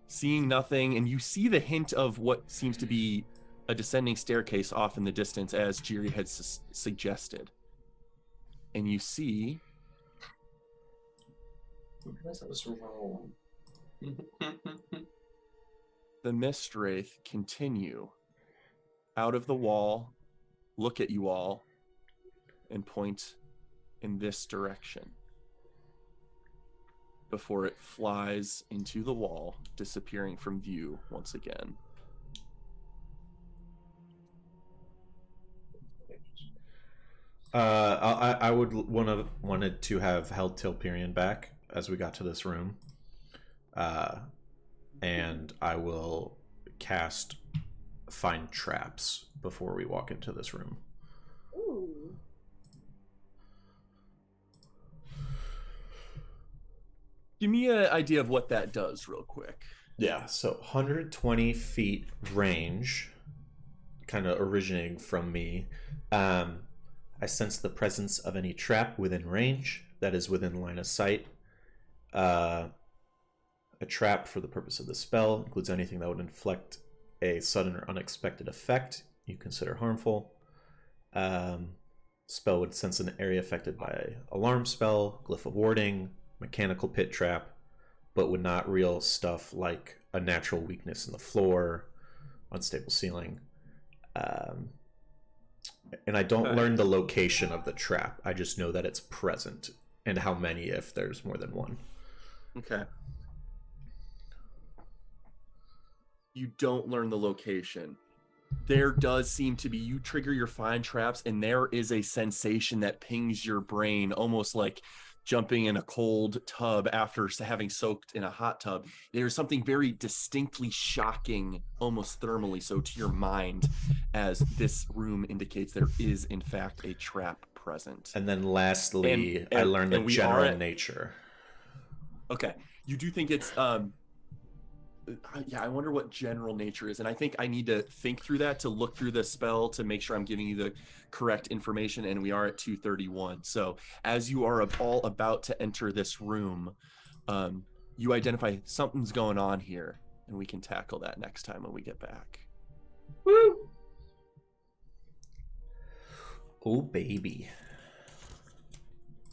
Seeing nothing, and you see the hint of what seems to be a descending staircase off in the distance as Jiri had suggested. And you see... the Mist Wraith continue out of the wall, look at you all, and point in this direction before it flies into the wall, disappearing from view once again. I would wanted to have held Telperion back as we got to this room, and I will cast Find Traps before we walk into this room. Ooh. Give me an idea of what that does real quick. Yeah, so 120 feet range, kind of originating from me. I sense the presence of any trap within range that is within line of sight. A trap for the purpose of the spell includes anything that would inflict a sudden or unexpected effect you consider harmful. Spell would sense an area affected by alarm spell, glyph of warding, mechanical pit trap, but would not real stuff like a natural weakness in the floor, unstable ceiling. And I don't learn the location of the trap. I just know that it's present and how many if there's more than one. Okay. You don't learn the location. There does seem to be, you trigger your Find Traps and there is a sensation that pings your brain, almost like jumping in a cold tub after having soaked in a hot tub. There's something very distinctly shocking, almost thermally so, to your mind, as this room indicates there is in fact a trap present. And then lastly, I learned the general nature. Okay, you do think it's Yeah, I wonder what general nature is, and I think I need to think through that to look through the spell to make sure I'm giving you the correct information. And we are at 231. So as you are all about to enter this room, you identify something's going on here, and we can tackle that next time when we get back. Woo! Oh baby.